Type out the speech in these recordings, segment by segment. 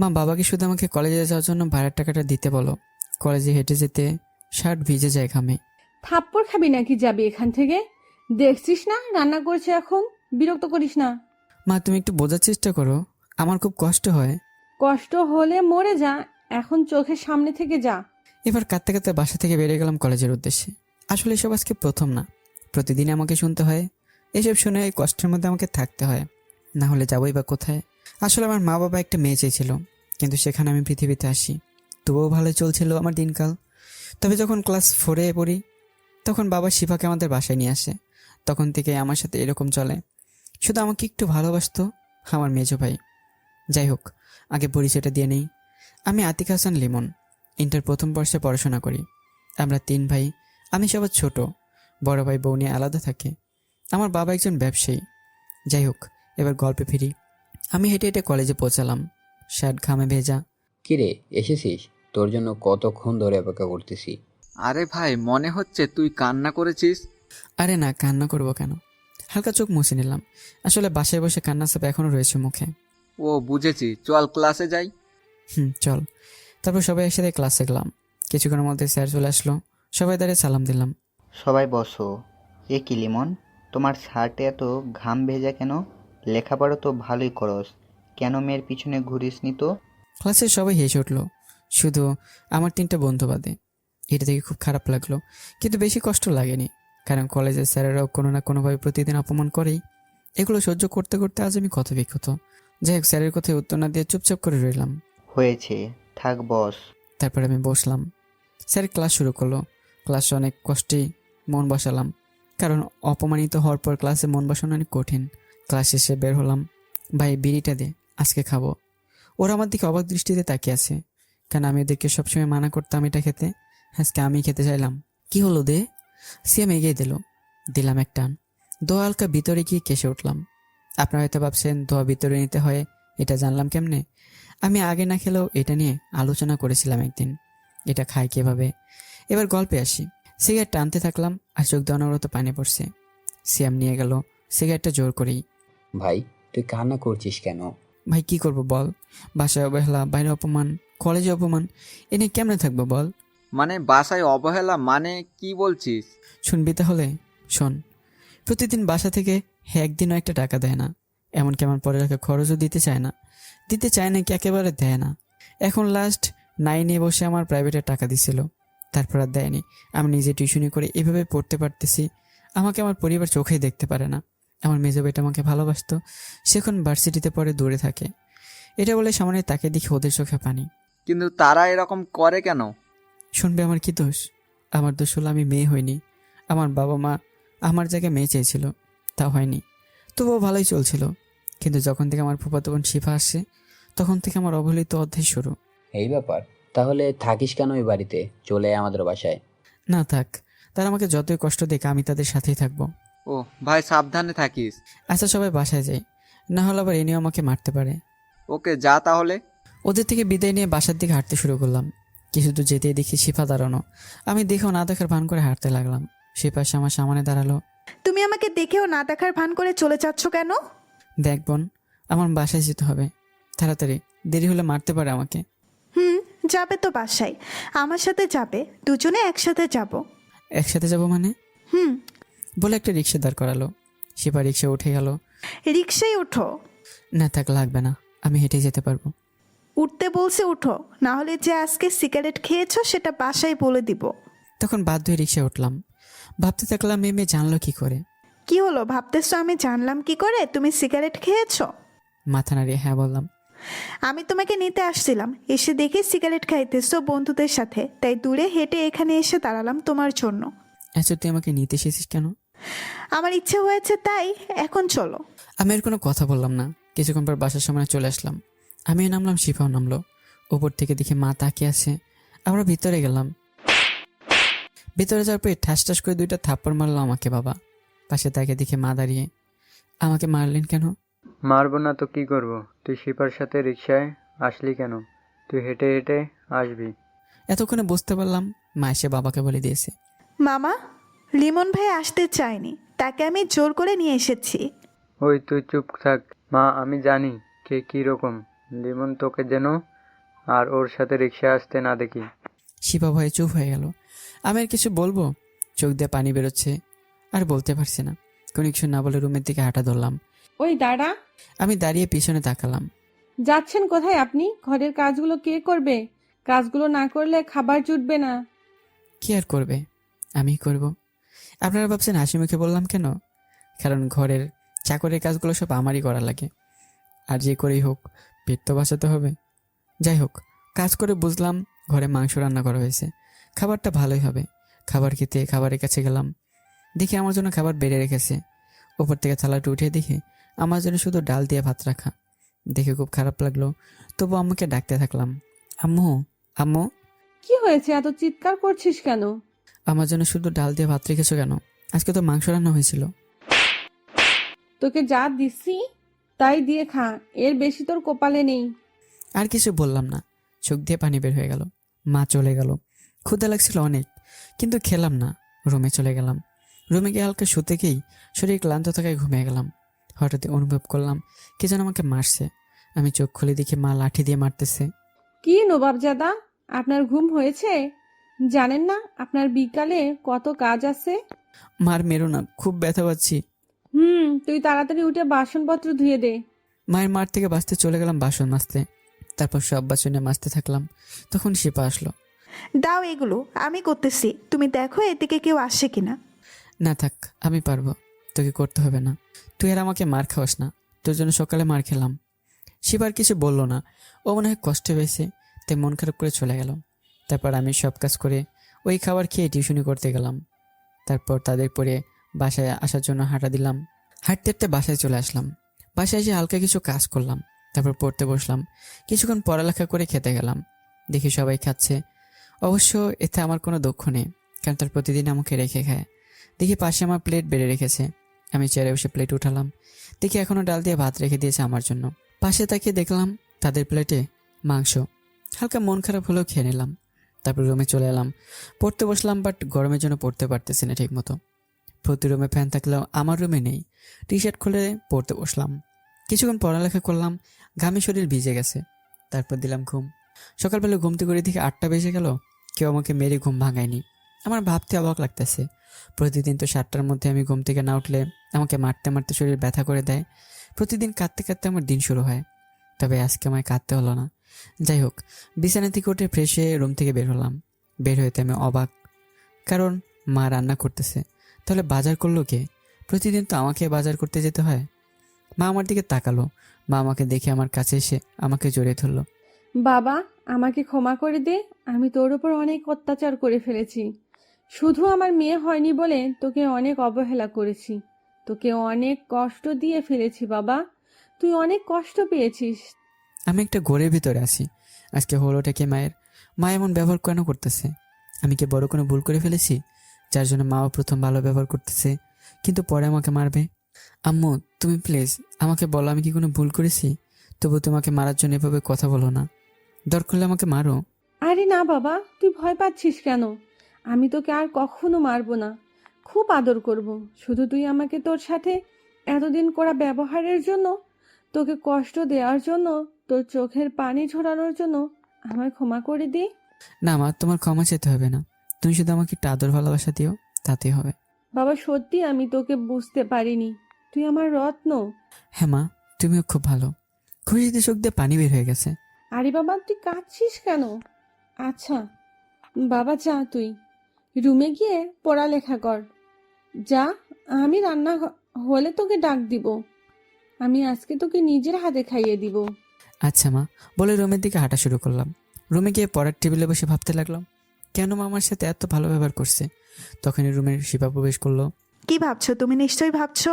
মা, বাবাকে শুধু আমাকে কলেজে যাওয়ার জন্য ভাড়ার টাকাটা দিতে বলো। কলেজে হেঁটে যেতে শার্ট ভিজে যায় ঘামে। থাপ্পড় খাবি নাকি যাবি এখান থেকে? দেখছিস না রান্না করছে এখন, বিরক্ত করিস না। মা, তুমি একটু বোঝার চেষ্টা করো, আমার খুব কষ্ট হয়। কষ্ট হলে মরে যা, এখন চোখের সামনে থেকে যা। এবার কাঁদতে কাঁদতে বাসা থেকে বেরিয়ে গেলাম কলেজের উদ্দেশ্যে। আসলে এসব আজকে প্রথম না, প্রতিদিন আমাকে শুনতে হয়। এসব শুনে এই কষ্টের মধ্যে আমাকে থাকতে হয়, না হলে যাবোই বা কোথায়? আসলে আমার মা বাবা একটা মেয়ে চেয়েছিল, কিন্তু সেখানে আমি পৃথিবীতে আসি। তবুও ভালো চলছিল আমার দিনকাল। তবে যখন ক্লাস 4-এ পড়ি, তখন বাবা শিফাকে আমাদের বাসায় নিয়ে আসে। তখন থেকে আমার সাথে এরকম চলে। শুধু আমাকে একটু ভালোবাসতো আমার মেজো ভাই। যাই হোক, আগে পরিচয়টা দিয়ে নেই। আমি আতিক হাসান লিমন, ইন্টার প্রথম বর্ষে পড়াশোনা করি। আমরা 3 ভাই। আমি সবার ছোট। বড় ভাই বউ নিয়ে আলাদা থাকে। আমার বাবা একজন ব্যবসায়ী। যাই হোক, এবার গল্পে ফিরি। আমি হেঁটে হেঁটে কলেজে পৌঁছালাম, শার্ট ঘামে ভেজা। কিরে, এসেছিস? তোর জন্য কতক্ষণ ধরে অপেক্ষা করতেছি। আরে ভাই, মনে হচ্ছে তুই কান্না করেছিস। আরে না, কান্না করবো কেন? হালকা চোখ মুছে নিলাম। আসলে বাসায় বসে কান্না চাপ এখনও রয়েছে মুখে। ও বুঝেছি, চল ক্লাসে যাই। চল। তারপর সবাই একসাথে ক্লাসে গেলাম। কিছুক্ষণের মধ্যে স্যার চলে আসলো। সবাই দাঁড়িয়ে সালাম দিলাম। সবাই বসো। এ কি লিমন, তোমার শার্টে এত ঘাম ভেজা কেন? লেখাপড়া তো ভালোই করস, কেন মেয়ের পিছনে ঘুরিসনি তো? ক্লাসের সবাই হেসে উঠলো, শুধু আমার 3টা বন্ধু বাদে। এটা থেকে খুব খারাপ লাগলো, কিন্তু বেশি কষ্ট লাগেনি, কারণ কলেজের স্যারেরাও কোনো না কোনোভাবে প্রতিদিন অপমান করেই। এগুলো সহ্য করতে করতে আজ আমি কত বিক্ষত। যাই হোক, স্যারের কথায় উত্তর না দিয়ে চুপচাপ করে রইলাম। হয়েছে, থাক বস। তারপর আমি বসলাম। স্যার ক্লাস শুরু করলো। ক্লাসে অনেক কষ্টেই মন বসালাম, কারণ অপমানিত হওয়ার পর ক্লাসে মন বসানো অনেক কঠিন। ক্লাস শেষে বের হলাম। ভাই, বিড়িটা দে, আজকে খাবো। ওরা আমার দিকে অবাক দৃষ্টিতে তাকিয়ে আছে, কারণ আমি ওদেরকে সবসময় মানা করতাম এটা খেতে। আজকে আমি খেতে চাইলাম। কি হলো দে? সিএম এগিয়ে দিল। দিলাম এক টান। দোয়া হালকা ভিতরে গিয়ে কেসে উঠলাম। আপনারা হয়তো ভাবছেন দোয়া ভিতরে নিতে হয়, এটা জানলাম কেমনে? আমি আগে না খেলেও এটা নিয়ে আলোচনা করেছিলাম একদিন, এটা খাই কিভাবে। এবার গল্পে আসি। সিগারেট টানতে থাকলাম, আর চোখ দিয়ে অনবরত পানি পড়ছে। সিয়াম নিয়ে গেল সিগারেটটা জোর করেই। ভাই, তুই কান্না করছিস কেন? ভাই, কি করব বল? বাসায় অবহেলা, বাইরে অপমান, কলেজে অপমান, এ নিয়ে কেমনে থাকবো বল? মানে বাসায় অবহেলা মানে কি বলছিস? শুনবি তাহলে? শোন। প্রতিদিন বাসা থেকে একদিনও একটা টাকা দেয় না, এমনকি আমার পরে রাখা খরচও দিতে চায় না। দিতে চায় না কি, একেবারে দেয় না। এখন লাস্ট 9-এ বসে আমার প্রাইভেটের টাকা দিছিল, তারপর আর দেয়নি। আমি নিজে টিউশনি করে এভাবে পড়তে পারতেছি। আমাকে আমার পরিবার চোখেই দেখতে পারে না। আমার মেজো ভাইটা আমাকে ভালোবাসতো, সে এখন ভার্সিটিতে পড়ে দূরে থাকে। এটা বলে সামনে তাকে দেখে ওদের চোখে পানি। কিন্তু তারা এরকম করে কেন? শুনবে আমার কি দোষ? আমার দোষ হলো আমি মেয়ে হইনি। আমার বাবা মা আমার জায়গায় মেয়ে চেয়েছিল, তা হয়নি। তবুও ভালোই চলছিল। কিন্তু যখন থেকে আমার ফুফাতো বোন শিফা আসছে, তখন থেকে আমার অবহেলিত অধ্যায় শুরু। এই ব্যাপার? তাহলে থাকিস কেন ওই বাড়িতে? চলে আয় আমাদের বাসায়। না থাক, তারা আমাকে যতই কষ্ট দেখ, আমি তাদের সাথেই থাকবো। ও ভাই, সাবধানে থাকিস। আচ্ছা, সবাই বাসায় যাই, না হলে আবার এ নিয়ে আমাকে মারতে পারে। ওকে, যা তাহলে। ওদের থেকে বিদায় নিয়ে বাসার দিকে হাঁটতে শুরু করলাম। কিছু দূর যেতেই দেখি শিফা দাঁড়ানো। আমি দেখেও না দেখার ভান করে হাঁটতে লাগলাম। শিফা এসে আমার সামনে দাঁড়ালো। তুমি আমাকে দেখেও না দেখার ভান করে চলে যাচ্ছ কেন? দেখ বোন, আমার বাসায় যেতে হবে তাড়াতাড়ি, দেরি হলে মারতে পারে আমাকে। হুম, যাবে তো বাসায়, আমার সাথে যাবে, দুজনে একসাথে যাব। একসাথে যাব মানে? হুম। বলে একটা রিক্সা দাঁড় করালো। শিফা রিক্সা উঠে গেল। রিক্সায় উঠো। না থাক, লাগবে না, আমি হেঁটে যেতে পারবো। উঠতে বলছে উঠো, না হলে যে আজকে সিগারেট খেয়েছো সেটা বাসায় বলে দিব। তখন বাধ্য হয়ে রিক্সায় উঠলাম। ভাবতে থাকলাম মেয়ে জানলো কি করে। কি হলো ভাবতেছো আমি জানলাম কি করে তুমি সিগারেট খেয়েছো? মাথা নাড়িয়ে হ্যাঁ বললাম। আমি তোমাকে নিতে আসছিলাম, এসে দেখে সিগারেট খাইতেছো বন্ধুদের সাথে, তাই দূরে হেঁটে এখানে এসে দাঁড়ালাম তোমার জন্য। আচ্ছা, তুই আমাকে নিতে এসেছিস কেন? আমার ইচ্ছে হয়েছে তাই, এখন চলো। আমি আর কোনো কথা বললাম না। কিছুক্ষণ পর বাসার সামনে চলে আসলাম। আমিও নামলাম, শিফাও নামলো। উপর থেকে দেখি মা তাকিয়ে আছে। আমরা ভিতরে গেলাম। ভিতরে যাওয়ার পরে ঠাস ঠাস করে 2টা থাপ্পড় মারলো আমাকে বাবা। পাশে তাকে দেখে মা দাঁড়িয়ে। আমাকে মারলেন কেন? মারবো না তো কি করব? তুই শিপার সাথে রিক্সায় আসলি কেন? তুই হেঁটে হেঁটে আসবি। এতক্ষণে বুঝতে পারলাম মা এসে বাবাকে বলে দিয়েছে। মামা, লিমন ভাই আসতে চায়নি, তাকে আমি জোর করে নিয়ে এসেছি। ওই তুই চুপ থাক মা, আমি জানি কে কী রকম। লিমন তোকে যেন আর ওর সাথে রিক্সায় আসতে না দেখি। শিপা ভয়ে চুপ হয়ে গেল। আমি আর কিছু বলবো, চোখ দিয়ে পানি বেরোচ্ছে, আর বলতে পারছি না। কোনো কিছু না বলে রুমের দিকে হাঁটা ধরলাম। ওই দাঁড়া, আমি দাঁড়িয়ে পিছনে তাকালাম। যাচ্ছেন কোথায় আপনি? ঘরের কাজগুলো কে করবে? কাজগুলো না করলে খাবার জুটবে না। কি আর করবে, আমিই করব। আপনারা ভাবছেন হাসি মুখে বললাম কেন? কারণ ঘরের চাকরের কাজগুলো সব আমারই করা লাগে, আর যে করেই হোক পেট তো বাঁচাতে হবে। যাই হোক, কাজ করে বুঝলাম ঘরে মাংস রান্না করা হয়েছে, খাবারটা ভালোই হবে। খাবার খেতে খাবারের কাছে গেলাম, দেখি আমার জন্য খাবার বেড়ে রেখেছে। ওপর থেকে থালাটা উঠিয়ে দেখি আমার জন্য শুধু ডাল দিয়ে ভাত রাখা। দেখে খুব খারাপ লাগলো, তবু আম্মুকে ডাকতে থাকলাম, আম্মু আম্মু। কি হয়েছে, এত চিৎকার করছিস কেন? আমার জন্য শুধু ডাল দিয়ে ভাত রেখেছো কেন? আজকে তো মাংস রান্না হয়েছিল। তোকে যা দিছি তাই দিয়ে খা, এর বেশি তোর কপালে নেই। আর কিছু বললাম না, চোখ দিয়ে পানি বের হয়ে গেল। মা চলে গেল। ক্ষুধা লাগছিল অনেক, কিন্তু খেলাম না। রুমে চলে গেলাম। রুমে গিয়ে হালকা শুতে গিয়েই শরীর ক্লান্ত থাকায় ঘুমিয়ে গেলাম। হঠাৎ অনুভব করলাম কে যেন আমাকে মারছে। আমি চোখ খুলে দেখি মা লাঠি দিয়ে মারতেছে। কি নবাবজাদা, আপনার ঘুম হয়েছে? জানেন না আপনার বিকালে কত কাজ আছে? মার মেরো না, খুব ব্যথা পাচ্ছি। তুই তাড়াতাড়ি উঠে বাসনপত্র ধুয়ে দে। মায়ের মার থেকে বাঁচতে চলে গেলাম বাসন মাজতে। তারপর সব বাসনে মাজতে থাকলাম। তখন শিপা আসলো। দাও এগুলো, আমি করতেছি, তুমি দেখো এদিকে কেউ আসে কিনা। না থাক, আমি পারবো, তোকে করতে হবে না। তুই আর আমাকে মার খাওয়াস না, তোর জন্য সকালে মার খেলাম। শিবার কিছু বললো না, ও মনে হয় কষ্ট পেয়েছে, তাই মন খারাপ করে চলে গেল। তারপর আমি সব কাজ করে ওই খাবার খেয়ে টিউশনি করতে গেলাম। তারপর তাদের পরে বাসায় আসার জন্য হাঁটা দিলাম। হাঁটতে হাঁটতে বাসায় চলে আসলাম। বাসায় এসে হালকা কিছু কাজ করলাম, তারপর পড়তে বসলাম। কিছুক্ষণ পড়ালেখা করে খেতে গেলাম। দেখি সবাই খাচ্ছে। অবশ্য এতে আমার কোনো দুঃখ নেই, কারণ তার প্রতিদিন আমাকে রেখে খায়। দেখি পাশে আমার প্লেট বেড়ে রেখেছে। আমি চেয়ারে বসে প্লেট উঠালাম, দেখি এখনও ডাল দিয়ে ভাত রেখে দিয়েছে আমার জন্য। পাশে তাকিয়ে দেখলাম তাদের প্লেটে মাংস। হালকা মন খারাপ হলেও খেয়ে নিলাম। তারপর রুমে চলে এলাম, পড়তে বসলাম। বাট গরমের জন্য পড়তে পারতেছি না ঠিক মতো। প্রতি রুমে ফ্যান থাকলেও আমার রুমে নেই। টি শার্ট খুলে পড়তে বসলাম। কিছুক্ষণ পড়ালেখা করলাম, ঘামে শরীর ভিজে গেছে। তারপর দিলাম ঘুম। সকালবেলা ঘুমতে করে দেখি 8টা বেজে গেল, কেউ আমাকে মেরে ঘুম ভাঙায়নি। আমার ভাবতে অবাক লাগতেছে, প্রতিদিন তো 7টার মধ্যে আমি ঘুম থেকে না উঠলে আমাকে মারতে মারতে শরীর ব্যথা করে দেয়। প্রতিদিন কাঁদতে কাঁদতে আমার দিন শুরু হয়, তবে আজকে আমায় কাঁদতে হলো না। যাই হোক, বিছানা থেকে উঠে ফ্রেশ হয়ে রুম থেকে বের হলাম। বের হইতে আমি অবাক, কারণ মা রান্না করতেছে। তাহলে বাজার করলো কে? প্রতিদিন তো আমাকে বাজার করতে যেতে হয়। মা আমার দিকে তাকালো। মা আমাকে দেখে আমার কাছে এসে আমাকে জড়িয়ে ধরলো। বাবা, আমাকে ক্ষমা করে দে, আমি তোর উপর অনেক অত্যাচার করে ফেলেছি। শুধু আমার মেয়ে হয়নি বলে তোকে অনেক অবহেলা করেছি, তোকে অনেক কষ্ট দিয়ে ফেলেছি বাবা, তুই অনেক কষ্ট পেয়েছিস। আমি একটা ঘোরের ভিতরে আছি। আজকে হলোটা কি মায়ের? মা এমন ব্যবহার কেন করতেছে? আমি কি বড় কোনো ভুল করে ফেলেছি, যার জন্য মাও প্রথম ভালো ব্যবহার করতেছে, কিন্তু পরে আমাকে মারবে? আম্মু, তুমি প্লিজ আমাকে বলো, আমি কি কোনো ভুল করেছি? তবু তোমাকে মারার জন্য এভাবে কথা বলো না, দরকার হলে আমাকে মারো। আরে না বাবা, তুই ভয় পাচ্ছিস কেন? আমি তোকে আর কখনো মারবো না, খুব আদর করব। শুধু তুই আমাকে তোর সাথে এতদিন করা ব্যবহারের জন্য, তোকে কষ্ট দেওয়ার জন্য, তোর চোখের পানি ঝরানোর জন্য আমায় ক্ষমা করে দে। না মা, তোমার ক্ষমা চেতে হবে না, তুমি শুধু আমাকে একটু আদর ভালোবাসা দিও, তাতেই হবে। বাবা, সত্যি আমি তোকে বুঝতে পারিনি, তুই আমার রত্ন। হ্যাঁ মা, তুমিও খুব ভালো। খুশিতে চোখ দিয়ে পানি বের হয়ে গেছে। আরে বাবা, তুই কাঁদছিস কেন? আচ্ছা বাবা, যা তুই রুমে গিয়ে পড়ালেখা কর। যা, আমি রান্না হলে তোকে ডাক দিব। আমি আজকে তোকে নিজের হাতে খাইয়ে দিব। আচ্ছা মা, বলে রুমের দিকে হাঁটা শুরু করলাম। রুমে গিয়ে পড়ার টেবিলে বসে ভাবতে লাগলাম, কেন মা আমার সাথে এত ভালো ব্যবহার করছে। তখনই রুমের শিপা প্রবেশ করলো। কি ভাবছো? তুমি নিশ্চয়ই ভাবছো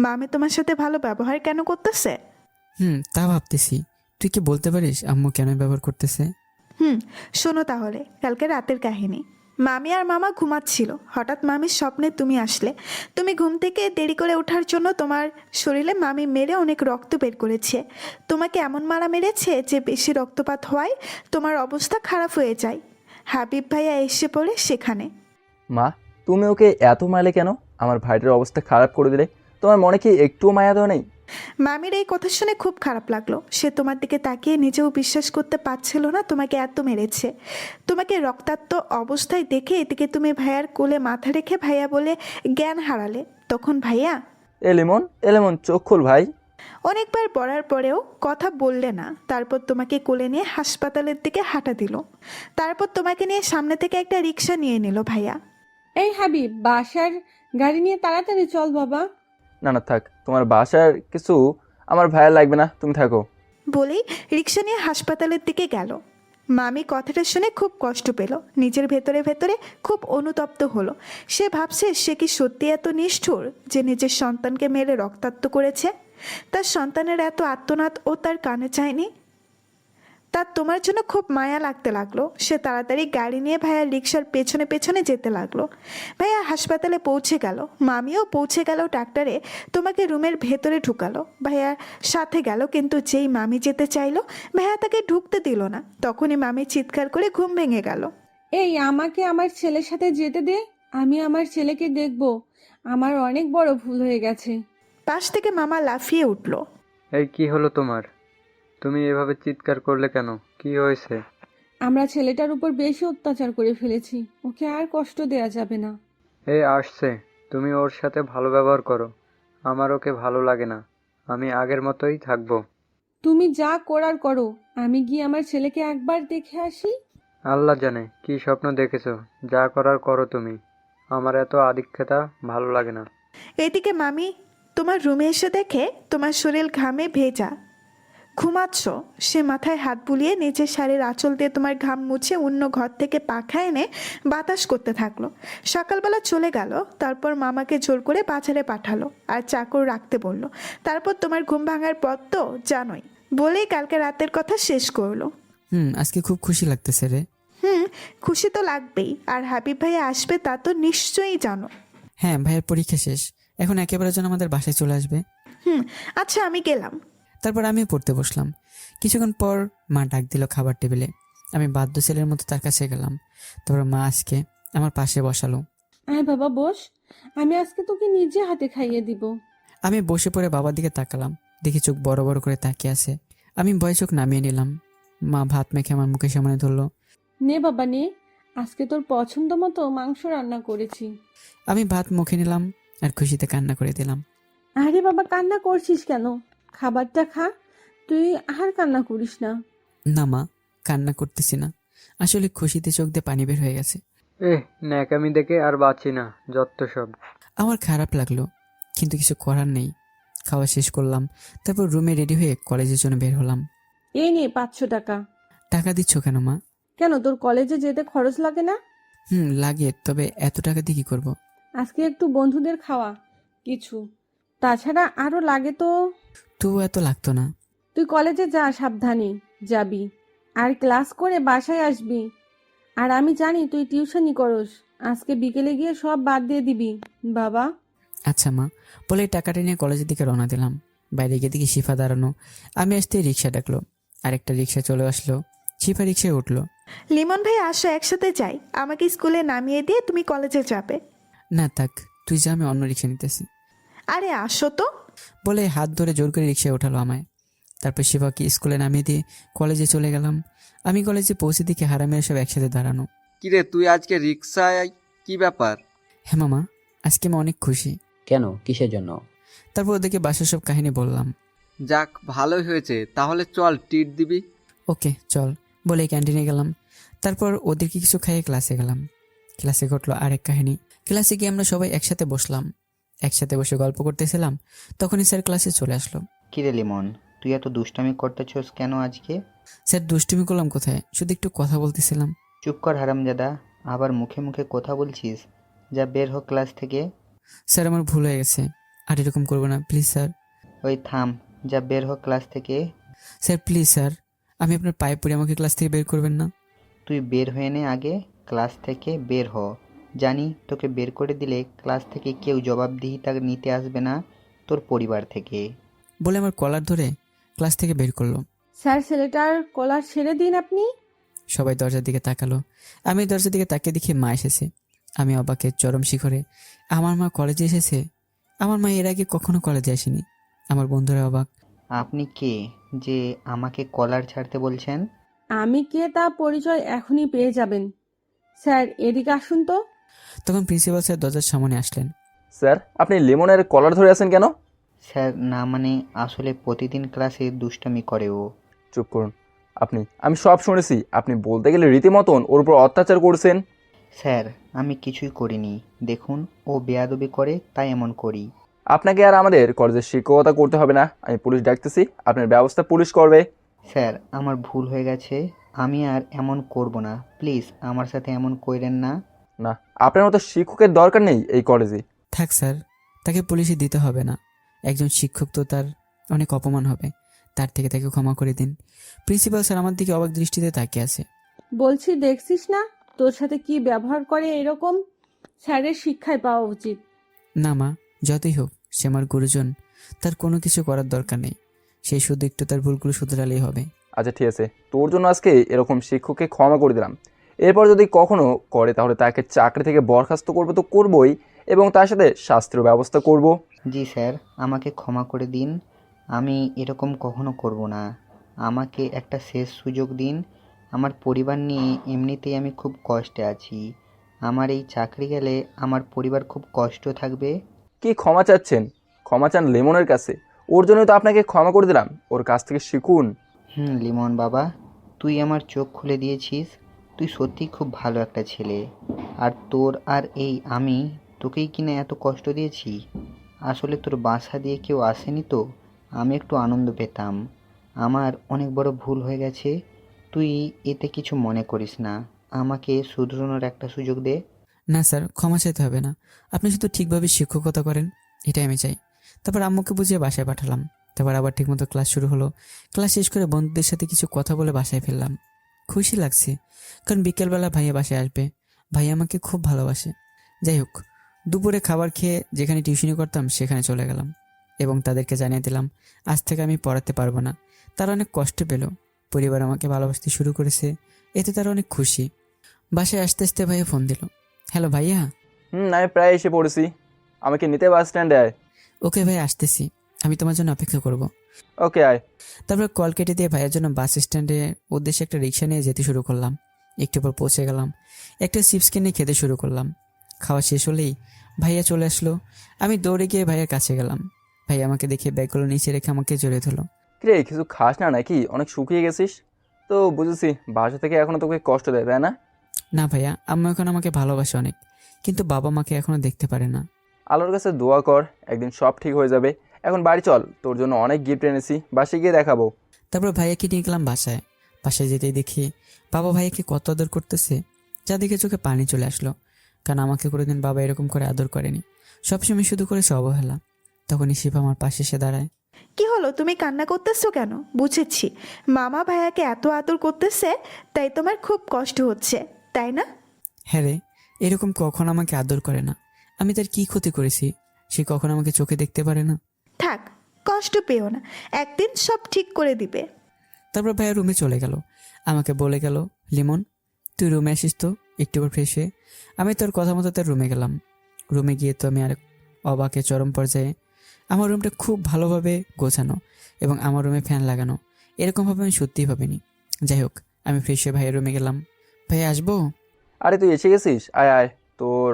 মামি তোমার সাথে ভালো ব্যবহার কেন করতেছে। তা ভাবতেছি। তুই কি বলতে পারিস আম্মু কেন ব্যবহার করতেছে? শোনো তাহলে কালকে রাতের কাহিনী। মামি আর মামা ঘুমাচ্ছিল, হঠাৎ মামির স্বপ্নে তুমি আসলে। তুমি ঘুম থেকে দেরি করে ওঠার জন্য তোমার শরীরে মামি মেরে অনেক রক্ত বের করেছে। তোমাকে এমন মারা মেরেছে যে বেশি রক্তপাত হওয়ায় তোমার অবস্থা খারাপ হয়ে যায়। হাবিব ভাইয়া এসে পড়ে সেখানে। মা, তুমি ওকে এত মারলে কেন? আমার ভাইটার অবস্থা খারাপ করে দিলে। তোমার মনে কি একটুও মায়া দেওয়া নেই? মামির এই কথা শুনে খুব খারাপ লাগলো। সে তোমার দিকে তাকিয়ে নিজেও বিশ্বাস করতে পারছিল না তোমাকে এত মেরেছে। তোমাকে রক্তাক্ত অবস্থায় দেখে এদিকে তুমি ভাইয়ার কোলে মাথা রেখে ভাইয়া বলে জ্ঞান হারালে। তখন ভাইয়া এলেমন চোখ খুল ভাই। অনেকবার বলার পরেও কথা বললে না। তারপর তোমাকে কোলে নিয়ে হাসপাতালের দিকে হাঁটা দিল। তারপর তোমাকে নিয়ে সামনে থেকে একটা রিক্সা নিয়ে নিল ভাইয়া। এই হাবিব, বাসার গাড়ি নিয়ে তাড়াতাড়ি চল বাবা। না থাক, তোমার বাসার কিছু আমার ভাইয়া লাগবে না, তুমি থাকো। বলেই রিক্সা নিয়ে হাসপাতালের দিকে গেল। মামি কথাটা শুনে খুব কষ্ট পেল, নিজের ভেতরে ভেতরে খুব অনুতপ্ত হলো। সে ভাবছে সে কি সত্যি এত নিষ্ঠুর যে নিজের সন্তানকে মেরে রক্তাক্ত করেছে। তার সন্তানের এত আর্তনাদ ও তার কানে চায়নি। তার তোমার জন্য খুব মায়া লাগতে লাগলো। সে তাড়াতাড়ি গাড়ি নিয়ে ভাইয়ার রিক্সার পেছনে পেছনে যেতে লাগলো। ভাইয়া হাসপাতালে পৌঁছে গেল, মামিও পৌঁছে গেল ডাক্তারে। তোমাকে রুমের ভেতরে ঢুকালো, ভাইয়ার সাথে গেল। কিন্তু যেই মামি যেতে চাইলো ভাইয়া তাকে ঢুকতে দিল না। তখনই মামি চিৎকার করে ঘুম ভেঙে গেল। এই, আমাকে আমার ছেলের সাথে যেতে দে, আমি আমার ছেলেকে দেখব। আমার অনেক বড় ভুল হয়ে গেছে। পাশ থেকে মামা লাফিয়ে উঠল। এই কি হলো তোমার? তুমি এভাবে চিৎকার করলে কেন? কি হয়েছে? আমরা ছেলেটার উপর বেশি অত্যাচার করে ফেলেছি, ওকে আর কষ্ট দেয়া যাবে না। এই আসছে, তুমি ওর সাথে ভালো ব্যবহার করো। আমার ওকে ভালো লাগে না, আমি আগের মতোই থাকবো। তুমি যা করার করো, আমি গিয়ে আমার ছেলেকে একবার দেখে আসি। আল্লাহ জানে কি স্বপ্ন দেখেছো, যা করার করো তুমি। আমার এত আধিক্যতা ভালো লাগে না। এদিকে মামি তোমার রুমে এসে দেখে তোমার শরীর ঘামে ভেজা, ঘুমাচ্ছ। সে মাথায় হাত বুলিয়ে নিচের শাড়ির আঁচল দিয়ে তোমার ঘাম মুছে অন্য ঘর থেকে পাখা এনে বাতাস করতে থাকলো। সকালবেলা চলে গেল। তারপর মামাকে জোর করে বাজারে পাঠালো আর চাকর রাখতে বললো। তারপর তোমার ঘুম ভাঙার পর তো জানোই, বলেই কালকে রাতের কথা শেষ করলো। আজকে খুব খুশি লাগতেছে রে। খুশি তো লাগবেই, আর হাবিব ভাইয়া আসবে তা তো নিশ্চয়ই জানো। হ্যাঁ, ভাইয়ের পরীক্ষা শেষ, এখন একেবারে যেন আমাদের বাসায় চলে আসবে। আচ্ছা আমি গেলাম। তারপর আমি পড়তে বসলাম। কিছুক্ষণ পর মা ডাক দিল খাবার টেবিলে। আমি বাধ্য ছেলের মতো তার কাছে গেলাম। তারপর মা আজকে আমার পাশে বসালো। আয় বাবা বস, আমি আজকে তোকে নিজে হাতে খাইয়ে দিব। আমি বসে পড়ে বাবার দিকে তাকালাম, দেখি চোখ বড় বড় করে তাকিয়ে আছে। আমি ভয়ে চোখ নামিয়ে নিলাম। মা ভাত মেখে আমার মুখের সামনে ধরলো। নে বাবা নে, আজকে তোর পছন্দ মতো মাংস রান্না করেছি। আমি ভাত মুখে নিলাম আর খুশিতে কান্না করে দিলাম। আরে বাবা, কান্না করছিস কেন? খাবারটা খা, তুই আর কান্না করিস না। না মা, কান্না করতেছি না, আসলে খুশিতে চোখ দিয়ে পানি বের হয়ে গেছে। ন্যাকামি দেখে আর বাঁচি না, যত সব। আমার খারাপ লাগলো, কিন্তু কিছু করার নেই। খাওয়া শেষ করলাম, তারপর রুমে রেডি হয়ে কলেজের জন্য বের হলাম। এই নে 500 টাকা। টাকা দিচ্ছ কেন মা? কেন, তোর কলেজে যেতে খরচ লাগে না? লাগে, তবে এত টাকা দিয়ে কি করবো? আজকে একটু বন্ধুদের খাওয়া কিছু, তাছাড়া আরো লাগে তো। তবু এত লাগতো না। তুই কলেজে যা, সাবধানে যাবি, আর ক্লাস করে বাসায় আসবি। আর আমি জানি তুই টিউশনই করস, আজকে বিকেলে গিয়ে সব বাদ দিয়ে দিবি বাবা। আচ্ছা মা, বলে টাকাটা নিয়ে কলেজের দিকে রওনা দিলাম। বাইরে গিয়ে দেখি শিফা দাঁড়ানো। আমি আসতেই রিক্সা ডাকলো, আরেকটা রিক্সা চলে আসলো। শিফা রিক্সায় উঠলো। লিমন ভাই আসো, একসাথে যাই। আমাকে স্কুলে নামিয়ে দিয়ে তুমি কলেজে যাবে। না থাক, তুই যা, আমি অন্য রিক্সা নিতেছি। আরে আসো তো। বলে হাত ধরে জোর করে রিক্সায় ওঠালো আমায়। তারপর শিফাকে স্কুলে নামিয়ে দিয়ে কলেজে চলে গেলাম। আমি কলেজে পৌঁছে দেখি হারামের সব একসাথে দাঁড়ানো। কিরে, তুই আজকে রিক্সায় কি ব্যাপার? হ্যাঁ মামা, আজকে আমি অনেক খুশি। কেন, কিসের জন্য? তারপর ওদেরকে বাসার সব কাহিনী বললাম। যাক, ভালোই হয়েছে, তাহলে চল ট্রিট দিবি। ওকে চল, বলে ক্যান্টিনে গেলাম। তারপর ওদেরকে কিছু খাইয়ে ক্লাসে গেলাম। ক্লাসে ঘটলো আরেক কাহিনী। ক্লাসে গিয়ে আমরা সবাই একসাথে বসলাম। একসাথে বসে গল্প করতেছিলাম, তখনই স্যার ক্লাসে চলে আসলো। কিরে লিমন, তুই এত দুষ্টামি করতেছস কেন আজকে? স্যার দুষ্টুমি করলাম কোথায়, শুধু একটু কথা বলতেছিলাম। চুপ কর হারামজাদা, আবার মুখে মুখে কথা বলছিস। যা বের হ ক্লাস থেকে। স্যার আমার ভুল হয়ে গেছে, আর এরকম করবো না প্লিজ স্যার। ওই থাম, যা বের হ ক্লাস থেকে। স্যার প্লিজ স্যার, আমি আপনার পায়ে পড়ে, আমাকে ক্লাস থেকে বের করবেন না। তুই বের হয়ে নে আগে, ক্লাস থেকে বের হ। জানি তোকে বের করে দিলে ক্লাস থেকে কেউ জবাবদিহিতা নিতে আসবে না, তোর পরিবার থেকে। বলে আমার কলার ধরে ক্লাস থেকে বের করলো। স্যার, ছেলেটার কলার ছেড়ে দিন আপনি। সবাই দরজার দিকে তাকালো। আমি দরজার দিকে তাকিয়ে দেখি মা এসেছে। আমি অবাকের চরম শিখরে। আমার মা কলেজে এসেছে। আমার মা এর আগে কখনো কলেজে আসেনি। আমার বন্ধুরা অবাক। আপনি কে যে আমাকে কলার ছাড়তে বলছেন? আমি কে তা পরিচয় এখনই পেয়ে যাবেন। স্যার, এদিকে আসুন তো। তখন প্রিন্সিপাল স্যার দরজার সামনে আসলেন। স্যার, আপনি লিমনের কলার ধরে আছেন কেন? স্যার, না মানে আসলে প্রতিদিন ক্লাসে দুষ্টামি করে ও। চুপ করুন। আমি সব শুনেছি। আপনি বলতে গেলে রীতিমতন ওর উপর অত্যাচার করছেন। স্যার, আমি কিছুই করিনি। দেখুন, ও বেয়াদবি করে তাই এমন করি। আপনাকে আর আমাদের কলেজের শিক্ষকতা করতে হবে না। আমি পুলিশ ডাকতেছি, আপনার ব্যবস্থা পুলিশ করবে। স্যার, আমার ভুল হয়ে গেছে। আমি আর এমন করব না। প্লিজ আমার সাথে এমন কইরেন না। না, আপনার মতো শিক্ষকের দরকার নেই এই কলেজে। থাক স্যার, তাকে পুলিশে দিতে হবে না। একজন শিক্ষক তো তার অনেক অপমান হবে, তার থেকে তাকে ক্ষমা করে দিন। প্রিন্সিপাল স্যার আমার দিকে অবাক দৃষ্টিতে তাকিয়ে আছে। বলছি, দেখছিস না তোর সাথে কি ব্যবহার করে? এরকম স্যারের শিক্ষায় পাওয়া উচিত। না মা, যতই হোক সে আমার গুরুজন, তার কোনো কিছু করার দরকার নেই। সেই শুধু একটু তার ভুলগুলো শুধরালেই হবে। আচ্ছা ঠিক আছে, তোর জন্য আজকে এরকম শিক্ষককে ক্ষমা করে দিলাম। এরপর যদি কখনো করে তাহলে তাকে চাকরি থেকে বরখাস্ত করবো তো করবই, এবং তার সাথে শাস্তির ব্যবস্থা করব। জি স্যার, আমাকে ক্ষমা করে দিন। আমি এরকম কখনো করব না। আমাকে একটা শেষ সুযোগ দিন। আমার পরিবার নিয়ে এমনিতেই আমি খুব কষ্টে আছি। আমার এই চাকরি গেলে আমার পরিবার খুব কষ্ট থাকবে। কি ক্ষমা চাচ্ছেন? ক্ষমা চান লেমনের কাছে। ওর জন্যই তো আপনাকে ক্ষমা করে দিলাম। ওর কাছ থেকে শিখুন। লিমন বাবা, তুই আমার চোখ খুলে দিয়েছিস। তুই সত্যিই খুব ভালো একটা ছেলে। আর তোর আর এই আমি তোকেই কিনা এত কষ্ট দিয়েছি। আসলে তোর বাসা দিয়ে কেউ আসেনি তো আমি একটু আনন্দ পেতাম। আমার অনেক বড় ভুল হয়ে গেছে। তুই এতে কিছু মনে করিস না। আমাকে শুধরানোর একটা সুযোগ দে। না স্যার, ক্ষমা চাইতে হবে না। আপনি শুধু ঠিকভাবে শিক্ষকতা করেন, এটাই আমি চাই। তারপর আম্মুকে বুঝিয়ে বাসায় পাঠালাম। তারপর আবার ঠিকমতো ক্লাস শুরু হলো। ক্লাস শেষ করে বন্ধুদের সাথে কিছু কথা বলে বাসায় ফিরলাম। খুশি লাগছে, কারণ বিকেলবেলা ভাইয়া বাসায় আসবে। ভাইয়া আমাকে খুব ভালোবাসে। যাই হোক, দুপুরে খাবার খেয়ে যেখানে টিউশনি করতাম সেখানে চলে গেলাম এবং তাদেরকে জানিয়ে দিলাম আজ থেকে আমি পড়াতে পারবো না। তারা অনেক কষ্ট পেল। পরিবার আমাকে ভালোবাসতে শুরু করেছে, এতে তারা অনেক খুশি। বাসায় আসতে আসতে ভাইয়া ফোন দিল। হ্যালো ভাইয়া। আমি প্রায় এসে পড়েছি। আমাকে নিতে বাস স্ট্যান্ডে আয়। ওকে ভাই, আসতেছি। আমি তোমার জন্য অপেক্ষা করব। ওকে, আয়। তারপর কল কেটে দিয়ে ভাইয়ের জন্য বাস স্ট্যান্ডে উদ্দেশ্যে একটা রিক্সা নিয়ে যেতে শুরু করলাম। একটু পর পৌঁছে গেলাম। একটা চিপস কিনে খেতে শুরু করলাম। খাওয়া শেষ হলেই ভাইয়া চলে আসলো। আমি দৌড়ে গিয়ে ভাইয়ের কাছে গেলাম। ভাই আমাকে দেখে ব্যাগগুলো নিচে রেখে আমাকে জড়িয়ে ধরলো। কিরে, কিছু খাস না নাকি? অনেক শুকিয়ে গেছিস তো। বুঝেছি, বাসা থেকে এখনো তোকে কষ্ট দেয়, তাই না? না ভাইয়া, আম্মা এখন আমাকে ভালোবাসে অনেক, কিন্তু বাবা মাকে এখনো দেখতে পারে না। আল্লাহর কাছে দোয়া কর, একদিন সব ঠিক হয়ে যাবে। এখন বাড়ি চল, তোর জন্য অনেক গিফট এনেছি, বাসে গিয়ে দেখাবো। তারপর ভাইয়াকে নিয়ে গেলাম বাসায়। বাসায় যেতেই দেখি বাবা ভাইয়াকে কত আদর করতেছে, যা দেখে চোখে পানি চলে আসলো। কারণ আমাকে কোনোদিন বাবা এরকম করে আদর করেনি, সবসময় শুধু করেছে অবহেলা। তখনই শিব আমার পাশে এসে দাঁড়ায়। কি হলো, তুমি কান্না করতেছো কেন? বুঝেছি, মামা ভাইয়াকে এত আদর করতেছে তাই তোমার খুব কষ্ট হচ্ছে, তাই না? হ্যাঁ রে, এরকম কখন আমাকে আদর করে না। আমি তার কি ক্ষতি করেছি সে কখন আমাকে চোখে দেখতে পারে না? থাক, কষ্ট পেও না, একদিন সব ঠিক করে দিবে। তারপর ভাইয়া রুমে চলে গেল। আমাকে বলে গেল, লিমন তুই রুমে আসিস তো একটু করে ফ্রেশ হয়ে। আমি তোর কথা মতো তার রুমে গেলাম। রুমে গিয়ে তো আমি আর অবাকে চরম পর্যায়ে। আমার রুমটা খুব ভালোভাবে গোছানো এবং আমার রুমে ফ্যান লাগানো, এরকমভাবে আমি সত্যিই ভাবিনি। যাই হোক, আমি ফ্রেশ হয়ে ভাইয়ের রুমে গেলাম। ভাইয়া আসবো? আরে তুই এসে গেছিস, আয় আয়। তোর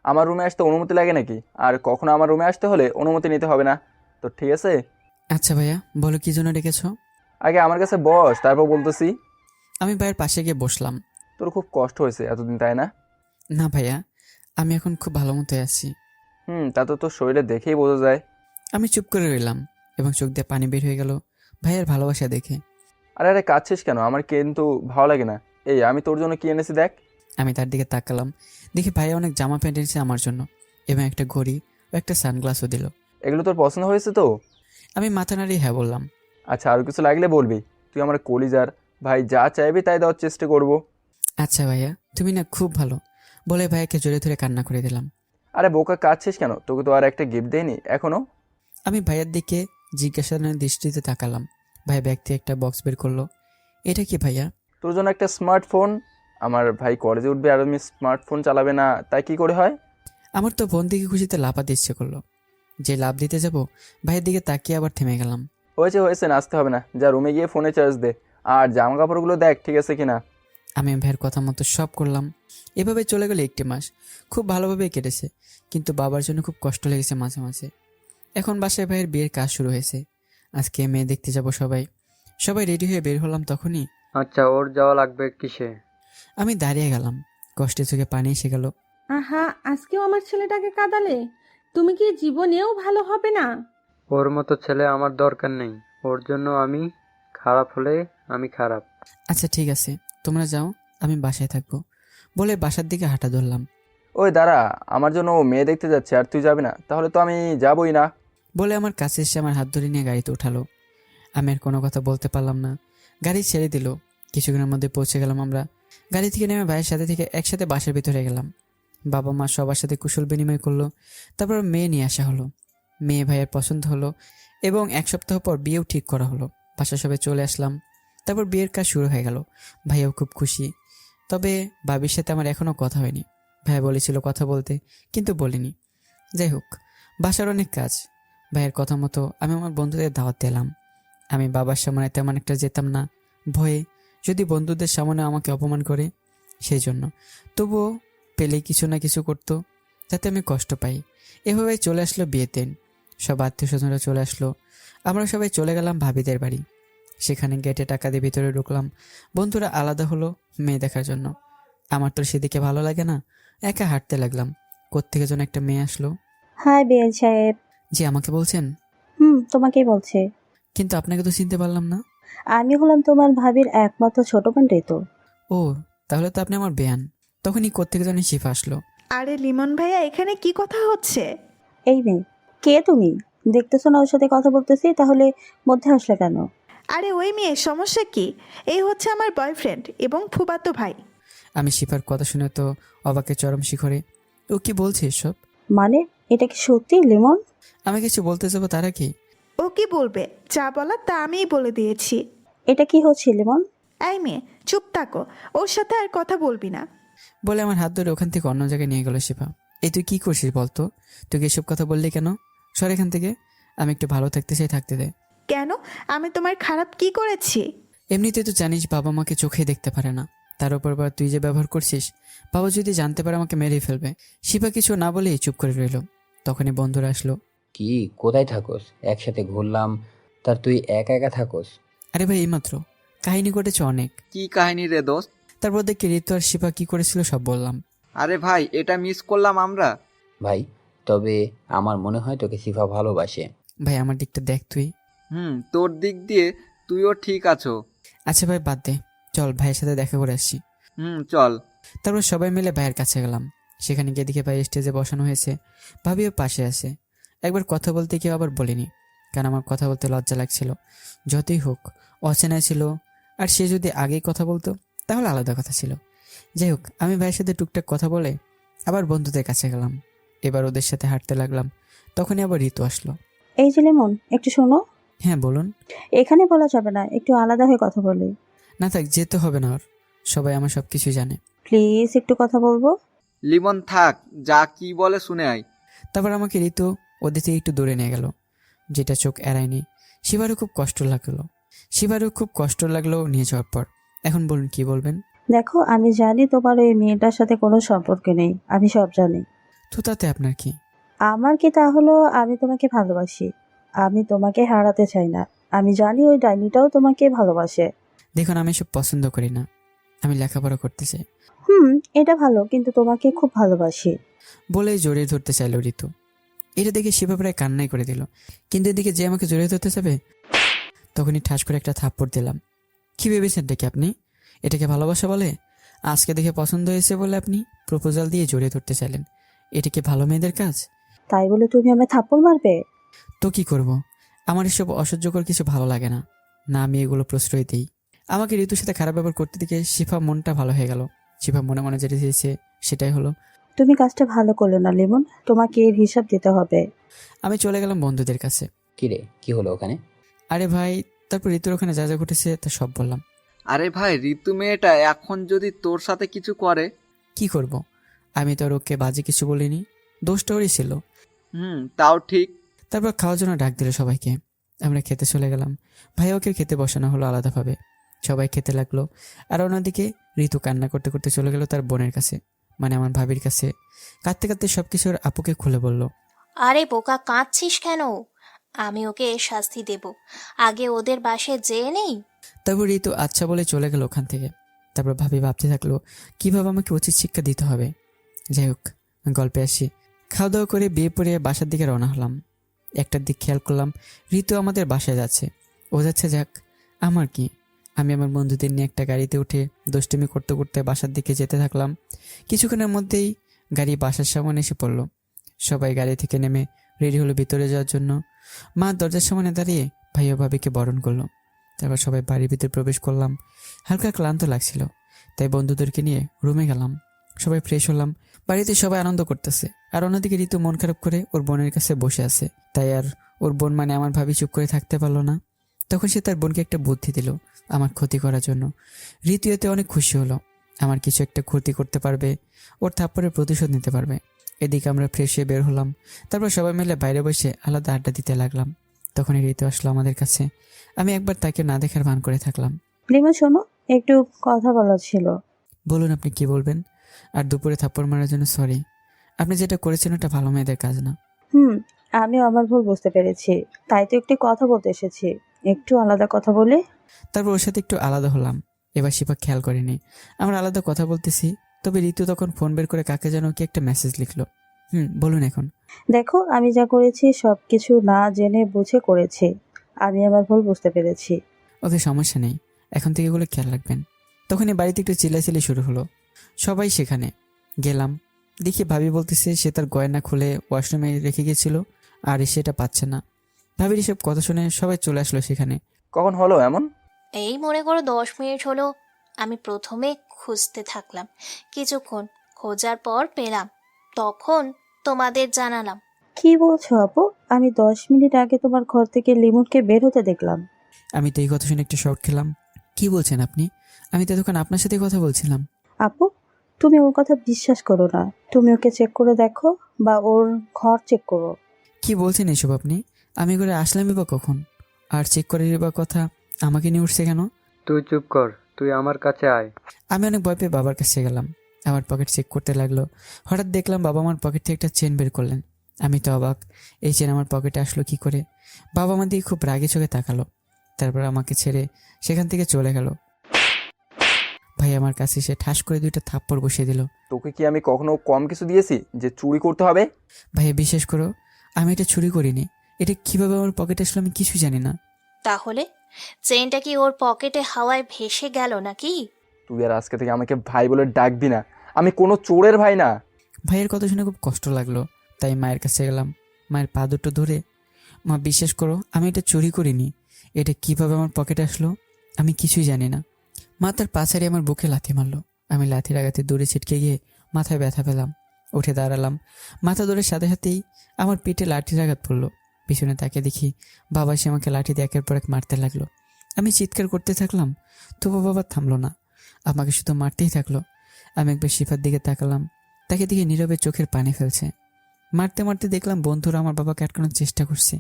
আমার রুমে আসতে অনুমতি লাগে নাকি? আর কখনো আমার রুমে আসতে হলে অনুমতি নিতে হবে না তো, ঠিক আছে? আচ্ছা ভাইয়া, বলো কি জন্য ডেকেছ? আগে আমার কাছে বস, তারপর বলতেছি। আমি ভাইয়ের পাশে গিয়ে বসলাম। তোর খুব কষ্ট হয়েছে এতদিন, তাই না? না ভাইয়া, আমি এখন খুব ভালো মতোই আছি। তা তো তোর শরীরে দেখেই বোঝা যায়। আমি চুপ করে রইলাম এবং চোখ দিয়ে পানি বের হয়ে গেল ভাইয়ের ভালোবাসা দেখে। আরে আরে, কাঁদছিস কেন? আমার কিন্তু ভালো লাগে না। এই আমি তোর জন্য কি এনেছি দেখ। আমি তার দিকে তাকালাম, দেখি ভাইয়া অনেক জামা প্যান্ট এনেছে আমার জন্য এবং একটা ঘড়ি ও একটা সানগ্লাসও দিল। এগুলো তোর পছন্দ হয়েছে তো? আমি মাথা নাড়িয়ে হ্যাঁ বললাম। আচ্ছা, আর কিছু লাগলে বলবি। তুই আমার কলিজার ভাই, যা চাইবি তাই দেওয়ার চেষ্টা করব। আচ্ছা ভাইয়া, তুমি না খুব ভালো, বলে ভাইয়াকে জড়িয়ে ধরে কান্না করে দিলাম। আরে বোকা, কাঁদছিস কেন? তোকে তো আর একটা গিফট দেয়নি এখনো। আমি ভাইয়ার দিকে জিজ্ঞাসার দৃষ্টিতে তাকালাম। ভাই ব্যাগ থেকে একটা বক্স বের করলো। এটা কি ভাইয়া? তোর জন্য একটা স্মার্টফোন। আমার ভাই কলেজে উঠবে আর আমি স্মার্টফোন চালাবে না, তাই কি করে হয়? আমার তো বোন দিকে খুশিতে লাফাতে ইচ্ছে করলো। যে লাভ দিতে যাব ভাইয়ের দিকে তাকিয়ে আবার থেমে গেলাম। হয়েছে নাচতে হবে না, যা রুমে গিয়ে ফোনে চার্জ দে, আর জামা কাপড়গুলো দেখ ঠিক আছে কিনা। আমি ভাইয়ের কথা মতো সব করলাম। এভাবে চলে গেল 1টি মাস, খুব ভালোভাবেই কেটেছে, কিন্তু বাবার জন্য খুব কষ্ট লেগেছে মাঝে মাঝে। এখন বাসায় ভাইয়ের বিয়ের কাজ শুরু হয়েছে। আজকে মেয়ে দেখতে যাব সবাই রেডি হয়ে বের হলাম। তখনই আচ্ছা, ওর যাওয়া লাগবে কিসে? আমি দাঁড়িয়ে গেলাম, কষ্টে চোখে পানি এসে গেল। আহা, আজকেও আমার ছেলেটাকে কাঁদালে। তুমি কি জীবনেও ভালো হবে না? ওর মতো ছেলে আমার দরকার নেই। ওর জন্য আমি খারাপ হলে আমি খারাপ। আচ্ছা ঠিক আছে, তোমরা যাও, আমি বাসায় থাকবো বলে বাসার দিকে হাঁটা ধরলাম। ওই দাঁড়া, আমার জন্য ও মেয়ে দেখতে যাচ্ছে আর তুই যাবি না? তাহলে তো আমি যাবই না। বলে আমার কাছে এসে আমার হাত ধরে নিয়ে গাড়িতে উঠালো। আমি আর কোনো কথা বলতে পারলাম না, গাড়ি ছেড়ে দিল। কিছুক্ষণের মধ্যে পৌঁছে গেলাম আমরা। গাড়ি থেকে নেমে ভাইয়ের সাথে থেকে একসাথে বাসার ভিতরে গেলাম। বাবা মা সবার সাথে কুশল বিনিময় করলো। তারপর মেয়ে নিয়ে আসা হলো। মেয়ে ভাইয়ের পছন্দ হলো এবং 1 সপ্তাহ পর বিয়েও ঠিক করা হলো। বাসা সবাই চলে আসলাম। তারপর বিয়ের কাজ শুরু হয়ে গেল। ভাইয়াও খুব খুশি। তবে বাবির সাথে আমার এখনও কথা হয়নি। ভাইয়া বলেছিল কথা বলতে, কিন্তু বলিনি। যাই হোক, বাসার অনেক কাজ। ভাইয়ের কথা মতো আমি আমার বন্ধুদের দাওয়াত দিলাম। আমি বাবার সামনে তেমন একটা যেতাম না, ভয়ে যদি বন্ধুদের সামনে আমাকে অপমান করে, সেই জন্য। তবুও পেলেই কিছু না কিছু করতো যাতে আমি কষ্ট পাই। এভাবে চলে আসলো বিয়ের দিন। সব আত্মীয় স্বজনরা চলে আসলো। আমরা সবাই চলে গেলাম ভাবিদের বাড়ি। সেখানে গেটে টাকা দিয়ে ভিতরে ঢুকলাম। বন্ধুরা আলাদা হলো মেয়ে দেখার জন্য। আমার তো সেদিকে ভালো লাগে না, একা হাঁটতে লাগলাম। কোত্থেকে যেন একটা মেয়ে আসলো। হাই বেল সাহেব। জি, আমাকে বলছেন? তোমাকেই বলছে। কিন্তু আপনাকে তো চিনতে পারলাম না। আমি হলাম তোমার ভাবির একমাত্র ছোট বোন ঋতু। ও, তাহলে তো আপনি আমার বেয়ান। তখনই কোত্থেকে যেন শিফা আসলো। আরে লিমন ভাইয়া, এখানে কি কথা হচ্ছে? এই মেয়ে, কে তুমি? দেখতেছো না ওর সাথে কথা বলতেছি, তাহলে মধ্যে আসলে কেন? আরে ওই মেয়ে, সমস্যা কি? এই হচ্ছে আমার বয়ফ্রেন্ড এবং ফুফাতো ভাই। আমি শিফার কথা শুনে তো অবাকের চরম শিখরে। ও কি বলছে এসব? মানে এটা কি সত্যি লিমন? আমি কিছু বলতে যাবো তার কি? ও কি বলবে? যা বলার তা আমিই বলে দিয়েছি। এটা কি হচ্ছে লিমন? এই মেয়ে, চুপ থাকো, ওর সাথে আর কথা বলবি না। বলে আমার হাত ধরে ওখান থেকে অন্য জায়গায় নিয়ে গেল শিফা। এই তুই কি করছিস বলতো? তুই এসব কথা বললি কেন? সর এখান থেকে, আমি একটু ভালো থাকতে চাই, থাকতে দে। কেন? আমি তোমার খারাপ কি করেছি? এমনিতে তো জানিস বাবা মাকে চোখে দেখতে পারে না, তার উপর আবার তুই যে ব্যবহার করছিস, বাবা যদি জানতে পারে আমাকে মেরে ফেলবে। শিফা কিছু না বলেই চুপ করে রইল। তখনই বন্ধুরা আসলো। কি, কোথায় থাকোস? একসাথে ঘুরলাম, তার তুই একা একা থাকোস? আরে ভাই, এইমাত্র কাহিনী ঘটেছে অনেক। কি কাহিনী রে দোস্ত? তারপর দেখি ঋতু আর শিফা কি করেছিল সব বললাম। আরে ভাই, এটা মিস করলাম আমরা। ভাই, তবে আমার মনে হয় তোকে সিফা ভালোবাসে। ভাই আমার দিকটা দেখ তুই। তোর দিক দিয়ে তুইও ঠিক আছো। আচ্ছা ভাই বাদ দে, চল ভাইয়ের সাথে দেখা করে আসছি। চল। তারপর সবাই মিলে ভাইয়ের কাছে গেলাম। সেখানে গিয়ে দেখে ভাই স্টেজে বসানো হয়েছে, ভাবিও পাশে আছে। একবার কথা বলতে কেউ আবার বলিনি, কারণ আমার কথা বলতে লজ্জা লাগছিল। যতই হোক অচেনা ছিল, আর সে যদি আগেই কথা বলতো তাহলে আলাদা কথা ছিল। যাই হোক, আমি ভাইয়ের সাথে টুকটাক কথা বলে আবার বন্ধুদের কাছে গেলাম। এবার ওদের সাথে হাঁটতে লাগলাম। তখনই আবার ঋতু আসলো। এই যে লিমন, একটু শোনো। হ্যাঁ বলুন। এখানে বলা যাবে না, একটু আলাদা হয়ে কথা বলি। না থাক, যেতে হবে না, আর সবাই আমার সব কিছু জানে। প্লিজ একটু কথা বলবো। লিমন থাক, যা কি বলে শুনে আয়। তারপর আমাকে ঋতু ওদের থেকে একটু দূরে নিয়ে গেল, যেটা চোখ এড়ায়নি। শিবারও খুব কষ্ট লাগলো নিয়ে যাওয়ার পর। এখন বলুন কি বলবেন? দেখো, আমি জানি তোমার ওই মেয়েটার সাথে কোনো সম্পর্ক নেই, আমি সব জানি। তো তাতে আপনার কি? আমার কি তা হলো, আমি তোমাকে ভালোবাসি। আমি তোমাকে হারাতে চাই না। আমি জানি ওই ডাইনিটাও তোমাকে ভালোবাসে। দেখুন, আমি সব পছন্দ করি না, আমি লেখাপড়া করতে চাই। এটা ভালো, কিন্তু তোমাকে খুব ভালোবাসি। বলেই জড়িয়ে ধরতে চাইল ঋতু। এটা দেখে শিবা প্রায় কান্নাই করে দিল, কিন্তু এদিকে যে আমাকে জড়িয়ে ধরতে চাবে, তখনই ঠাস করে একটা থাপ্পড় দিলাম। কি ভেবেছেন এটাকে আপনি? এটাকে ভালোবাসা বলে? আজকে দেখে পছন্দ হয়েছে বলে আপনি প্রপোজাল দিয়ে জড়িয়ে ধরতে চাইলেন? এটা কি ভালো মেয়েদের কাজ? তাই বলে তুমি আমায় থাপ্পড় মারবে? তো কি করব, আমার এসব অসহ্যকর কিছু ভালো লাগে না, না আমি এগুলো প্রশ্রয় দিই। আমাকে ঋতুর সাথে খারাপ ব্যবহার করতে দেখে শিফা মনটা ভালো হয়ে গেল। শিফা মনে মনে যেটা চেয়েছে সেটাই হলো। তুমি কাজটা ভালো করলে না লিমন, তোমাকে এর হিসাব দিতে হবে। আমি চলে গেলাম বন্ধুদের কাছে। কিরে, কি হলো ওখানে? আরে ভাই, তারপর ঋতুর ওখানে যা যা ঘটেছে তা সব বললাম। আরে ভাই, ঋতু মেয়েটা এখন যদি তোর সাথে কিছু করে? কি করব, আমি তো আর ওকে বাজে কিছু বলিনি, দোষটা ওরই ছিল। তাও ঠিক। তারপর খাওয়ার জন্য ডাক দিল সবাইকে। আমরা খেতে চলে গেলাম। ভাইয়াকে খেতে বসানো হলো আলাদাভাবে। সবাই খেতে লাগলো। আর অন্যদিকে ঋতু কান্না করতে করতে চলে গেল তার বোনের কাছে, মানে আমার ভাবির কাছে। কাঁদতে কাঁদতে সবকিছু ওর আপুকে খুলে বলল। আরে বোকা, কাঁদছিস কেন? আমি ওকে শাস্তি দেব, আগে ওদের বাসায় যেয়ে নেই। তারপর ঋতু আচ্ছা বলে চলে গেল ওখান থেকে। তারপর ভাবি ভাবতে থাকলো কিভাবে আমাকে উচিত শিক্ষা দিতে হবে। যাই হোক, গল্পে আসি। খাওয়া দাওয়া করে বিয়ে পড়ে বাসার দিকে রওনা হলাম। একটার দিক খেয়াল করলাম ঋতু আমাদের বাসায় যাচ্ছে। ও যাচ্ছে, যাক, আমার কি। আমি আমার বন্ধুদের নিয়ে একটা গাড়িতে উঠে দুষ্টুমি করতে করতে বাসার দিকে যেতে থাকলাম। কিছুক্ষণের মধ্যেই গাড়ি বাসার সামনে এসে পড়লো। সবাই গাড়ি থেকে নেমে রেডি হলো ভিতরে যাওয়ার জন্য। মা দরজার সামনে দাঁড়িয়ে ভাইয়া ভাবিকে বরণ করলো। তারপর সবাই বাড়ির ভিতরে প্রবেশ করলাম। হালকা ক্লান্ত লাগছিল, তাই বন্ধুদেরকে নিয়ে রুমে গেলাম। সবাই ফ্রেশ হলাম। বাড়িতে সবাই আনন্দ করতেছে, আর অন্যদিকে ঋতু মন খারাপ করে ওর বোনের কাছে বসে আছে। তাই আর ওর বোন মানে আমার ভাবি চুপ করে থাকতে পারলো না। তখন সে তার বোনকে একটা বুদ্ধি দিল আমার ক্ষতি করার জন্য। ঋতু এতে অনেক খুশি হলো, আমার কিছু একটা ক্ষতি করতে পারবে, ওর থাপ্পড়ের প্রতিশোধ নিতে পারবে। এদিকে আমরা ফ্রেশ হয়ে বের হলাম। তারপর সবাই মিলে বাইরে বসে আলাদা আড্ডা দিতে লাগলাম। তখনই ঋতু আসলো আমাদের কাছে। আমি একবার তাকে না দেখার ভান করে থাকলাম। লিমা শোনো, একটু কথা বলার ছিল। বলুন, আপনি কি বলবেন? আর দুপুরে থাপ্পড় মারার জন্য সরি। আপনি যেটা করেছেন ওটা ভালো মেয়েদের কাজ না। আমিও আমার ভুল বুঝতে পেরেছি, তাই তো একটু কথা বলতে এসেছি। একটু আলাদা কথা বলে। তারপর ওর সাথে একটু আলাদা হলাম। এবার শিপা খেয়াল করেনি আমরা আলাদা কথা বলতেছি। তবে ঋতু তখন ফোন বের করে কাকে যেন কি একটা মেসেজ লিখলো। বলুন এখন। দেখো, আমি যা করেছি সবকিছু না জেনে বুঝে করেছি। আমি আমার ভুল বুঝতে পেরেছি। ওকে, সমস্যা নেই, এখন থেকে এগুলো খেয়াল রাখবেন। তখনই বাড়িতে একটু চিল্লাচিল্লি শুরু হলো। সবাই সেখানে গেলাম। দেখি ভাবি বলতেছে সে তার গয়না খুলে ওয়াশরুমে রেখে গিয়েছিল, আর সেটা পাচ্ছে না। ভাবির এসব কথা শুনে সবাই চলে আসলো সেখানে। কখন হলো এমন? এই মনে করো 10 মিনিট হলো। আমি প্রথমে খুঁজতে থাকলাম, কিছুক্ষণ খোঁজার পর পেলাম, তখন তোমাদের জানালাম। কি বলছো আপু? আমি 10 মিনিট আগে তোমার ঘর থেকে লিমনকে বের হতে দেখলাম। আমি তো এই কথা শুনে একটা শক খেলাম। কি বলছেন আপনি? আমি তো তখন আপনার সাথে কথা বলছিলাম। আপু, তুমি ওর কথা বিশ্বাস করো না। তুমি ওকে চেক করে দেখো, বা ওর ঘর চেক করো। কি বলছেন এসব আপনি? আমি করে আসলামই বা কখন? আর চেক করে বা কথা আমাকে নিয়ে উঠছে কেন? তুই চুপ কর, তুই আমার কাছে আয়। আমি অনেক ভয় পেয়ে বাবার কাছে গেলাম। আমার পকেট চেক করতে লাগলো। হঠাৎ দেখলাম বাবা আমার পকেট থেকে একটা চেন বের করলেন। আমি তো অবাক, এই চেন আমার পকেটে আসলো কি করে? বাবা আমার দিকে খুব রাগে চোখে তাকালো। তারপর আমাকে ছেড়ে সেখান থেকে চলে গেল। ভাই আমার কাছে এসে ঠাস করে 2টা থাপ্পড় বসিয়ে দিল। তোকে কি আমি কখনো কম কিছু দিয়েছি যে চুরি করতে হবে? ভাইয়া বিশ্বাস করো, আমি এটা চুরি করিনি। এটা কিভাবে আমার পকেটে আসলো আমি কিছু জানি না। তাহলে চেনটা কি ওর পকেটে হাওয়ায় ভেসে গেল নাকি? তুই আর আজকে থেকে আমাকে ভাই বলে ডাকবি না, আমি কোনো চোরের ভাই না। ভাইয়ের কথা শুনে খুব কষ্ট লাগলো, তাই মায়ের কাছে গেলাম। মায়ের পা দুটো ধরে, মা বিশ্বাস করো আমি এটা চুরি করিনি। এটা কিভাবে আমার পকেটে আসলো আমি কিছুই জানি না। মা তার পা ছাড়িয়ে আমার বুকে লাথি মারলো। আমি লাথির আঘাতে দূরে ছিটকে গিয়ে মাথায় ব্যথা পেলাম। উঠে দাঁড়ালাম। মাথা ধরে সাথে সাথেই আমার পেটে লাঠির আঘাত পড়লো। পিছনে তাকে দেখি বাবা এসে আমাকে লাঠি দিয়ে একের পর এক মারতে লাগলো। আমি চিৎকার করতে থাকলাম, তবু বাবা থামলো না, আমাকে শুধু মারতেই থাকলো। আমি একবার শিফার দিকে তাকালাম, তাকে দেখে নীরবে চোখের পানি ফেলছে। মারতে মারতে দেখলাম বন্ধুরা আমার বাবাকে আটকানোর চেষ্টা করছে,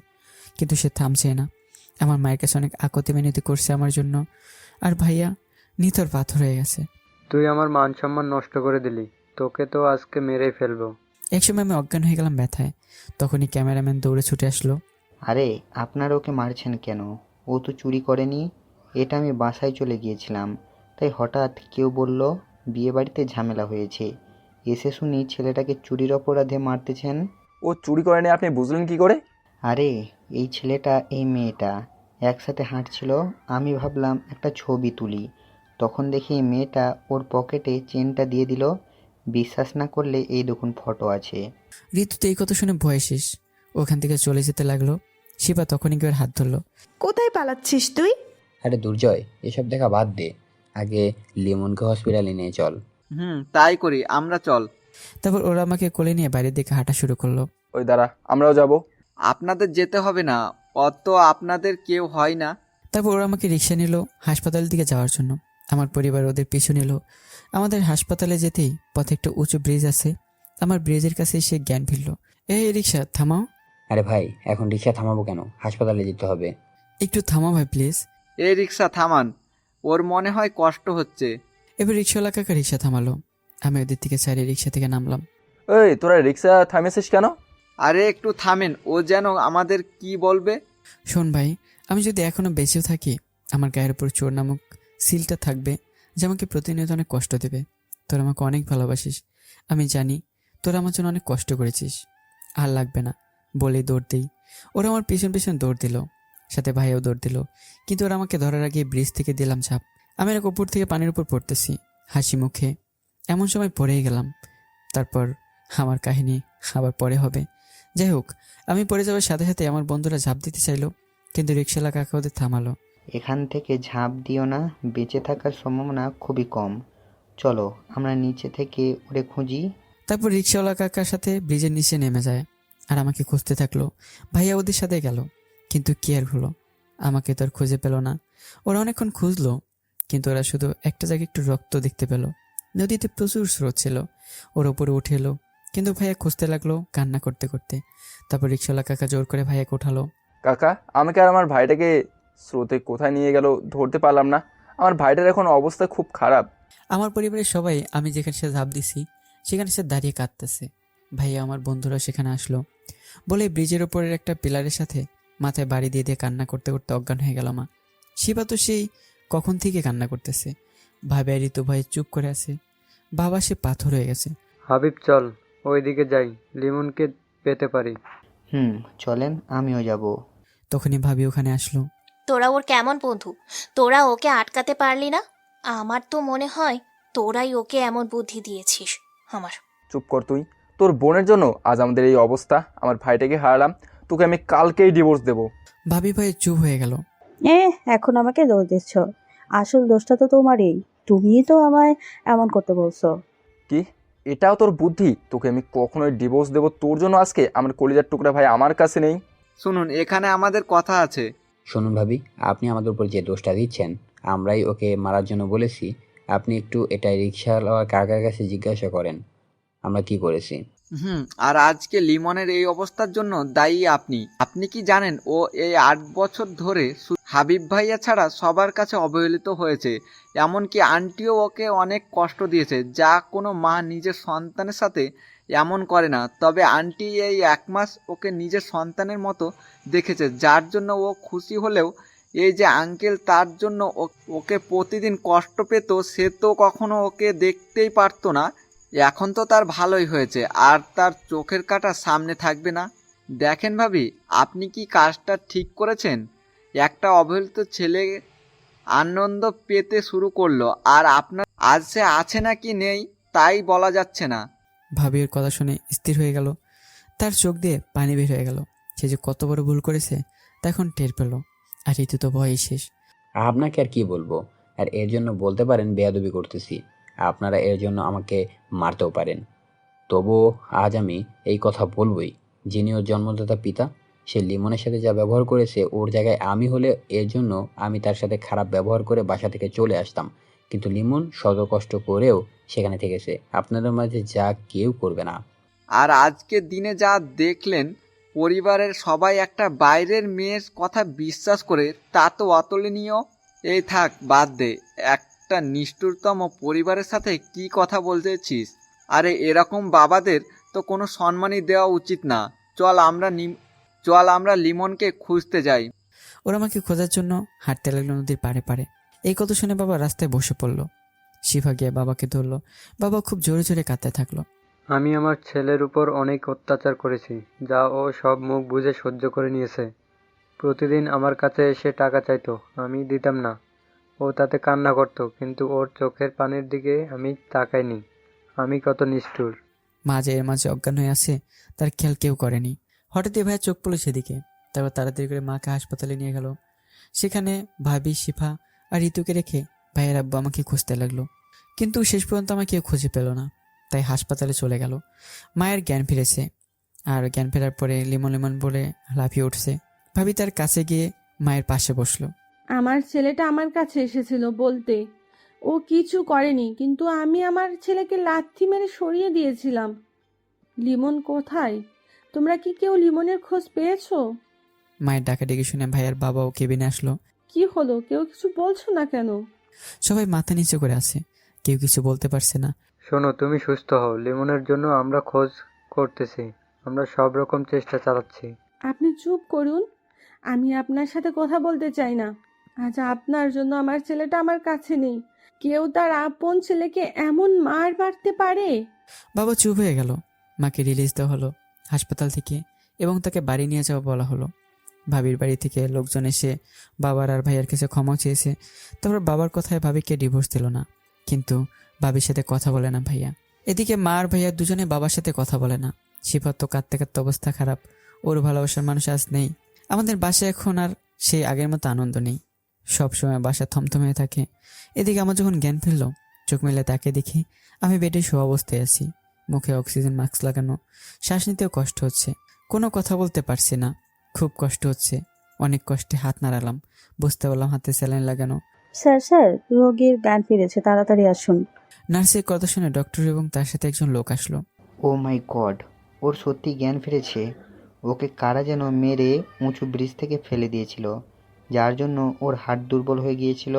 কিন্তু সে থামছে না। আমার মায়ের কাছে অনেক আকতি মিনতি করছে আমার জন্য। আর ভাইয়া নিথর পাথর হয়ে গেছে। তুই আমার মান সম্মান নষ্ট করে দিলি, তোকে তো আজকে মেরেই ফেলবো। একসময় আমি অজ্ঞান হয়ে গেলাম ব্যথায়। তখনই ক্যামেরাম্যান দৌড়ে ছুটে আসলো। আরে আপনারা ওকে মারছেন কেন? ও তো চুরি করেনি। এটা আমি বাসায় চলে গিয়েছিলাম, তাই হঠাৎ কেউ বলল বিয়েবাড়িতে ঝামেলা হয়েছে। এসে শুনি ছেলেটাকে চুরির অপরাধে মারতেছেন। ও চুরি করেনি আপনি বুঝলেন কি করে? আরে এই ছেলেটা এই মেয়েটা একসাথে হাঁটছিল। আমি ভাবলাম একটা ছবি তুলি, তখন দেখি এই মেয়েটা ওর পকেটে চেনটা দিয়ে দিল। বিশ্বাস না করলে এই দেখুন ফটো আছে। ঋতুতে এই কথা শুনে ভয় শেষ, ওখান থেকে চলে যেতে লাগলো। শিবা তখনই কেউ হাত ধরলো। কোথায় পালাচ্ছিস তুই? আরে দুর্জয়, এসব দেখা বাদ দে, আগে লিমনকে হসপিটালে নিয়ে চল। তাই করি, আমরা চল। তারপর ওরা আমাকে কোলে নিয়ে বাইরের দিকে হাঁটা শুরু করলো। ওই দাঁড়া, আমরাও যাব। আপনাদের যেতে হবে না, অত আপনাদের কেউ হয় না। তারপর ওরা আমাকে রিক্সা নিল হাসপাতালের দিকে যাওয়ার জন্য। আমার পরিবার ওদের পিছু নিল। আমাদের হাসপাতালে যেতেই পথে একটা উঁচু ব্রিজ আছে। আমার ব্রিজের কাছে এসে জ্ঞান ফিরল। এই রিক্সা থামাও। আরে ভাই, এখন রিক্সা থামাবো কেন? হাসপাতালে যেতে হবে। একটু থামা ভাই প্লিজ। এই রিক্সা থামান, ওর মনে হয় কষ্ট হচ্ছে। এবার রিক্সাওয়ালা কাকা রিক্সা থামালো। আমি ওদের থেকে সাইডে রিক্সা থেকে নামলাম। এই তোরা রিক্সা থামিয়েছিস কেন? আরে একটু থামেন, ও যেন আমাদের কি বলবে। শোন ভাই, আমি যদি এখনো বেঁচেও থাকি, আমার গায়ের উপর চোর নামক সিলটা থাকবে, যে আমাকে প্রতিনিয়ত অনেক কষ্ট দেবে। তোরা আমাকে অনেক ভালোবাসিস, আমি জানি। তোরা আমার জন্য অনেক কষ্ট করেছিস। আর লাগবে না বলেই দৌড় দিই। ওরা আমার পিছন পিছন দৌড় দিল, সাথে ভাইয়াও দৌড় দিল। কিন্তু ওরা আমাকে ধরার আগে ব্রিজ থেকে দিলাম ঝাঁপ। আমি এক উপর থেকে পানির উপর পড়তেছি হাসি মুখে। এমন সময় পড়েই গেলাম। তারপর আমার কাহিনী আবার পরে হবে। যাই হোক, আমি পড়ে যাওয়ার সাথে সাথে আমার বন্ধুরা ঝাঁপ দিতে চাইলো, কিন্তু রিক্সাওয়ালা কাকা ওদের থামালো। এখান থেকে ঝাঁপ দিও না, বেঁচে থাকার সম্ভাবনা খুবই কম। চলো আমরা নিচে থেকে ওরে খুঁজি। তারপর রিক্সাওয়ালা কাকার সাথে ব্রিজের নিচে নেমে যায় আর আমাকে খুঁজতে থাকলো। ভাইয়া ওদের সাথে গেল, কিন্তু কি আর হলো, আমাকে তো আর খুঁজে পেল না। ওরা অনেকক্ষণ খুঁজলো, কিন্তু ওরা শুধু একটা জায়গায় একটু রক্ত দেখতে পেল। নদীতে প্রচুর স্রোত ছিল, ওর ওপরে উঠে এলো, কিন্তু ভাইয়া খুঁজতে লাগলো কান্না করতে করতে। তারপর রিক্সাওয়ালা কাকা জোর করে ভাইয়াকে উঠালো। কাকা, আমাকে আর আমার ভাইটাকে স্রোতে কোথায় নিয়ে গেল ধরতে পারলাম না। আমার ভাইটার এখন অবস্থা খুব খারাপ। আমার পরিবারের সবাই আমি যেখানে সে ঝাঁপ দিছি সেখানে সে দাঁড়িয়ে কাঁদতেছে। ভাইয়া আমার বন্ধুরা সেখানে আসলো বলে ব্রিজের ওপরের একটা পিলারের সাথে মাথায় বাড়ি দিয়ে দিয়ে কান্না করতে করতে অজ্ঞান হয়ে গেল মা। শিবা তো সেই কখন থেকে কান্না করতেছে। ভাবে আর ঋতু ভাই চুপ করে আছে। বাবা সে পাথর হয়ে গেছে। হাবিব চল, ওইদিকে যাই, লিমনকে পেতে পারি। চলেন, আমিও যাব। তখনই ভাবি ওখানে আসলো। তোরা ওর কেমন বন্ধু? তোরা ওকে আটকাতে পারলি না? আমার তো মনে হয় তোরাই ওকে এমন বুদ্ধি দিয়েছিস। আমার চুপ কর তুই। তোর বোনের জন্য আজ আমাদের এই অবস্থা। আমার ভাইটাকে হারালাম, তোকে আমি কালকেই ডিভোর্স দেবো। ভাবি ভাই চুপ হয়ে গেল। এখন আমাকে দোষ দিচ্ছ? আসল দোষটা তো তোমারই। তুমিই তো আমায় এমন করতে বলছো। কি, এটাও তোর বুদ্ধি? তোকে আমি কখনোই ডিভোর্স দেবো তোর জন্য? আজকে আমার কলিজার টুকরা ভাই আমার কাছে নেই। শুনুন, এখানে আমাদের কথা আছে। শুনুন ভাবি, আপনি আমাদের উপর যে দোষটা দিচ্ছেন, আমরাই ওকে মারার জন্য বলেছি। আপনি একটু এটা রিক্সাওয়ালা কাকার কাছে জিজ্ঞাসা করেন আমরা কি করেছি। আর আজকে লিমনের এই অবস্থার জন্য দায়ী আপনি। আপনি কি জানেন, ও এই 8 বছর ধরে হাবিব ভাইয়া ছাড়া সবার কাছে অবহেলিত হয়েছে। এমনকি আন্টিও ওকে অনেক কষ্ট দিয়েছে, যা কোনো মা নিজের সন্তানের সাথে এমন করে না। তবে আন্টি এই 1 মাস ওকে নিজের সন্তানের মতো দেখেছে, যার জন্য ও খুশি হলেও এই যে আঙ্কেল তার জন্য ওকে প্রতিদিন কষ্ট পেত, সে তো কখনো ওকে দেখতেই পারতো না। এখন তো তার ভালোই হয়েছে, আর তার চোখের কাঁটা সামনে থাকবে না। দেখেন ভাবি, আপনি কি কাজটা ঠিক করেছেন? একটা অবহেলিত ছেলে আনন্দ পেতে শুরু করলো, আর আপনার আজ সে আছে নাকি নেই তাই বলা যাচ্ছে না। ভাবির কথা শুনে স্থির হয়ে গেল। তার চোখ দিয়ে পানি বের হয়ে গেল। সে যে কত বড় ভুল করেছে তা এখন টের পেল। আর ঋতু তো ভয়ই শেষ। আপনাকে আর কি বলবো, আর এর জন্য বলতে পারেন বেয়াদবি করতেছি। আপনারা এর জন্য আমাকে মারতেও পারেন, তবুও আজ আমি এই কথা বলবই। যিনি ওর জন্মদাতা পিতা, সে লিমনের সাথে যা ব্যবহার করেছে, ওর জায়গায় আমি হলে এর জন্য আমি তার সাথে খারাপ ব্যবহার করে বাসা থেকে চলে আসতাম। কিন্তু লিমন শত কষ্ট করেও সেখানে থেকেছে। আপনাদের মাঝে যা কেউ করবে না। আর আজকের দিনে যা দেখলেন, পরিবারের সবাই একটা বাইরের মেয়ের কথা বিশ্বাস করে, তা তো অতুলনীয়। এই থাক, বাদ দে। একটা নিষ্ঠুরতম পরিবারের সাথে কি কথা বলতেছিস? আরে এরকম বাবাদের তো কোনো সম্মানই দেওয়া উচিত না। চল আমরা লিমনকে খুঁজতে যাই। ওরা আমাকে খোঁজার জন্য হাঁটতে লাগলো নদীর পাড়ে পাড়ে। এই কথা শুনে বাবা রাস্তায় বসে পড়লো। শিফা গিয়ে বাবাকে ধরলো। বাবা খুব জোরে জোরে কাঁদতে থাকলো। আমি আমার ছেলের উপর অনেক অত্যাচার করেছি, যা ও সব মুখ বুজে সহ্য করে নিয়েছে। প্রতিদিন আমার কাছে এসে টাকা চাইতো, আমি দিতাম না। ও তাতে কান্না করতো, কিন্তু ওর চোখের পানির দিকে আমি তাকাইনি। আমি কত নিষ্ঠুর। মা যে এর মাঝে অজ্ঞান হয়ে আছে তার খেয়াল কেউ করেনি। হঠাৎই ভাইয়া চোখ পড়লো সেদিকে। তারপর তাড়াতাড়ি করে মাকে হাসপাতালে নিয়ে গেল। সেখানে ভাবি, শিফা আর ঋতুকে রেখে ভাইয়ের আব্বু আমাকে খুঁজতে লাগলো, কিন্তু শেষ পর্যন্ত আমাকে কেউ খুঁজে পেল না। তাই হাসপাতালে চলে গেল। মায়ের জ্ঞান ফিরেছে, আর জ্ঞান ফেরার পরে লিমন লিমন বলে লাফিয়ে উঠছে। ভাবি তার কাছে গিয়ে মায়ের পাশে বসলো। আমার ছেলেটা আমার কাছে এসেছিল বলতে, ও কিছু করেনি, কিন্তু আমি আমার ছেলেকে লাথি মেরে সরিয়ে দিয়েছিলাম। লিমন কোথায়? তোমরা কি কেউ লিমনের খোঁজ পেয়েছো? মায়ের ডাকাডাকি শুনে ভাইয়ার বাবাও কেবিনে আসলো। কি হলো, কেউ কিছু বলছো না কেন? সবাই মাথা নিচু করে আছে, কেউ কিছু বলতে পারছে না। শোনো, তুমি সুস্থ হও, লিমনের জন্য আমরা খোঁজ করতেছি, আমরা সব রকম চেষ্টা চালাচ্ছি। আপনি চুপ করুন, আমি আপনার সাথে কথা বলতে চাই না। আজ আপনার জন্য আমার ছেলেটা আমার কাছে নেই। কেউ তার আপন ছেলেকে এমন মার মারতে পারে? বাবা চুপ হয়ে গেল। মাকে রিলিজ দেওয়া হলো হাসপাতাল থেকে এবং তাকে বাড়ি নিয়ে যাওয়া বলা হলো। ভাবির বাড়ি থেকে লোকজন এসে বাবার আর ভাইয়ের কাছে ক্ষমা চেয়েছে। তারপর বাবার কথায় ভাবিকে ডিভোর্স দিল না, কিন্তু ভাবির সাথে কথা বলে না ভাইয়া। এদিকে মা আর ভাইয়া দুজনে বাবার সাথে কথা বলে না। শিফার তো কাঁদতে কাঁদতে অবস্থা খারাপ। ওর ভালোবাসার মানুষ আজ নেই। আমাদের বাসায় এখন আর সেই আগের মতো আনন্দ নেই। সবসময় বাসা থমথমে থাকে। এদিকে আমার যখন জ্ঞান ফিরল, চোখ মেলে তাকে দেখি আমি বেডে শোয়া অবস্থায় আছি, মুখে অক্সিজেন মাস্ক লাগানো, শ্বাস নিতেও কষ্ট হচ্ছে, কোনো কথা বলতে পারছি না, খুব কষ্ট হচ্ছে। অনেক কষ্টে হাত নাড়ালাম, বুঝতে পারলাম হাতে স্যালাইন লাগানো। স্যার স্যার, রোগীর জ্ঞান ফিরেছে, তাড়াতাড়ি আসুন। নার্সের কথা শুনে ডক্টর এবং তার সাথে একজন লোক আসলো। ও মাই গড, ওর সত্যি জ্ঞান ফিরেছে। ওকে কারা যেন মেরে উঁচু ব্রিজ থেকে ফেলে দিয়েছিল, যার জন্য ওর হার্ট দুর্বল হয়ে গিয়েছিল।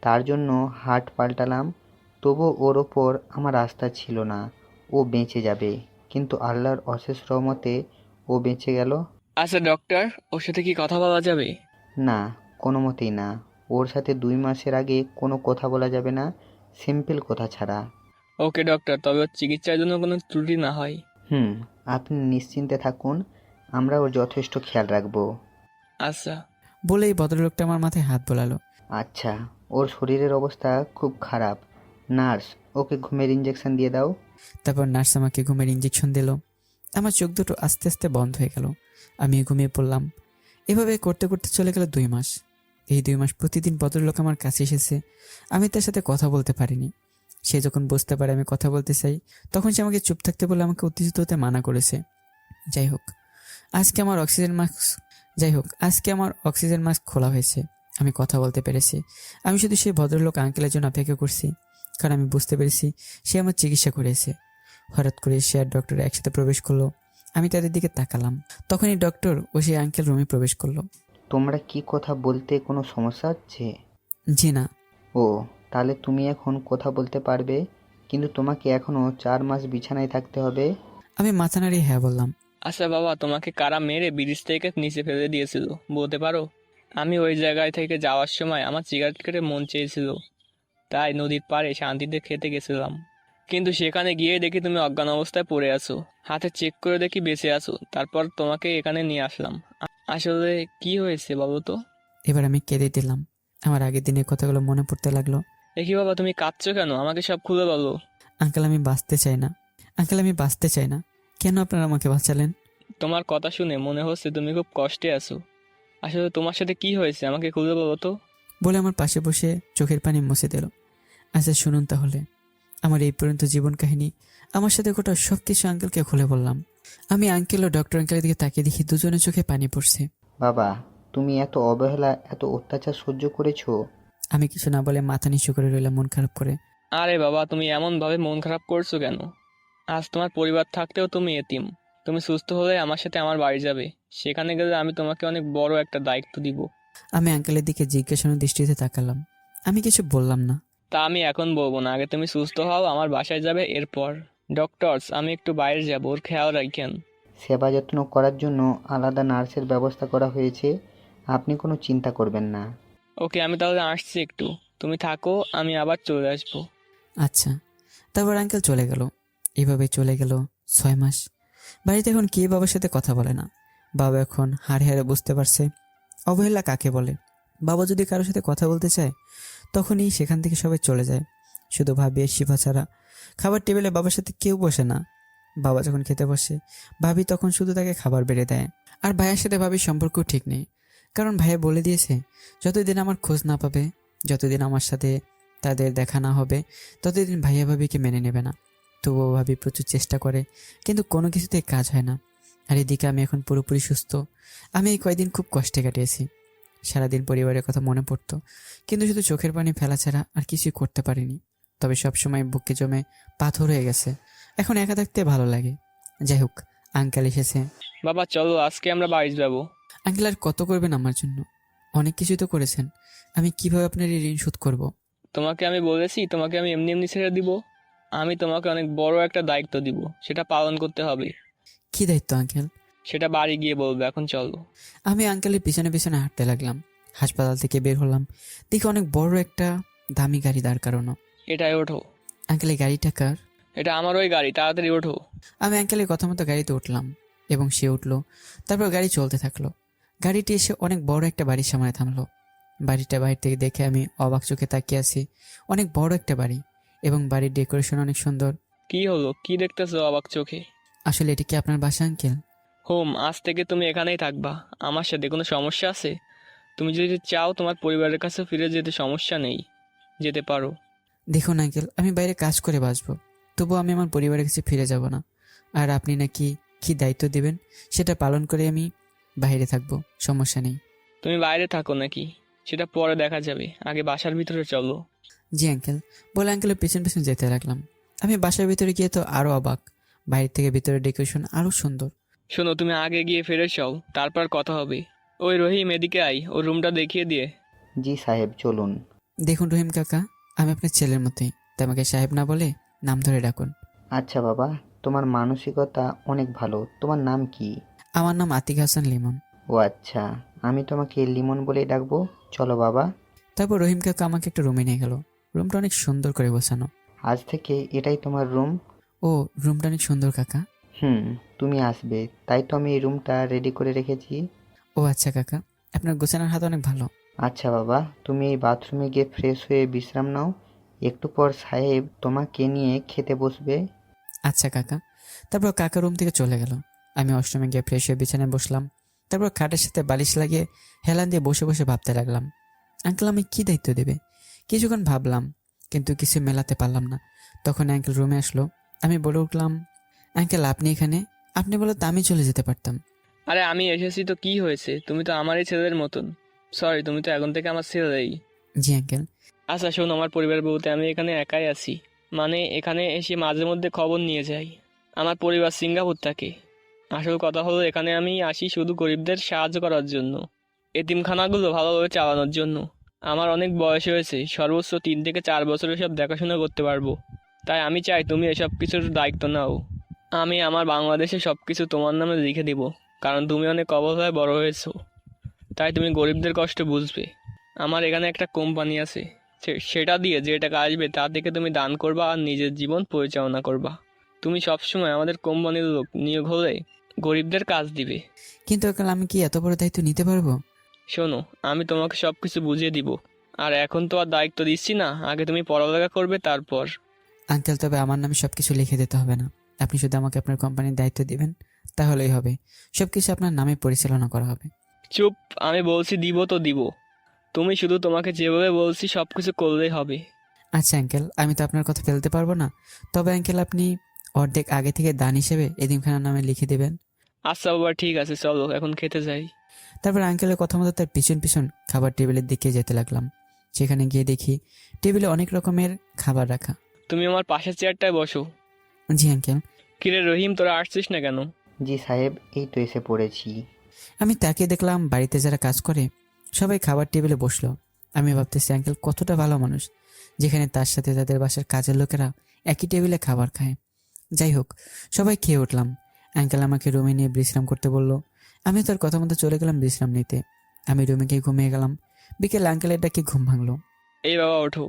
তার জন্য হার্ট পাল্টালাম, তবু ওর ওপর আমার আস্থা ছিল না ও বেঁচে যাবে, কিন্তু আল্লাহর অশেষ রহমতে ও বেঁচে গেল। আচ্ছা ডক্টর, ওর সাথে কি কথা বলা যাবে? না, কোনো মতেই না। ওর সাথে 2 মাসের আগে কোনো কথা বলা যাবে না, সিম্পল কথা ছাড়া। ওকে ডক্টর, তবে ওর চিকিৎসার জন্য কোনো ত্রুটি না হয়। আপনি নিশ্চিন্তে থাকুন, আমরা ওর যথেষ্ট খেয়াল রাখবো। আচ্ছা। বলেই ভদ্রলোকটা আমার মাথায় হাত বোলালো। আচ্ছা, ওর শরীরের অবস্থা খুব খারাপ। নার্স, ওকে ঘুমের ইঞ্জেকশন দিয়ে দাও। তারপর নার্স আমাকে ঘুমের ইঞ্জেকশন দিল। আমার চোখ দুটো আস্তে আস্তে বন্ধ হয়ে গেল। আমি ঘুমিয়ে পড়লাম। এভাবে করতে করতে চলে গেল 2 মাস। এই 2 মাস প্রতিদিন ভদ্রলোক আমার কাছে এসেছে। আমি তার সাথে কথা বলতে পারিনি। সে যখন বুঝতে পারে আমি কথা বলতে চাই, তখন সে আমাকে চুপ থাকতে বলে আমাকে উত্তেজিত হতে মানা করেছে। যাই হোক, আজকে আমার অক্সিজেন মাস্ক খোলা হয়েছে। আমি কথা বলতে পেরেছি। আমি শুধু সেই ভদ্রলোক আঙ্কেলের জন্য অপেক্ষা করছি, কারণ আমি বুঝতে পেরেছি সে আমার চিকিৎসা করেছে। হঠাৎ করে সে আর ডক্টর একসাথে প্রবেশ করলো। আমি তাদের দিকে তাকালাম। তখনই ডক্টর ও সেই আঙ্কেল রুমে প্রবেশ করলো। তোমরা কি কথা বলতে কোনো সমস্যা হচ্ছে? জি না। ও, তাহলে তুমি এখন কথা বলতে পারবে, কিন্তু তোমাকে এখনও 4 মাস বিছানায় থাকতে হবে। আমি মাথা নাড়িয়ে হ্যাঁ বললাম। আচ্ছা বাবা, তোমাকে কারা মেরে ব্রিজ থেকে নিচে ফেলে দিয়েছিল বলতে পারো? আমি ওই জায়গায় থেকে যাওয়ার সময় আমার সিগারেট খেতে মন চেয়েছিল, তাই নদীর পাড়ে শান্তিতে খেতে গেছিলাম। কিন্তু সেখানে গিয়ে দেখি তুমি অজ্ঞান অবস্থায় পড়ে আছো, হাতে চেক করে দেখি বেঁচে আছো। তারপর তোমাকে এখানে নিয়ে আসলাম। আসলে কি হয়েছে বলো তো? এবার আমি কেঁদে দিলাম। আমার আগের দিনের কথাগুলো মনে পড়তে লাগলো। দেখি বাবা, তুমি কাঁদছো কেন? আমাকে সব খুলে বলো। আঙ্কেল আমি বাঁচতে চাই না। আঙ্কেল আমি বাঁচতে চাই না। কেন আপনারা আমাকে বাঁচালেন? তোমার কথা শুনে মনে হচ্ছে তুমি খুব কষ্টে আছো। আসলে তোমার সাথে কি হয়েছে আমাকে খুলে বলো তো। বলে আমার পাশে বসে চোখের পানি মুছে দিল। আচ্ছা শুনুন তাহলে আমার এই পর্যন্ত জীবন কাহিনী, আমার সাথে গোটা সব কিছু আঙ্কেলকে খুলে বললাম। আমি আঙ্কেল ও ডক্টর আঙ্কেলের দিকে তাকিয়ে দেখি দুজনের চোখে পানি পড়ছে। বাবা, তুমি এত অবহেলা, এত অত্যাচার সহ্য করেছো। আমি কিছু না বলে মাথা নিচু করে রইলাম মন খারাপ করে। আরে বাবা, তুমি এমন ভাবে মন খারাপ করছো কেন? আজ তোমার পরিবার থাকতেও তুমি এতিম। তুমি সুস্থ হলে আমার সাথে আমার বাড়ি যাবে। সেখানে গেলে আমি তোমাকে অনেক বড় একটা দায়িত্ব দিব। আমি আঙ্কেলের দিকে জিজ্ঞাসার দৃষ্টিতে তাকালাম। আমি কিছু বললাম না। তা আমি এখন বলবো না, আগে তুমি সুস্থ হও, আমার বাসায় যাবে। এরপর ডক্টরস, আমি একটু বাইরে যাবো, ওর খেয়াল রাখেন। সেবা যত্ন করার জন্য আলাদা নার্সের ব্যবস্থা করা হয়েছে, আপনি কোনো চিন্তা করবেন না। ওকে, আমি তাহলে আসছি একটু, তুমি থাকো, আমি আবার চলে আসবো। আচ্ছা। তারপর আঙ্কেল চলে গেল। এভাবে চলে গেল 6 মাস। বাড়িতে এখন কে বাবার সাথে কথা বলে না। বাবা এখন হাড়ে হাড়ে বুঝতে পারছে অবহেলা কাকে বলে। বাবা যদি কারোর সাথে কথা বলতে চায়, তখনই সেখান থেকে সবাই চলে যায়, শুধু ভাবি আর শিফা ছাড়া। খাবার টেবিলে বাবার সাথে কেউ বসে না। বাবা যখন খেতে বসে, ভাবি তখন শুধু তাকে খাবার বেড়ে দেয়। আর ভাইয়ের সাথে ভাবির সম্পর্কও ঠিক নেই, কারণ ভাইয়া বলে দিয়েছে যতদিন আমার খোঁজ না পাবে, যতদিন আমার সাথে তাদের দেখা না হবে, ততদিন ভাইয়া ভাবিকে মেনে নেবে না। তবুও ভাবি প্রচুর চেষ্টা করে, কিন্তু কোনো কিছুতেই কাজ হয় না। আর এদিকে আমি এখন পুরোপুরি সুস্থ। আমি এই কয়দিন খুব কষ্টে কাটিয়েছি। সারাদিন পরিবারের কথা মনে পড়তো, কিন্তু শুধু চোখের পানি ফেলা ছাড়া আর কিছুই করতে পারিনি। তবে সবসময় বুকে জমে পাথর হয়ে গেছে। এখন একা থাকতে ভালো লাগে। যাই হোক, আঙ্কেল এসেছে। বাবা চলো আজকে আমরা বাড়ি যাবো। আঙ্কেল আর কত করবেন আমার জন্য? অনেক কিছু তো করেছেন, আমি কিভাবে আপনার এই ঋণ শোধ করব? তোমাকে আমি বলেছি তোমাকে আমি এমনি এমনি ছেড়ে দিব? আমি তোমাকে অনেক বড় একটা দায়িত্ব দিব, সেটা পালন করতে হবে। কি দায়িত্ব আঙ্কেল? সেটা বাড়ি গিয়ে বলবো, এখন চলো। আমি আঙ্কেলের পিছনে পিছনে হাঁটতে লাগলাম। হাসপাতাল থেকে বের হলাম, দেখি অনেক বড় একটা দামি গাড়ি দাঁড় করানো। এটাই ওঠো। আঙ্কেল এই গাড়িটা কার? এটা আমার ওই গাড়ি, তাড়াতাড়ি ওঠো। আমি আঙ্কেলের কথা মতো গাড়িতে উঠলাম এবং সে উঠলো। তারপর গাড়ি চলতে থাকলো। গাড়িটি এসে অনেক বড় একটা বাড়ির সামনে থামলো। বাড়িটা বাইরে থেকে দেখে আমি অবাক চোখে তাকিয়ে আছি। অনেক বড় একটা বাড়ি এবং বাড়ির ডেকোরেশন অনেক সুন্দর। কি হলো, কি দেখতেছো অবাক চোখে? আসলে এটা কি আপনার বাসা আঙ্কেল? হোম, আজ থেকে তুমি এখানেই থাকবা। আমার সাথে কোনো সমস্যা আছে? তুমি যদি চাও তোমার পরিবারের কাছে ফিরে যেতে, সমস্যা নেই, যেতে পারো। দেখুন আঙ্কেল, আমি বাইরে কাজ করে বাঁচবো, তবুও আমি আমার পরিবারের কাছে ফিরে যাব না। আর আপনি নাকি কি দায়িত্ব দেবেন সেটা পালন করে আমি বাইরে থাকবো, সমস্যা নেই। তুমি বাইরে থাকো নাকি সেটা পরে দেখা যাবে, আগে বাসার ভিতরে চলো। জি আঙ্কেল, বলে আঙ্কেলের পেছন পেছন যেতে লাগলাম। আমি বাসার ভিতরে গিয়ে তো আরও অবাক, বাইরে থেকে ভিতরে ডেকোরেশন আরও সুন্দর। শোনো, তুমি আগে গিয়ে ফিরে যাও, তারপর কথা হবে। ওই রহিম, এদিকে আই, ওর রুমটা দেখিয়ে দিয়ে। জি সাহেব, চলুন। দেখুন রহিম কাকা, আমি আপনার ছেলের মতোই, তাই আমাকে সাহেব না বলে নাম ধরে ডাকুন। আচ্ছা বাবা, তোমার মানসিকতা অনেক ভালো। তোমার নাম কি? আমার নাম আতিক হাসান লিমন। ও আচ্ছা, আমি তোমাকে লিমন বলেই ডাকবো। চলো বাবা। তারপর রহিম কাকা আমাকে একটা রুমে নিয়ে গেল। রুমটা অনেক সুন্দর করে বসানো। আজ থেকে এটাই তোমার রুম। ও, রুমটা অনেক সুন্দর কাকা। তুমি আসবে তাই তো আমি এই রুমটা রেডি করে রেখেছি। ও আচ্ছা কাকা, আপনার গোছানোর হাত অনেক ভালো। আচ্ছা বাবা, তুমি এই বাথরুমে গিয়ে ফ্রেশ হয়ে বিশ্রাম নাও। একটু পর সাহেব তোমাকে নিয়ে খেতে বসবে। আচ্ছা কাকা। তারপর কাকা রুম থেকে চলে গেল। আমি অষ্টমে গিয়ে ফ্রেশ হয়ে বিছানায় বসলাম। তারপর খাটের সাথে বালিশ লাগিয়ে হেলান দিয়ে বসে বসে ভাবতে লাগলাম, আঙ্কেল আমি কি দায়িত্ব দেবে। কিছুক্ষণ ভাবলাম, কিন্তু কিছু মেলাতে পারলাম না। তখন আঙ্কেল রুমে আসলো। আমি বলে উঠলাম, আঙ্কেল আপনি এখানে? আপনি বলে তো আমি চলে যেতে পারতাম। আরে আমি এসেছি তো কি হয়েছে, তুমি তো আমারই ছেলের মতন। সরি, তুমি তো এখন থেকে আমার ছেলেই। জি আঙ্কেল। আচ্ছা শোনো, আমার পরিবার বলতে আমি এখানে একাই আছি। মানে এখানে এসে মাঝে মধ্যে খবর নিয়ে যাই। আমার পরিবার সিঙ্গাপুর থাকে। আসল কথা হলো, এখানে আমি আসি শুধু গরিবদের সাহায্য করার জন্য, এতিমখানাগুলো ভালোভাবে চালানোর জন্য। আমার অনেক বয়স হয়েছে, সর্বোচ্চ 3 থেকে 4 বছর এসব দেখাশোনা করতে পারবো। তাই আমি চাই তুমি এসব কিছুর দায়িত্ব নাও। আমি আমার বাংলাদেশে সব কিছু তোমার নামে লিখে দিব, কারণ তুমি অনেক অবহেলায় বড় হয়েছো। তাই তুমি গরিবদের কষ্ট বুঝবে। আমার এখানে একটা কোম্পানি আছে, সেটা দিয়ে যে টাকা আসবে তা থেকে তুমি দান করবা আর নিজের জীবন পরিচালনা করবা। তুমি সবসময় আমাদের কোম্পানির লোক নিয়োগ হলে গরিবদের কাজ দিবে। কিন্তু আঙ্কেল আমি কি এত বড় দায়িত্ব নিতে পারবো? শোনো, আমি তোমাকে সব কিছু বুঝিয়ে দিব। আর এখন তো আর দায়িত্ব দিচ্ছি না, আগে তুমি পড়ালেখা করবে তারপর। আঙ্কেল তবে আমার নামে সবকিছু লিখে দিতে হবে না, আপনি শুধু আমাকে আপনার কোম্পানির দায়িত্ব দিবেন, তাহলেই হবে। সবকিছু আপনার নামে পরিচালনা করা হবে। চুপ, আমি বলছি দিব তো দিব। তুমি শুধু তোমাকে যেভাবে বলছি সব কিছু করলেই হবে। আচ্ছা আঙ্কেল, আমি তো আপনার কথা ফেলতে পারবো না। তবে আঙ্কেল আপনি অর্ধেক আগে থেকে দান হিসেবে এতিমখানার নামে লিখে দেবেন। আচ্ছা বাবা, ঠিক আছে, চলো এখন খেতে যাই। তারপর আঙ্কেলের কথা মতো তার পিছন পিছন খাবার টেবিলের দিকে যেতে লাগলাম। সেখানে গিয়ে দেখি টেবিলে অনেক রকমের খাবার রাখা। তুমি আমার পাশের চেয়ারটায় বসো। জি আঙ্কেল। কিরে রহিম, তোরা আসছিস না কেন? জি সাহেব, এই তো এসে পড়েছি। আমি তাকিয়ে দেখলাম বাড়িতে যারা কাজ করে সবাই খাবার টেবিলে বসলো। আমি ভাবতেছি আঙ্কেল কতটা ভালো মানুষ, যেখানে তার সাথে তাদের বাসার কাজের লোকেরা একই টেবিলে খাবার খায়। যাই হোক, সবাই খেয়ে উঠলাম। আঙ্কেল আমাকে রুমে নিয়ে বিশ্রাম করতে বলল। আমি তার কথা মতো চলে গেলাম বিশ্রাম নিতে। আমি রুমে গিয়ে ঘুমিয়ে গেলাম। বিকেল আঙ্কেলের ডাকে ঘুম ভাঙলো। এই বাবা ওঠো।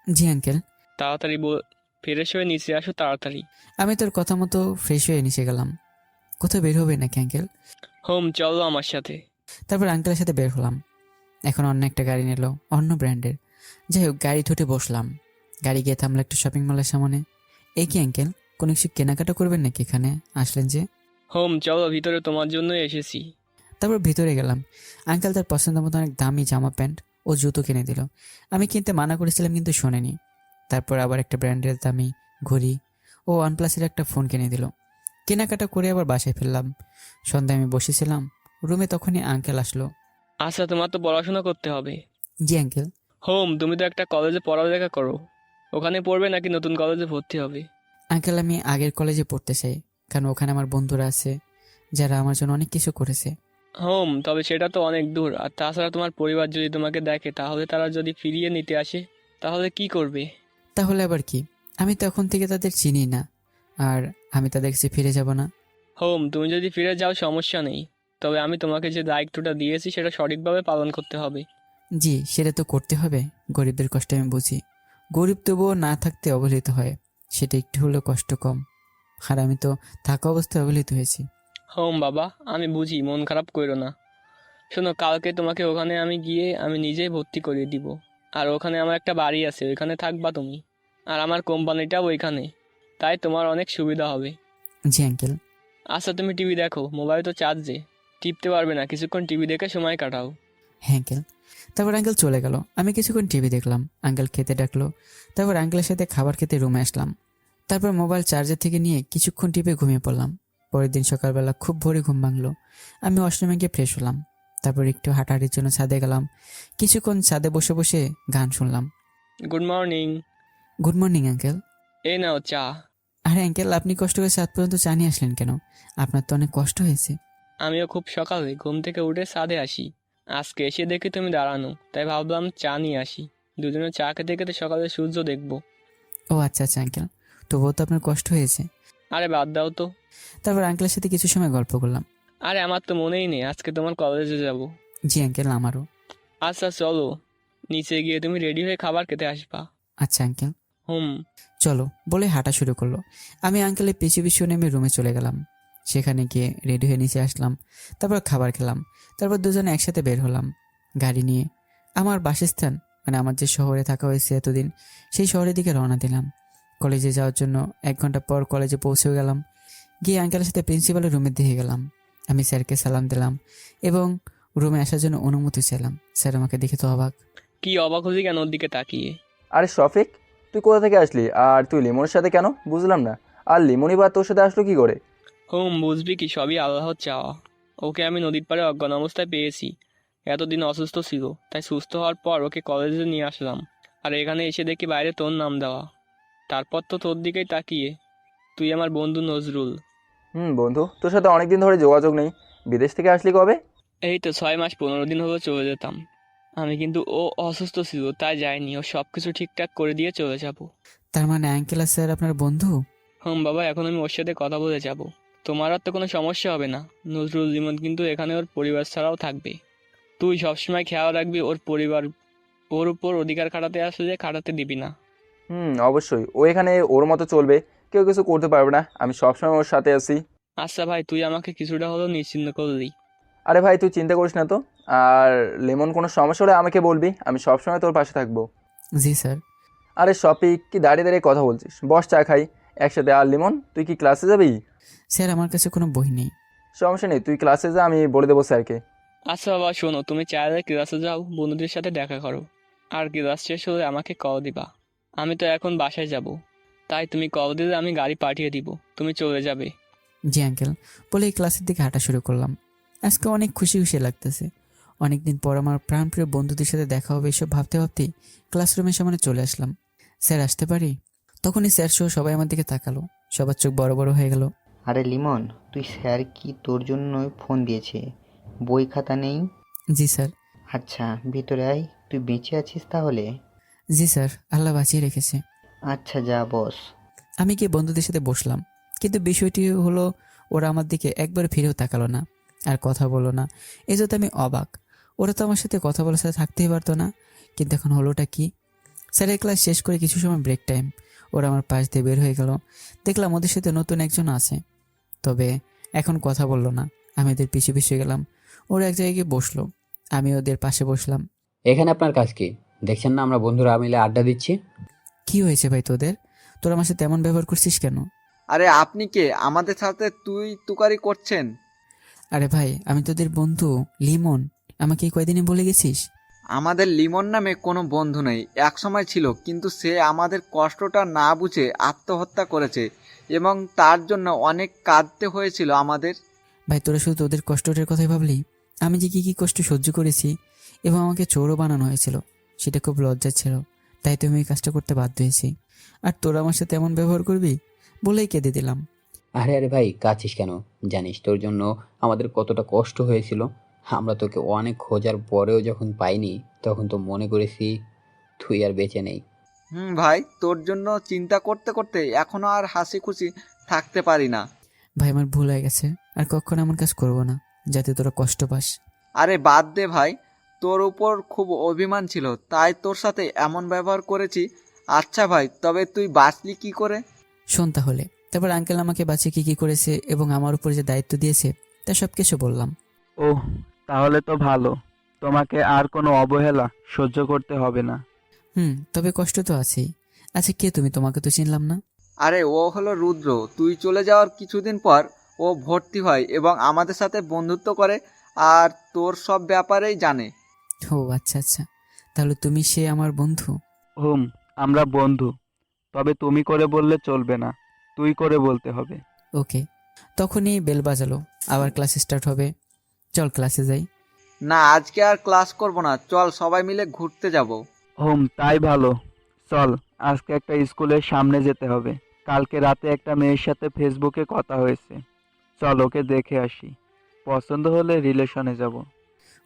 জি আঙ্কেল। তাড়াতাড়ি ফ্রেশ হয়ে নিচে আসো তাড়াতাড়ি। আমি তোর কথা মতো ফ্রেশ হয়ে নিচে গেলাম। কোথাও বের হবে নাকি আঙ্কেল? হোম, চলো আমার সাথে। তারপর আঙ্কেলের সাথে বের হলাম। এখন অন্য একটা গাড়ি নিল, অন্য ব্র্যান্ডের। যাই হোক, গাড়ি ধুটে বসলাম। গাড়ি গিয়ে থামলো একটা শপিং মলের সামনে। এই কি আঙ্কেল, কোনো কিছু কেনাকাটা করবেন নাকি এখানে আসলেন যে? হোম, চলো ভিতরে, তোমার জন্যই এসেছি। তারপর ভিতরে গেলাম। আঙ্কেল তার পছন্দ মতো অনেক দামি জামা প্যান্ট ও জুতো কিনে দিল। আমি কিনতে মানা করেছিলাম কিন্তু শোনেনি। তারপর আবার একটা ব্র্যান্ডের দামি ঘড়ি ও ওয়ানপ্লাসের একটা ফোন কিনে দিল। কেনাকাটা করে আবার বাসায় ফিরলাম। সন্ধ্যায় আমি বসেছিলাম রুমে, তখনই আঙ্কেল আসলো। আচ্ছা, তোমার তো পড়াশোনা করতে হবে। জি আঙ্কেল। হোম, তুমি তো একটা কলেজে পড়ালেখা করো, ওখানে পড়বে নাকি নতুন কলেজে ভর্তি হবে? আঙ্কেল আমি আগের কলেজে পড়তে চাই, কারণ ওখানে আমার বন্ধুরা আছে যারা আমার জন্য অনেক কিছু করেছে। তবে সেটা তো অনেক দূর, আর তাছাড়া তোমার পরিবার যদি তোমাকে দেখে, তাহলে তারা যদি ফিরিয়ে নিতে আসে, তাহলে কি করবে? তাহলে আবার কি, আমি তো এখন থেকে তাদের চিনি না, আর আমি তাদের কাছে ফিরে যাব না। তুমি যদি ফিরে যাও সমস্যা নেই, তবে আমি তোমাকে যে দায়িত্বটা দিয়েছি সেটা সঠিকভাবে পালন করতে হবে। জি, সেটা তো করতে হবে। গরিবদের কষ্ট আমি বুঝি। গরিব তবুও না থাকতে অবহেলিত হয়, সেটা একটু হলেও কষ্ট কম। আর আমি তো থাকা অবস্থায় অবহেলিত হয়েছি। বাবা, আমি বুঝি, মন খারাপ করো না। শোনো, কালকে তোমাকে ওখানে আমি গিয়ে আমি নিজেই ভর্তি করিয়ে দিব। আর ওখানে আমার একটা বাড়ি আছে, ওইখানে থাকবা তুমি। আর আমার কোম্পানিটাও ওইখানে, তাই তোমার অনেক সুবিধা হবে। জি আঙ্কেল। আচ্ছা, তুমি টিভি দেখো, মোবাইল তো চার্জে, টিপতে পারবে না, কিছুক্ষণ টিভি দেখে সময় কাটাও। হ্যাঁ আঙ্কেল। তারপর আঙ্কেল চলে গেল। আমি কিছুক্ষণ টিভি দেখলাম, আঙ্কেল খেতে ডাকলো। তারপর আঙ্কেলের সাথে খাবার খেতে রুমে আসলাম। তারপর মোবাইল চার্জার থেকে নিয়ে কিছুক্ষণ টিপে ঘুমিয়ে পড়লাম। পরের দিন সকালবেলা খুব ভোরে ঘুম ভাঙলো। আমি ওয়াশরুমে গিয়ে ফ্রেশ হলাম। তারপর একটু হাঁটাহাঁটির জন্য ছাদে গেলাম। কিছুক্ষণ ছাদে বসে বসে গান শুনলাম। Good morning. Good morning uncle. এই নাও চা। আরে আঙ্কেল, আপনি কষ্ট করে ছাদ পর্যন্ত চা নিয়ে আসলেন কেন? আপনার তো অনেক কষ্ট হয়েছে। আমিও খুব সকালে ঘুম থেকে উঠে ছাদে আসি। আজকে এসে দেখি তুমি দাঁড়ানো, তাই ভাবলাম চা নিয়ে আসি। দুজনে চা খেতে খেতে সকালে সূর্য দেখবো। ও আচ্ছা আচ্ছা আঙ্কেল, তবুও তো আপনার কষ্ট হয়েছে। আরে বাদ দাও তো। তারপর আঙ্কেলের সাথে কিছু সময় গল্প করলাম। আরে আমার তো মনেই নেই আজকে তোমার কলেজে যাব। জি আঙ্কেল, আমারও। আচ্ছা চলো, নিচে গিয়ে তুমি রেডি হয়ে খাবার খেতে আসবা। আচ্ছা আঙ্কেল। হুম। চলো বলে হাঁটা শুরু করলো। আমি আঙ্কেলের পিছু পিছু নেমে রুমে চলে গেলাম। সেখানে গিয়ে রেডি হয়ে নিচে আসলাম। তারপর খাবার খেলাম। তারপর দুজনে একসাথে বের হলাম গাড়ি নিয়ে। আমার বাসস্থান, মানে আমার যে শহরে থাকা হয়েছে এতদিন, সেই শহরের দিকে রওনা দিলাম কলেজে যাওয়ার জন্য। 1 ঘন্টা পর কলেজে পৌঁছেও গেলাম। গিয়ে আঙ্কেলের সাথে প্রিন্সিপালের রুমের দিকে গেলাম। আমি স্যারকে সালাম দিলাম এবং রুমে আসার জন্য অনুমতি চাইলাম। স্যার আমাকে দেখে তো অবাক। কি অবাক হলি কেন ওর দিকে তাকিয়ে? আরে শফিক, তুই কোথা থেকে আসলি? আর তুই লিমনের সাথে কেন, বুঝলাম না। আর লিমনই বা তোর সাথে আসলো কি করে? বুঝবি কি, সবই আল্লাহর চাওয়া। ওকে আমি নদীর পাড়ে অজ্ঞান অবস্থায় পেয়েছি। এতদিন অসুস্থ ছিল, তাই সুস্থ হওয়ার পর ওকে কলেজে নিয়ে আসলাম। আর এখানে এসে দেখি বাইরে তোর নাম দেওয়া। তারপর তো তোর দিকেই তাকিয়ে। তুই আমার বন্ধু নজরুল। বন্ধু, তোর সাথে অনেকদিন ধরে যোগাযোগ নেই। বিদেশ থেকে আসলি কবে? এই তো 6 মাস 15 দিন হলো চলে যেতাম আমি, কিন্তু ও অসুস্থ ছিল তাই যায়নি। ও সব কিছু ঠিকঠাক করে দিয়ে চলে যাব। তার মানে আঙ্কেল আর স্যার আপনার বন্ধু? বাবা, এখন আমি ওর সাথে কথা বলে যাব। তোমার আর তো কোনো সমস্যা হবে না। নজরুল লিমন কিন্তু এখানে ওর পরিবার ছাড়াও থাকবে। তুই সবসময় খেয়াল রাখবি ওর পরিবার। ওর উপর অধিকার খাটাতে আসলে খাটাতে দিবি না। অবশ্যই, ও এখানে ওর মতো চলবে, কেউ কিছু করতে পারবে না। আমি সবসময় ওর সাথে আছি। আচ্ছা ভাই, তুই আমাকে কিছুটা হলেও নিশ্চিন্ত করলি। আরে ভাই, তুই চিন্তা করিস না তো। আর লেমন কোনো সমস্যা হলে আমাকে বলবি, আমি সবসময় তোর পাশে থাকবো। জি স্যার। আরে শফিক, কি দাঁড়িয়ে দাঁড়িয়ে কথা বলছিস? বস, চা খাই একসাথে। আর লিমন, তুই কি ক্লাসে যাবি? স্যার আমার কাছে কোনো বই নেই। সমস্যা নেই, তুই ক্লাসে যা, আমি বলে দেবো স্যারকে। আচ্ছা বাবা শোনো, তুমি চাইলে ক্লাসে যাও, বন্ধুদের সাথে দেখা করো। আর ক্লাস শেষ হলে আমাকে কল দিবা। আমি তো এখন বাসায় যাব, তাই তুমি কল দিলে আমি গাড়ি পাঠিয়ে দিব, তুমি চলে যাবে। জি আঙ্কেল বলে এই ক্লাসের দিকে হাঁটা শুরু করলাম। আজকে অনেক খুশি খুশি লাগতেছে। অনেকদিন পর আমার প্রাণপ্রিয় বন্ধুদের সাথে দেখা হবে, এসব ভাবতে ভাবতেই ক্লাসরুমের সামনে চলে আসলাম। স্যার আসতে পারি? তখনই স্যার সহ সবাই আমার দিকে তাকালো। সবার চোখ বড় বড় হয়ে গেল। আরে লিমন, তুই স্যার কি তোর জন্যই ফোন দিয়েছে? বই খাতা নেই? জি স্যার। আচ্ছা, ভিতরে আয়। তুই বেঁচে আছিস তাহলে? জি স্যার, আল্লাহ বাঁচিয়ে রেখেছে। আচ্ছা, যা বস। আমি গিয়ে বন্ধুদের সাথে বসলাম, কিন্তু বিষয়টি হলো ওরা আমার দিকে একবার ফিরেও তাকালো না, আর কথা বললো না। এই তো আমি অবাক। ওরা তো আমার সাথে কথা বলার সাথে থাকতেই পারতো না, কিন্তু এখন হলোটা কি? স্যারের ক্লাস শেষ করে কিছু সময় ব্রেক টাইম, ওরা আমার পাশ দিয়ে বের হয়ে গেল। দেখলাম ওদের সাথে নতুন একজন আছে, তবে এখন কথা বললো না। আমি ওদের পিছু পিছু গেলাম। ওরা এক জায়গায় গিয়ে বসলো, আমি ওদের পাশে বসলাম। এখানে আপনার কাজ কি? দেখছেন না আমরা বন্ধুরা মিলে আড্ডা দিচ্ছি। কি হয়েছে ভাই তোদের? তোরা আমার সাথে তেমন ব্যবহার করছিস কেন? আরে আপনি কে আমাদের সাথে তুই তুকারি করছেন? আরে ভাই, আমি তোদের বন্ধু লিমন। আমাকে এই কয়দিনে বলে গেছিস? আমাদের লিমন নামে কোনো বন্ধু নেই। এক সময় ছিল, কিন্তু সে আমাদের কষ্টটা না বুঝে আত্মহত্যা করেছে এবং তার জন্য অনেক কাঁদতে হয়েছিল আমাদের। ভাই তোরা শুধু তোদের কষ্টটার কথাই ভাবলি? আমি যে কি কি কষ্ট সহ্য করেছি এবং আমাকে চোরও বানানো হয়েছিল, সেটা খুব লজ্জা ছিল, তাই তো আমি এই কাজটা করতে বাধ্য হয়েছি। আর তোরা আমার সাথে এমন ব্যবহার করবি বলেই কেঁদে দিলাম। আরে আরে ভাই, কাঁদছিস কেন? জানিস তোর জন্য আমাদের কতটা কষ্ট হয়েছিল। আমরা তোকে অনেক খোঁজার পরেও যখন পাইনি, তখন তো মনে করেছি তুই আর বেঁচে নেই। ভাই, তোর জন্য চিন্তা করতে করতে এখনো আর হাসি খুশি থাকতে পারি না। ভাই আমার ভুল হয়ে গেছে, আর কখনো এমন কাজ করবো না যাতে তোরা কষ্ট পাস। আরে বাদ দে ভাই, তোর উপর খুব অভিমান ছিল তাই তোর সাথে এমন ব্যবহার করেছি। আচ্ছা ভাই, তবে তুই বাঁচলি কি করে? শোন তাহলে, তারপর আঙ্কেল আমাকে বাঁচিয়ে কি কি করেছে এবং আমার উপর যে দায়িত্ব দিয়েছে তা সব কিছু বললাম। ওহ, তাহলে তো ভালো। তোমাকে আর কোনো অবহেলা সহ্য করতে হবে না। তবে কষ্ট তো আছেই। আচ্ছা, কে তুমি? তোমাকে তো চিনলাম না। আরে ও হলো রুদ্র। তুই চলে যাওয়ার কিছুদিন পর ও ভর্তি হয় এবং আমাদের সাথে বন্ধুত্ব করে আর তোর সব ব্যাপারেই জানে। ও আচ্ছা আচ্ছা, তাহলে তুমি সে আমার বন্ধু। হুম, আমরা বন্ধু। তবে তুমি করে বললে চলবে না, তুই করে বলতে হবে। ওকে। তখনই বেল বাজালো, আবার ক্লাস স্টার্ট হবে। চল ক্লাসে যাই। না, আজকে আর ক্লাস করব না, চল সবাই মিলে ঘুরতে যাব। হুম, তাই ভালো। চল, আজকে একটা স্কুলের সামনে যেতে হবে। কালকে রাতে একটা মেয়ের সাথে ফেসবুকে কথা হয়েছে। চল ওকে দেখে আসি, পছন্দ হলে রিলেশনে যাব।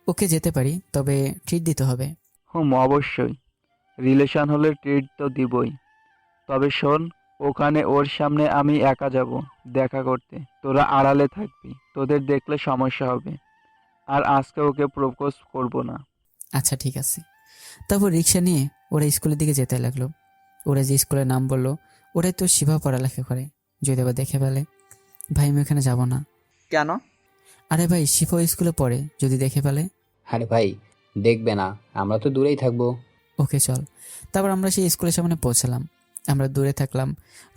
ওকে, যেতে পারি, তবে ট্রিট দিতে হবে। হুম, অবশ্যই। রিলেশন হলে ট্রিট তো দিবই। তবে শোন, ওখানে ওর সামনে আমি একা যাব দেখা করতে। তোরা আড়ালে থাকবি, তোদের দেখলে সমস্যা হবে। আর আজকে ওকে প্রপোজ করব না। আচ্ছা ঠিক আছে। তারপর রিক্সা নিয়ে ওরা স্কুলের দিকে যেতে লাগলো। ওরা যে স্কুলের নাম বললো, ওরাই তো শিভা পড়ালেখা করে। যদি আবার দেখে ফেলে? ভাই আমি ওখানে যাব না। কেন? আরে ভাই, শিফা ওই স্কুলে পড়ে, যদি দেখে ফেলে? আরে ভাই, দেখবে না, আমরা তো দূরেই থাকবো। ওকে চল। তারপর আমরা সেই স্কুলের সামনে পৌঁছালাম। আমরা দূরে থাকলাম।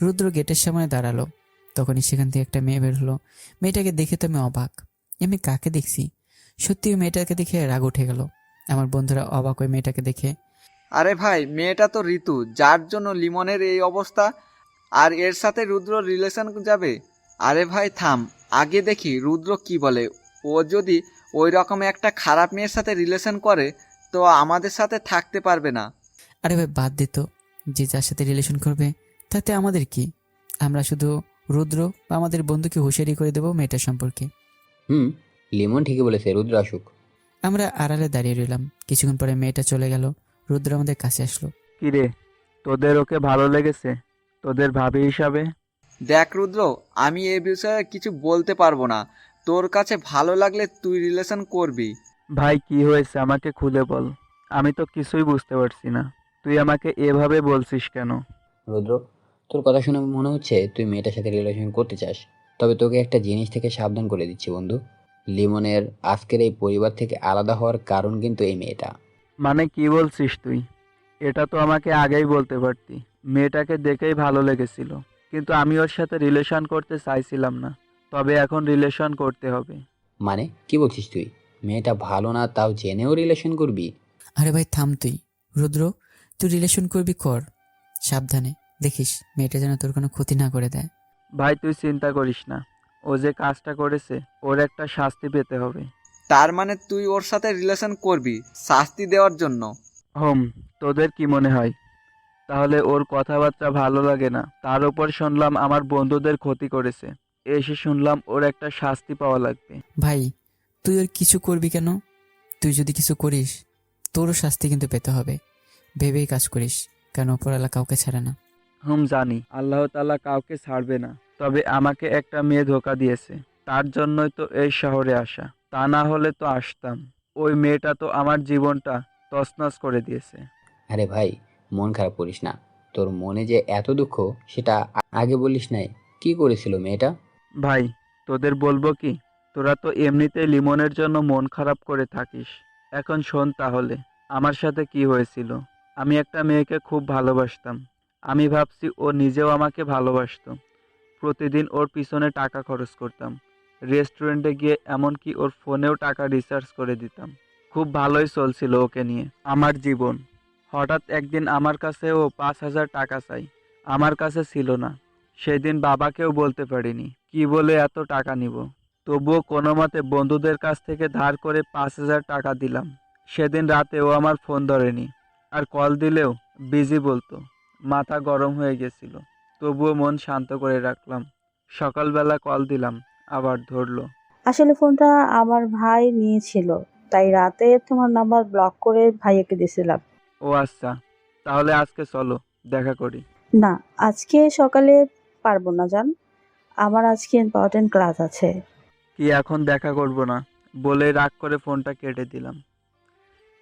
রুদ্র গেটের সামনে দাঁড়ালো। তখনই সেখান থেকে একটা মেয়ে বের হলো। মেয়েটাকে দেখে তো আমি অবাক। আমি কাকে দেখছি? সত্যি ওই মেয়েটাকে দেখে রাগ উঠে গেল। আমার বন্ধুরা অবাক ওই মেয়েটাকে দেখে। আরে ভাই, মেয়েটা তো ঋতু, যার জন্য লিমনের এই অবস্থা। আর এর সাথে রুদ্র রিলেশন যাবে? আরে ভাই থাম, আগে দেখি রুদ্র কি বলে। ও যদি ওই রকম একটা খারাপ মেয়ের সাথে রিলেশন করে তো আমাদের সাথে থাকতে পারবে না। আরে ভাই বাদ দিত, যে যার সাথে রিলেশন করবে তাতে আমাদের কি? আমরা শুধু রুদ্র বা আমাদের বন্ধুকে হুঁশিয়ারি করে দেবো মেয়েটার সম্পর্কে। হুম, লিমন ঠিকই বলেছে, রুদ্র আসুক। আমরা আড়ালে দাঁড়িয়ে রইলাম। কিছুক্ষণ পরে মেয়েটা চলে গেল। রুদ্র আমাদের কাছে আসলো। কিরে, তোদের ওকে ভালো লেগেছে তোদের ভাবি হিসাবে? দেখ রুদ্র, আমি এ বিষয়ে কিছু বলতে পারবো না। তোর কাছে ভালো লাগলে তুই রিলেশন করবি। ভাই, কি হয়েছে আমাকে খুলে বল। আমি তো কিছুই বুঝতে পারছি না। তুই আমাকে এভাবে বলছিস কেন? রুদ্র, তোর কথা শুনে মনে হচ্ছে তুই মেয়েটার সাথে রিলেশন করতে চাস। তবে তোকে একটা জিনিস থেকে সাবধান করে দিচ্ছি বন্ধু। লিমনের আজকের এই পরিবার থেকে আলাদা হওয়ার কারণ কিন্তু এই মেয়েটা। মানে কি বলছিস তুই? এটা তো আমাকে আগেই বলতে পারতি। মেয়েটাকে দেখেই ভালো লেগেছিল, কিন্তু আমি ওর সাথে রিলেশন করতে চাইছিলাম না। তবে এখন রিলেশন করতে হবে। মানে কি বলছিস তুই? মেয়েটা ভালো না তাও জেনেও রিলেশন করবি? আরে ভাই থাম তুই। রুদ্র, তুই রিলেশন করবি কর, সাবধানে। দেখিস মেয়েটা যেন তোর কোনো ক্ষতি না করে দেয়। ভাই, তুই চিন্তা করিস না। ও যে কাজটা করেছে ওর একটা শাস্তি পেতে হবে। তার মানে তুই ওর সাথে রিলেশন করবি শাস্তি দেওয়ার জন্য? হুম, তোদের কি মনে হয়? তাহলে ওর কথাবার্তা ভালো লাগে না, তার উপর শুনলাম আমার বন্ধুদের ক্ষতি করেছে। এসে শুনলাম ওর একটা শাস্তি পাওয়া লাগবে। ভাই তুই ওর কিছু করবি কেন? তুই যদি কিছু করিস তোরও শাস্তি কিন্তু পেতে হবে। ভেবেই কাজ করিস, কেন ওপরওয়ালা কাউকে ছাড়ে না। হুম, জানি আল্লাহ তাআলা কাউকে ছাড়বে না। তবে আমাকে একটা মেয়ে ধোকা দিয়েছে, তার জন্যই তো এই শহরে আসা। তা না হলে তো আসতাম। ওই মেয়েটা তো আমার জীবনটা তছনছ করে দিয়েছে। আরে ভাই, মন খারাপ করিস না। তোর মনে যে এত দুঃখ সেটা আগে বলিস নাই। কি করেছিল মেয়েটা? ভাই, তোদের বলবো কি? তোরা তো এমনিতেই লিমনের জন্য মন খারাপ করে থাকিস। এখন শোন তাহলে, আমার সাথে কি হয়েছিল। আমি একটা মেয়েকে খুব ভালোবাসতাম। আমি ভাবছি ও নিজেও আমাকে ভালোবাসতো। প্রতিদিন ওর পিছনে টাকা খরচ করতাম, রেস্টুরেন্টে গিয়ে এমনকি ওর ফোনেও টাকা রিচার্জ করে দিতাম। খুব ভালোই চলছিল ওকে নিয়ে আমার জীবন। হঠাৎ একদিন আমার কাছে ও 5,000 টাকা চাই। আমার কাছে ছিল না। সেদিন বাবাকেও বলতে পারিনি কি বলে এত টাকা নিব। তবুও কোনো মতে বন্ধুদের কাছ থেকে ধার করে 5,000 টাকা দিলাম। সেদিন রাতে ও আমার ফোন ধরেনি, আর কল দিলেও বিজি বলতো। মাথা গরম হয়ে গেছিল, তবুও মন শান্ত করে রাখলাম। সকালবেলা কল দিলাম, আবার ধরলো। আসলে ফোনটা আমার ভাই নিয়েছিল, তাই রাতে তোমার নাম্বার ব্লক করে ভাইয়াকে দিয়েছিলাম। ও আচ্ছা, তাহলে আজকে চলো দেখা করি। না, আজকে সকালে পারবো না জান, আমার আজকে ইম্পর্টেন্ট ক্লাস আছে। কি এখন দেখা করব না বলে রাগ করে ফোনটা কেটে দিলাম।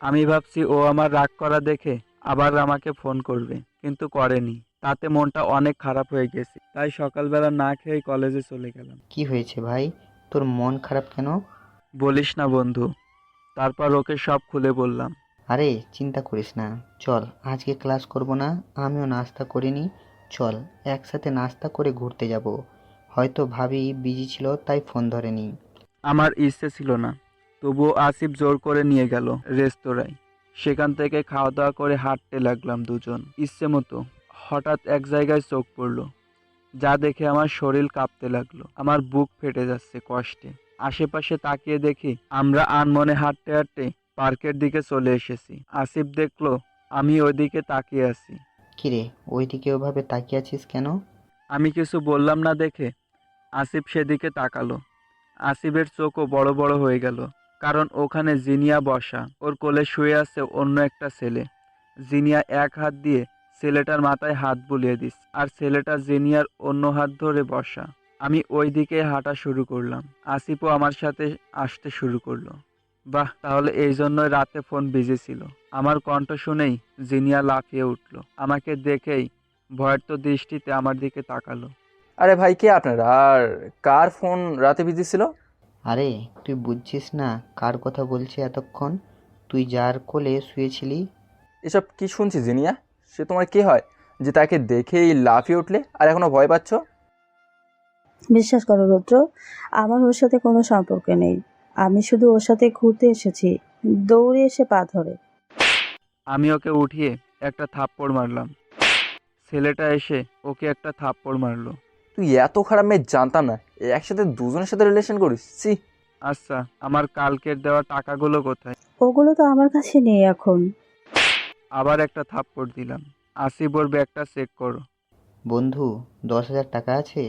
আমি ভাবছি ও আমার রাগ করা দেখে আবার আমাকে ফোন করবে, কিন্তু করেনি। তাতে মনটা অনেক খারাপ হয়ে গেছে, তাই সকালবেলা না খেয়ে কলেজে চলে গেলাম। কি হয়েছে ভাই, তোর মন খারাপ কেন? বলিস না বন্ধু। তারপর ওকে সব খুলে বললাম। আরে চিন্তা করিস না, চল আজকে ক্লাস করব না, আমিও নাস্তা করিনি। চল একসাথে নাস্তা করে ঘুরতে যাব। হয়তো ভাবি বিজি ছিল তাই ফোন ধরেনি। আমার ইচ্ছে ছিল না, তবুও আসিফ জোর করে নিয়ে গেল রেস্তোরাঁয়। সেখান থেকে খাওয়া দাওয়া করে হাঁটতে লাগলাম দুজন ইচ্ছে মতো। হঠাৎ এক জায়গায় চোখ পড়ল, যা দেখে আমার শরীর কাঁপতে লাগলো, আমার বুক ফেটে যাচ্ছে কষ্টে। আশেপাশে তাকিয়ে দেখি আমরা আনমনে হাঁটতে হাঁটতে পার্কের দিকে চলে এসেছি। আসিফ দেখলো আমি ওইদিকে তাকিয়ে আছি। কিরে, ওইদিকে ওভাবে তাকিয়ে আছিস কেন? আমি কিছু বললাম না দেখে আসিফ সেদিকে তাকালো। আসিফের চোখও বড় বড় হয়ে গেল, কারণ ওখানে জিনিয়া বসা, ওর কোলে শুয়ে আছে অন্য একটা ছেলে। জিনিয়া এক হাত দিয়ে ছেলেটার মাথায় হাত বুলিয়ে দিস, আর ছেলেটা জিনিয়ার অন্য হাত ধরে বসা। আমি ওই দিকে হাঁটা শুরু করলাম, আসিফও আমার সাথে আসতে শুরু করলো। বাহ, তাহলে এই জন্যই রাতে ফোন বিজি ছিল। আমার কণ্ঠ শুনেই জিনিয়া লাফিয়ে উঠলো, আমাকে দেখেই ভয়ার্ত দৃষ্টিতে আমার দিকে তাকালো। আরে ভাই, কে আপনারা? আর কার ফোন রাতে বিজি ছিল? আরে তুই বুঝছিস না কার কথা বলছি এতক্ষণ? তুই যার কোলে শুয়েছিলি। এসব কি শুনছি জিনিয়া? সে তোমার কে হয় যে তাকে দেখেই লাফিয়ে উঠলে আর এখনো ভয় পাচ্ছ? বিশ্বাস করো রুদ্র, আমার ওর সাথে কোনো সম্পর্ক নেই। আমি শুধু ওর সাথে ঘুরতে এসেছি। দৌড়ে এসে পা ধরে। আমি ওকে উঠিয়ে একটা থাপ্পড় মারলাম। ছেলেটা এসে ওকে একটা থাপ্পড় মারলো। তুই এত খারাপ মেয়ে জানতাম না, একসাথে দুজনের সাথে রিলেশন করিস, ছি। আচ্ছা, আমার কালকের দেওয়া টাকাগুলো কোথায়? ওগুলো তো আমার কাছে নেই এখন। আবার একটা থাপ্পড় দিলাম। আসিফ, ওর ব্যাগটা চেক করো। বন্ধু, 10,000 টাকা আছে?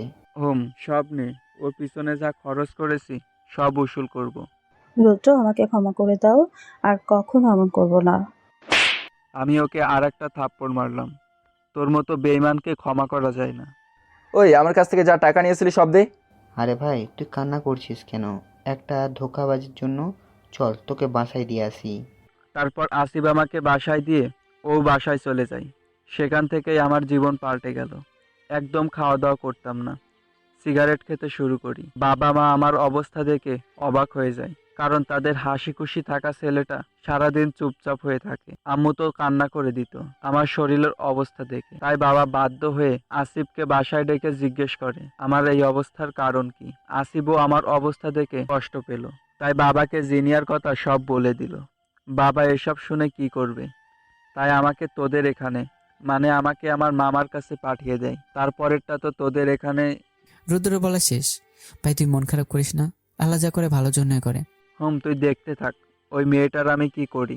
সব নেই। ওর পিছনে যা খরচ করেছি সব উসুল করব। রুদ্র, আমাকে ক্ষমা করে দাও, আর কখনো এমন করবো না। আমি ওকে আর একটা থাপ্পড় মারলাম। তোর মতো বেঈমানকে ক্ষমা করা যায় না। ওই, আমার কাছ থেকে যা টাকা নিয়েছিলি সব দে। আরে ভাই, তুই কান্না করছিস কেন? একটা ধোঁকাবাজির জন্য? চল তোকে বাসায় দিয়ে আসি। তারপর আসিফ আমাকে বাসায় দিয়ে ও বাসায় চলে যায়। সেখান থেকেই আমার জীবন পাল্টে গেল। একদম খাওয়া দাওয়া করতাম না, সিগারেট খেতে শুরু করি। বাবা মা আমার অবস্থা দেখে অবাক হয়ে যায়, কারণ তাদের হাসি খুশি থাকা ছেলেটা সারাদিন চুপচাপ হয়ে থাকে। আম্মু তো কান্না করে দিত আমার শরীরের অবস্থা দেখে। তাই বাবা বাধ্য হয়ে আসিফকে বাসায় ডেকে জিজ্ঞেস করে আমার এই অবস্থার কারণ কি। আসিফও আমার অবস্থা দেখে কষ্ট পেল, তাই বাবাকে জিনিয়ার কথা সব বলে দিল। বাবা এসব শুনে কি করবে, তাই আমাকে তোদের এখানে, মানে আমাকে আমার মামার কাছে পাঠিয়ে দেয়। তারপরেরটা তো তোদের এখানে। রুদ্র বলা শেষ। ভাই তুই মন খারাপ করিস না, আল্লাহ যা করে ভালোর জন্যই করে। তুই দেখতে থাক ওই মেয়েটার আমি কি করি।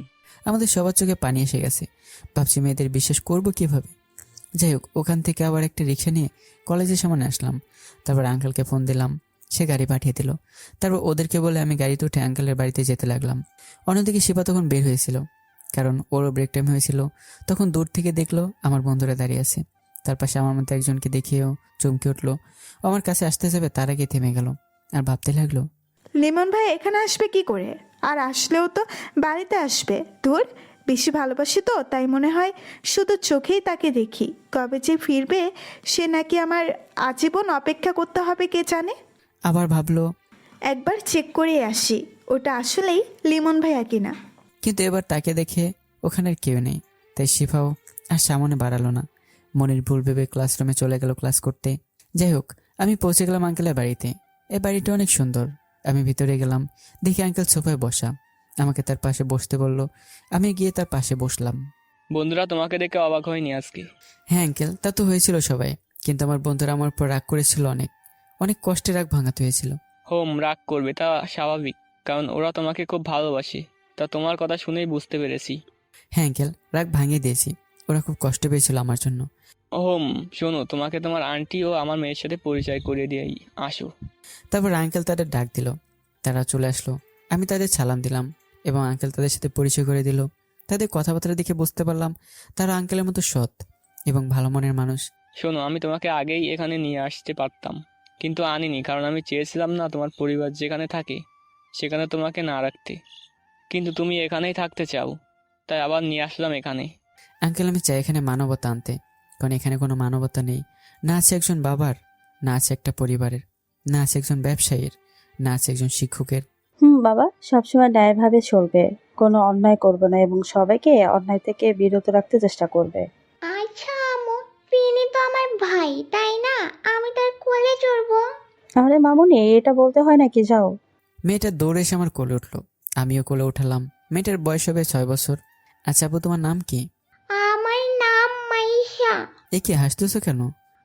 আমাদের সবার চোখে পানি এসে গেছে। ভাবছি মেয়েদের বিশ্বাস করব কিভাবে। যাই হোক, ওখান থেকে আবার একটা রিক্সা নিয়ে কলেজের সামনে আসলাম। তারপর আঙ্কেলকে ফোন দিলাম, সে গাড়ি পাঠিয়ে দিল। তারপর ওদেরকে বলে আমি গাড়িতে উঠে আঙ্কেলের বাড়িতে যেতে লাগলাম। অন্যদিকে শিবা তখন বের হয়েছিল, কারণ ওরও ব্রেক টাইম হয়েছিল। তখন দূর থেকে দেখলো আমার বন্ধুরা দাঁড়িয়ে আছে। তার পাশে আমার মতো একজনকে দেখিয়েও চমকে উঠলো। ও আমার কাছে আসতে যাবে তার আগে থেমে গেল আর ভাবতে লাগলো, লিমন ভাই এখানে আসবে কি করে? আর আসলেও তো বাড়িতে আসবে। ধুর, বেশি ভালোবাসি তো, তাই মনে হয় শুধু চোখেই তাকে দেখি। কবে যে ফিরবে সে নাকি আমার আজীবন অপেক্ষা করতে হবে কে জানে। আবার ভাবলো একবার চেক করে আসি ওটা আসলেই লিমন ভাইয়া কিনা। কিন্তু এবার তাকে দেখে ওখানে আর কেউ নেই, তাই শিফাও আর সামনে বাড়ালো না। মনের ভুল ভেবে ক্লাসরুমে চলে গেল ক্লাস করতে। যাই হোক, আমি পৌঁছে গেলাম আঙ্কেলের বাড়িতে। এই বাড়িটা অনেক সুন্দর। আমি ভিতরে গেলাম, দেখি আঙ্কেল সোফায় বসা। আমাকে তার পাশে বসতে বলল। আমি গিয়ে তার পাশে বসলাম। বন্ধুরা তোমাকে দেখে অবাক হয়নি আজকে? হ্যাঁ আঙ্কেল, তা তো হয়েছিল সবাই, কিন্তু আমার বন্ধুরা আমার উপর রাগ করেছিল, অনেক অনেক কষ্টে রাগ ভাঙাতে হয়েছিল। রাগ করবে, তা স্বাভাবিক, কারণ ওরা তোমাকে খুব ভালোবাসে। তা তোমার কথা শুনেই বুঝতে পেরেছি। হ্যাঁ আঙ্কেল, রাগ ভাঙিয়ে দিয়েছি। ওরা খুব কষ্ট পেয়েছিল আমার জন্য। ওহম, শোনো, তোমাকে তোমার আন্টি ও আমার মেয়ের সাথে পরিচয় করিয়ে দিই, আসো। তারপর আঙ্কেল তাদের ডাক দিল, তারা চলে আসলো। আমি তাদের সালাম দিলাম এবং আঙ্কেল তাদের সাথে পরিচয় করে দিল। তাদের কথাবার্তা দেখে বুঝতে পারলাম তারা আঙ্কেলের মতো সৎ এবং ভালো মনের মানুষ। শোনো, আমি তোমাকে আগেই এখানে নিয়ে আসতে পারতাম, কিন্তু আনিনি, কারণ আমি চেয়েছিলাম না তোমার পরিবার যেখানে থাকে সেখানে তোমাকে না রাখতে। কিন্তু তুমি এখানেই থাকতে চাও, তাই আবার নিয়ে আসলাম এখানে। আঙ্কেল, আমি চাই এখানে মানবতা আনতে, কারণ এখানে কোনো মানবতা নেই। না আছে একজন বাবার, না আছে একটা পরিবারের, না আছে একজন ব্যবসায়ীর, না আছে একজন শিক্ষকের। বাবা সবসময় ন্যায়ভাবে চলবে, কোনো অন্যায় করবে না এবং সবাইকে অন্যায় থেকে বিরত রাখতে চেষ্টা করবে। আচ্ছা আম্মু, তিনি তো আমার ভাই, তাই না? আমি তার কোলে চড়বো। আরে মামুনি, এটা বলতে হয় নাকি? যাও। মেয়েটা দৌড়ে এসে আমার কোলে উঠলো, আমিও কোলে উঠালাম। মেয়েটার বয়স হবে 6 বছর। আচ্ছা আপু, তোমার নাম কি? আমার নাম মাইশা। এ কি হাসতেছো কেন?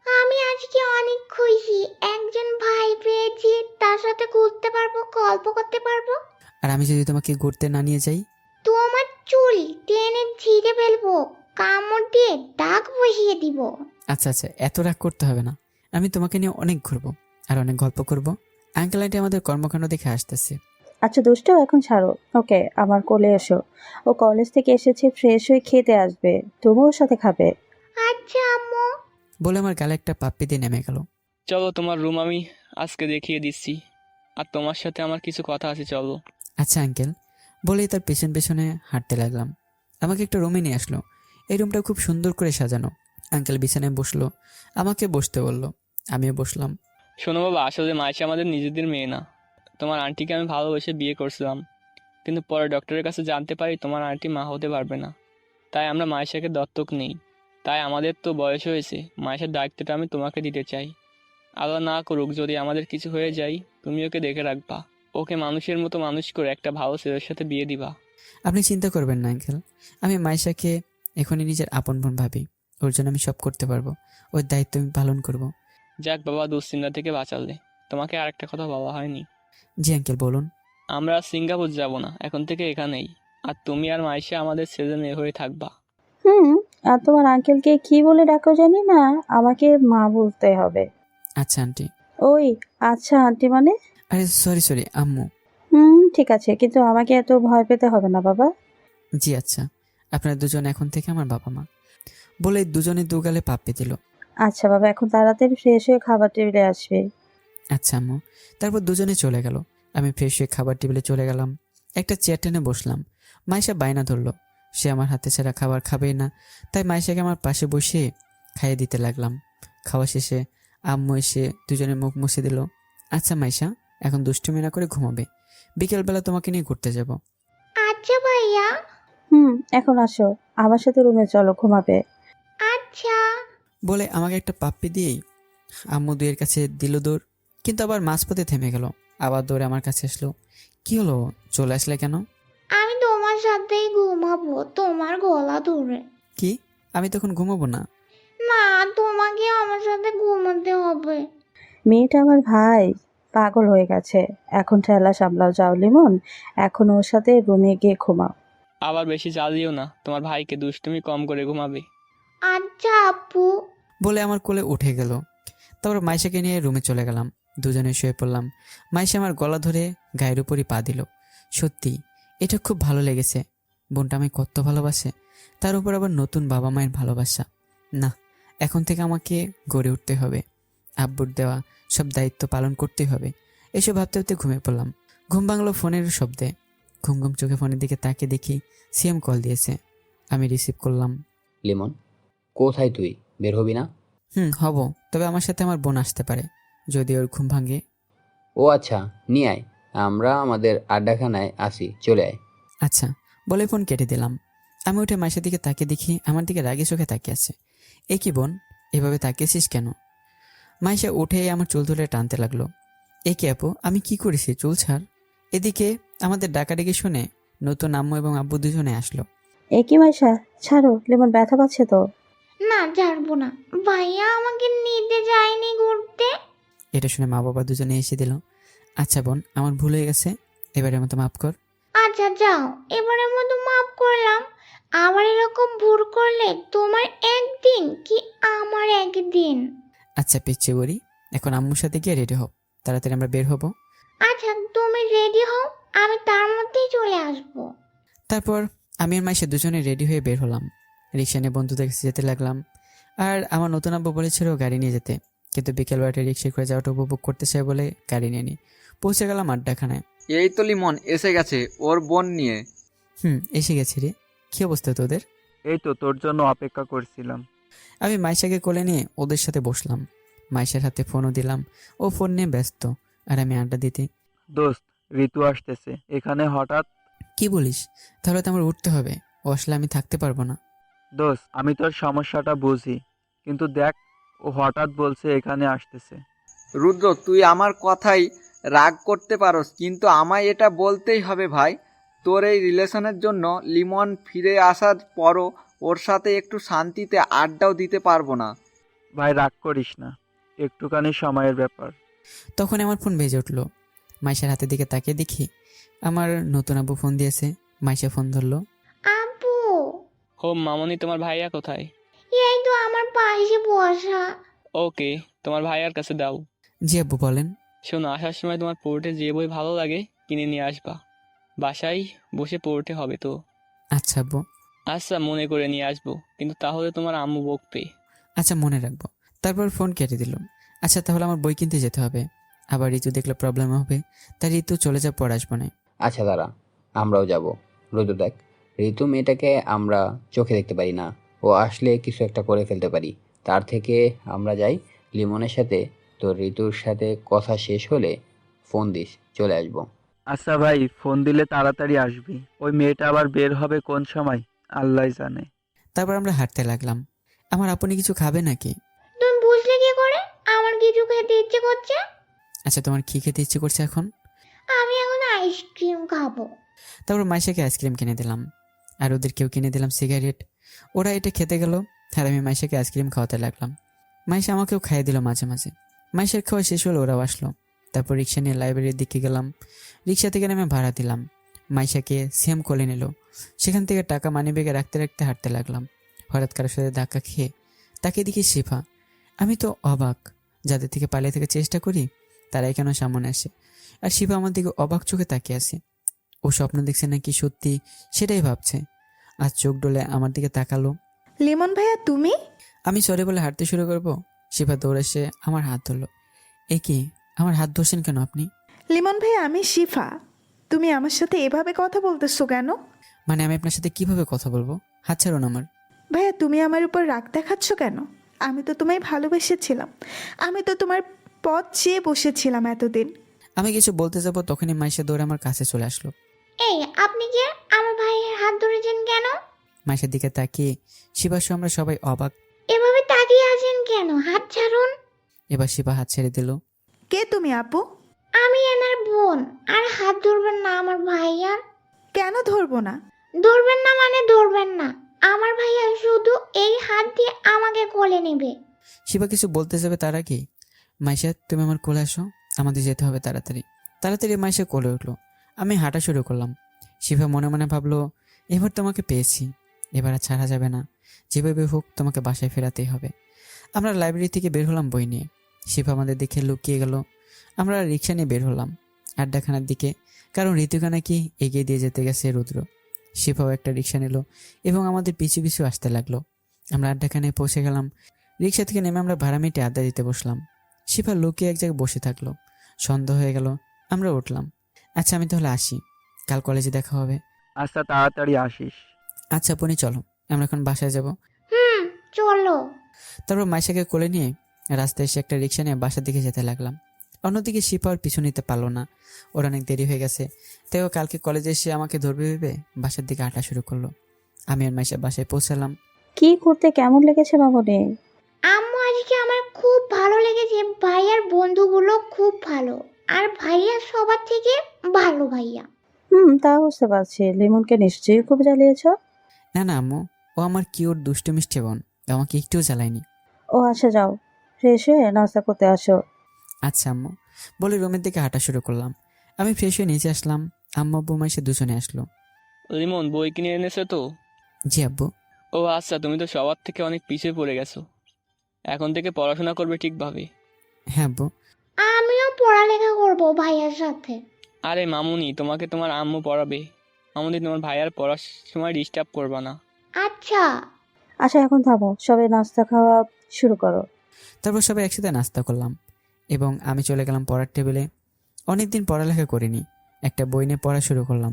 আমি আজকে অনেক খুশি, একজন ভাই পেয়েছি, তার সাথে ঘুরতে পারবো, গল্প করতে পারবো। আর আমি যদি তোমাকে ঘুরতে না নিয়ে যাই? তোমার চুল টেনে ছিঁড়ে ফেলবো, কামড় দিয়ে দাগ বসিয়ে দিব। আচ্ছা আচ্ছা, এত রাগ করতে হবে না। আমি তোমাকে নিয়ে অনেক ঘুরবো আর অনেক গল্প করব। আঙ্কেল আন্টি আমাদের কর্মকাণ্ড দেখে আসতেছে। আচ্ছা দুষ্ট, এখন ছাড়ো ওকে, আমার কোলে এসো। ও কলেজ থেকে এসেছে, ফ্রেশ হয়ে খেতে আসবে, তুমিও ওর সাথে খাবে। আচ্ছা আম্মু। বলে আমার গালে একটা পাপ্পি দিয়ে নেমে গেল। চলো, তোমার রুম আমি আজকে দেখিয়ে দিচ্ছি, আর তোমার সাথে আমার কিছু কথা আছে, চলো। আচ্ছা আঙ্কেল, বলেই তার পেছন পেছনে হাঁটতে লাগলাম। আমাকে একটা রুমে নিয়ে আসলো। এই রুমটা খুব সুন্দর করে সাজানো। আঙ্কেল বিছানায় বসলো, আমাকে বসতে বললো, আমিও বসলাম। শোনো বাবা, আসলে মাইশা আমাদের নিজেদের মেয়ে না। তোমার আন্টিকে আমি ভালোবেসে বিয়ে করছিলাম, কিন্তু পরে ডক্টরের কাছে জানতে পারি তোমার আন্টি মা হতে পারবে না, তাই আমরা মাইশাকে দত্তক নিই। তাই আমাদের তো বয়স হয়েছে, মাইশার দায়িত্বটা আমি তোমাকে দিতে চাই। আল্লাহ না করুক যদি আমাদের কিছু হয়ে যায়, তুমি ওকে দেখে রাখবা, ওকে মানুষের মতো মানুষ করে একটা ভালো ছেলের সাথে বিয়ে দিবা। আপনি চিন্তা করবেন না আঙ্কেল, আমি মাইশাকে এখনই নিজের আপন বোন ভাবি। ওর জন্য আমি সব করতে পারবো, ওর দায়িত্ব আমি পালন করব। যাক বাবা, দুশ্চিন্তা থেকে বাঁচালে। তোমাকে আরেকটা কথা বলা হয়নি। জি আঙ্কেল, বলুন। আমরা সিঙ্গাপুর যাব না, এখন থেকে এখানেই। আর তুমি আর মাইশা আমাদের ছেলে মেয়ে হয়ে থাকবা। আর তোমার আঙ্কেলকে কি বলে ডাকো জানি না, আমাকে মা বলতে হবে। আচ্ছা আন্টি। ওই, আচ্ছা আন্টি মানে? আরে সরি আম্মু। ঠিক আছে, কিন্তু আমাকে এত ভয় পেতে হবে না বাবা। জি আচ্ছা, আপনারা দুজন এখন থেকে আমার বাবা মা। বলে দুজনে দুগালে পাপ্পি দিল। আচ্ছা বাবা, এখন তাড়াতাড়ি ফ্রেশ হয়ে খাবার টেবিলে আসবে। আচ্ছা আম্মু। তারপর দুজনে চলে গেল। আমি ফ্রেশ হয়ে খাবার টেবিলে চলে গেলাম। একটা চেয়ার টেনে বসলাম। মাইশা বায়না ধরলো, সে আমার হাতে ছাড়া খাবার খাবেই না। তাই মাইশাকে আমার পাশে বসে খাইয়ে দিতে লাগলাম। খাওয়া শেষে আম্মু এসে দুজনে মুখ মুছে দিল। আচ্ছা মাইশা, এখন দুষ্টুমি না করে ঘুমাবে, বিকেলবেলা তোমাকে নিয়ে ঘুরতে যাব। আচ্ছা ভাইয়া। এখন আসো, আমার সাথে রুমে চলো, ঘুমাবে। আচ্ছা। বলে আমাকে একটা পাপ্পি দিয়েই আম্মু দুয়ের কাছে দিল দৌড়। কিন্তু আবার মাঝপথে থেমে গেল, আবার দৌড়ে আমার কাছে আসলো। কি হলো, চলে আসলে কেন? আমি তোমার সাথেই ঘুমাবো, তোমার গলা ধরে। কি, আমি তখন ঘুমাবো না? না, তোমাকে আমার সাথে ঘুমাতে হবে। মেয়েটা আমার ভাই, পাগল হয়ে গেছে। এখন ঠেলা সামলাও, যাও লিমন, এখন ওর সাথে রুমে গিয়ে ঘুমাও। আবার বেশি জ্বালিও না, তোমার ভাইকে দুষ্টুমি কম করে ঘুমাবে। আচ্ছা আপু। বলে আমার কোলে উঠে গেল। তারপর মাইশাকে নিয়ে রুমে চলে গেলাম। দুজনে শুয়ে পড়লাম। মাইশা আমার গলা ধরে গায়ের উপরই পা দিল। সত্যি এটা খুব ভালো লেগেছে। বোনটা আমায় কত ভালোবাসে, তার উপর আবার নতুন বাবা মায়ের ভালোবাসা। না, এখন থেকে আমাকে গড়ে উঠতে হবে, আব্বুর দেওয়া সব দায়িত্ব পালন করতে হবে। এসব ভাবতে ভাবতে ঘুমিয়ে পড়লাম। ঘুম ভাঙলো ফোনের শব্দে। ঘুম ঘুম চোখে ফোনের দিকে তাকিয়ে দেখি সিএম কল দিয়েছে। আমি রিসিভ করলাম। লিমন, কোথায় তুই? বের হবি না? হব, তবে আমার সাথে আমার বোন আসতে পারে যদি ওর ঘুম ভাঙে। ও আচ্ছা, নিয়ে আয়, আমরা আমাদের আড্ডাখানায় আসি, চলে আয়। আচ্ছা বলে ফোন কেটে দিলাম। আমি উঠে মাসের দিকে তাকিয়ে দেখি আমার দিকে রাগে চোখে তাকিয়ে আছে। এ কি বোন, এভাবে তাকিয়েছিস কেন? মাইশা উঠে আমার চুল ধরে টানতে লাগলো। এ কি আপু, আমি কি করেছি, চুল ছাড়। এদিকে আমাদের ডাকাডাকি শুনে নতুন আম্মু এবং আব্বু দুজনে আসলো। এ কি মাইশা, ছাড়ো, লিমন ব্যথা পাচ্ছে তো। না, ছাড়বো না, ভাইয়া আমাকে নিতে যায়নি ঘুরতে। এটা শুনে মা বাবা দুজনে এসে দিল। আচ্ছা বোন, আমার ভুল হয়ে গেছে, এবারের মতো মাফ কর। আচ্ছা যাও, এবারের মতো মাফ করলাম। আমার এরকম ভুল করলে তোমার একদিন কি আমার একদিন? আচ্ছা পিচ্ছি বড়ি, এখন আম্মুর সাথে গিয়ে রেডি হও, তাড়াতাড়ি আমরা বের হব। আচ্ছা তুমি রেডি হও, আমি তার মধ্যেই চলে আসবো। তারপর আমি আর মাইশা দুজনে রেডি হয়ে বের হলাম। রিক্সা নিয়ে বন্ধুদের কাছে যেতে লাগলাম। আর আমার নতুন আব্বু বলেছিল গাড়ি নিয়ে যেতে, কিন্তু বিকেলবেলাটা রিক্সা করে যাওয়াটা উপভোগ করতে চাই বলে গাড়ি নিয়ে নিই। পৌঁছে গেলাম আড্ডাখানায়। এই তো লিমন এসে গেছে ওর বোন নিয়ে। এসে গেছি রে। কি অবস্থা তোদের? এই তো তোর জন্য অপেক্ষা করছিলাম। আমি মাইশাকে কোলে নিয়ে ওদের সাথে বসলাম। মাইশার হাতে ফোনও দিলাম, ও ফোন নিয়ে ব্যস্ত, আর আমি আড্ডা দিতে। দোস্ত, ঋতু আসতেছে এখানে হঠাৎ। কি বলিস? তাহলে তো আমার উঠতে হবে, ও আসলে আমি থাকতে পারবো না। দোস্ত, আমি তোর সমস্যাটা বুঝি, কিন্তু দেখ, ও হঠাৎ বলছে এখানে আসতেছে। রুদ্র, তুই আমার কথাই রাগ করতে পারোস, কিন্তু আমায় এটা বলতেই হবে ভাই। তোর এই রিলেশনের জন্য লিমন ফিরে আসার পরও ওর সাথে একটু শান্তিতে আড্ডাও দিতে পারবো না। ভাই রাগ করিস না, একটুখানি সময়ের ব্যাপার। তখন আমার ফোন বেজে উঠলো। মাইশার হাতের দিকে তাকিয়ে দেখি আমার নতুন আব্বু ফোন দিয়েছে। মাইশা ফোন ধরলো। আব্বু, হো মামনি, তোমার ভাইয়া কোথায়? এই তো আমার পাশে বসা। ওকে, তোমার ভাইয়ার কাছে দাও। জি আব্বু বলেন। শোনো, আসার সময় তোমার পোর্টে যে বই ভালো লাগে কিনে নিয়ে আসবা। বাসায় বসে পড়তে হবে তো। আচ্ছা আব্বু। আচ্ছা, মনে করে নিয়ে আসবো, কিন্তু তাহলে তোমার আম্মু বকবে। আচ্ছা মনে রাখবো। তারপর ফোন কেটে দিল। আচ্ছা তাহলে আমার বই কিনতে যেতে হবে, আবার ঋতু দেখলে প্রবলেম হবে, তাই ঋতু চলে যা, পড়ে আসবো না। আচ্ছা দাঁড়া, আমরাও যাব। রুদ্র দেখ, ঋতু মেয়েটাকে আমরা চোখে দেখতে পারি না, ও আসলে কিছু একটা করে ফেলতে পারি। তার থেকে আমরা যাই লিমনের সাথে। তো ঋতুর সাথে কথা শেষ হলে ফোন দিস, চলে আসবো। আচ্ছা ভাই, ফোন দিলে তাড়াতাড়ি আসবি। ওই মেয়েটা আবার বের হবে কোন সময় আল্লাহ জানে। তারপর আমরা হাঁটতে লাগলাম। আমার আপনি কিছু খাবে নাকি? তুমি বুঝলে কি করে আমার কিছু খেতে ইচ্ছে করছে? আচ্ছা তোমার কি খেতে ইচ্ছে করছে এখন? আমি এখন আইসক্রিম খাবো। তারপর মাইশাকে আইসক্রিম কিনে দিলাম, আর ওদেরকেও কিনে দিলাম সিগারেট। ওরা এটা খেতে গেল, আর আমি মাইশাকে আইসক্রিম খাওয়াতে লাগলাম। মাইশা আমাকেও খাইয়ে দিল মাঝে মাঝে। মাইশার খাওয়া শেষ হলো, ওরাও আসলো। তারপর রিক্সা নিয়ে লাইব্রেরির দিকে গেলাম। রিক্সা থেকে নেমে ভাড়া দিলাম। মাইশাকে সিএম কোলে নিল। সেখান থেকে টাকা মানিব্যাগে রাখতে রাখতে হাঁটতে লাগলাম। হঠাৎ কারোর সাথে ধাক্কা খেয়ে তাকে দেখি শিফা। আমি তো অবাক, যাদের থেকে পালিয়ে থাকার চেষ্টা করি তারাই কেন সামনে আসে, আর শিফা আমার দিকে অবাক চোখে তাকিয়ে আছে। ও স্বপ্ন দেখছে নাকি সত্যি সেটাই ভাবছে। আর চোখ ডলে আমার দিকে তাকালো। লিমন ভাইয়া তুমি? আমি সরি বলে হাঁটতে শুরু করব, শিফা দৌড়ে এসে আমার হাত ধরলো। এ কি, আমার হাত ধরছেন কেন আপনি? লিমন ভাইয়া, আমি শিফা। তুমি আমার সাথে এভাবে কথা বলতেছো কেন? মানে আমি আপনার সাথে কিভাবে কথা বলবো? হাত ছাড়ুন আমার। ভাইয়া, তুমি আমার উপর রাগ দেখাচ্ছ কেন? আমি তো তোমায় ভালোবেসেছিলাম। আমি তো তোমার পথ চেয়ে বসেছিলাম এতদিন। আমি কিছু বলতে যাবো, তখনই মাইশা দৌড়ে আমার কাছে চলে আসলো। এই আপনি যে আমার ভাইয়ের হাত ধরেছেন কেন? মাইশার দিকে তাকিয়ে শিবার সহ আমরা সবাই অবাক। এভাবে তাকিয়ে আছেন কেন? হাত ছাড়ুন। এবার শিবা হাত ছেড়ে দিল। কে তুমি আপু? আমি এনার বোন। আর হাত ধরবেন না আমার ভাইয়ার। কেন ধরবো না? ধরবেন না মানে ধরবেন না। আমার ভাইয়া শুধু এই হাত দিয়ে আমাকে কোলে নেবে। শিবা কিছু বলতে যাবে তার আগে, মাইশা তুমি আমার কোলে আসো, আমাদের যেতে হবে তাড়াতাড়ি। তাড়াতাড়ি মাইশা কোলে উঠলো। আমি হাঁটা শুরু করলাম। শিবা মনে মনে ভাবলো, এবার তোমাকে পেয়েছি, এবার আর ছাড়া যাবে না, যেভাবে হোক তোমাকে বাসায় ফেরাতেই হবে। আমরা লাইব্রেরি থেকে বের হলাম বই নিয়ে। শিবা আমাদের দেখে লুকিয়ে গেল। আমরা রিক্সা নিয়ে বের হলাম আড্ডাখানার দিকে, কারণ ঋতুকা নাকি এগিয়ে দিয়ে যেতে গেছে রুদ্র। শিফাও একটা রিক্সা নিল এবং আমাদের পিছু পিছু আসতে লাগলো। আমরা আড্ডাখানায় পৌঁছে গেলাম। রিক্সা থেকে নেমে আমরা ভাড়া মিটে আড্ডা দিতে বসলাম। শিফা লুকিয়ে এক জায়গায় বসে থাকলো। সন্ধ্যা হয়ে গেল, আমরা উঠলাম। আচ্ছা আমি তাহলে আসি, কাল কলেজে দেখা হবে। আচ্ছা তাড়াতাড়ি আসিস। আচ্ছা পনি চলো, আমরা এখন বাসায় যাব। চলো। তারপর মাইশাকে কোলে নিয়ে রাস্তায় এসে একটা রিক্সা নিয়ে বাসার দিকে যেতে লাগলাম। অন্যদিকে শিপা আর পিছু নিতে পারলো না, ওর অনেক দেরি হয়ে গেছে। তাই ও কালকে কলেজে এসে আমাকে ধরবে ভেবে বাসার দিকে হাঁটা শুরু করলো। আমি আর মাইশা বাসায় পৌঁছালাম। কি করতে কেমন লেগেছে মামনি? আম্মু, আজকে আমার খুব ভালো লেগেছে। ভাইয়ার বন্ধুগুলো খুব ভালো। আর ভাইয়া সবার থেকে ভালো ভাইয়া। তা বুঝতে পারছি। লিমনকে নিশ্চয়ই খুব জ্বালিয়েছ। না না আম্মু, ও আমার কিউট দুষ্টু মিষ্টি বোন, আমাকে একটুও জ্বালায়নি। ও আচ্ছা যাও, ফ্রেশ হয়ে নাস্তা করতে আসো। আচ্ছা আম্মু বলে রুমের দিকে হাঁটা শুরু করলাম। আমি ফ্রেশ হয়ে নিচে আসলাম। আম্মু আব্বু মাইশা দুজনে আসলো। লিমন বই কিনে এনেছে তো? জি আব্বু। ও আচ্ছা, তুমি তো সবার থেকে অনেক পিছিয়ে পড়ে গেছো। এখন থেকে পড়াশোনা করবে ঠিকভাবে। হ্যাঁ আব্বু। আমিও পড়ালেখা করব ভাইয়ার সাথে। আরে মামুনি, তোমাকে তোমার আম্মু পড়াবে। মামুনি, তোমার ভাইয়ার পড়ার সময় ডিস্টার্ব করবা না। আচ্ছা। আচ্ছা এখন থামো, সবাই নাস্তা খাওয়া শুরু করো। তারপর সবাই একসাথে নাস্তা করলাম এবং আমি চলে গেলাম পড়ার টেবিলে। অনেকদিন পড়ালেখা করিনি, একটা বই নিয়ে পড়া শুরু করলাম।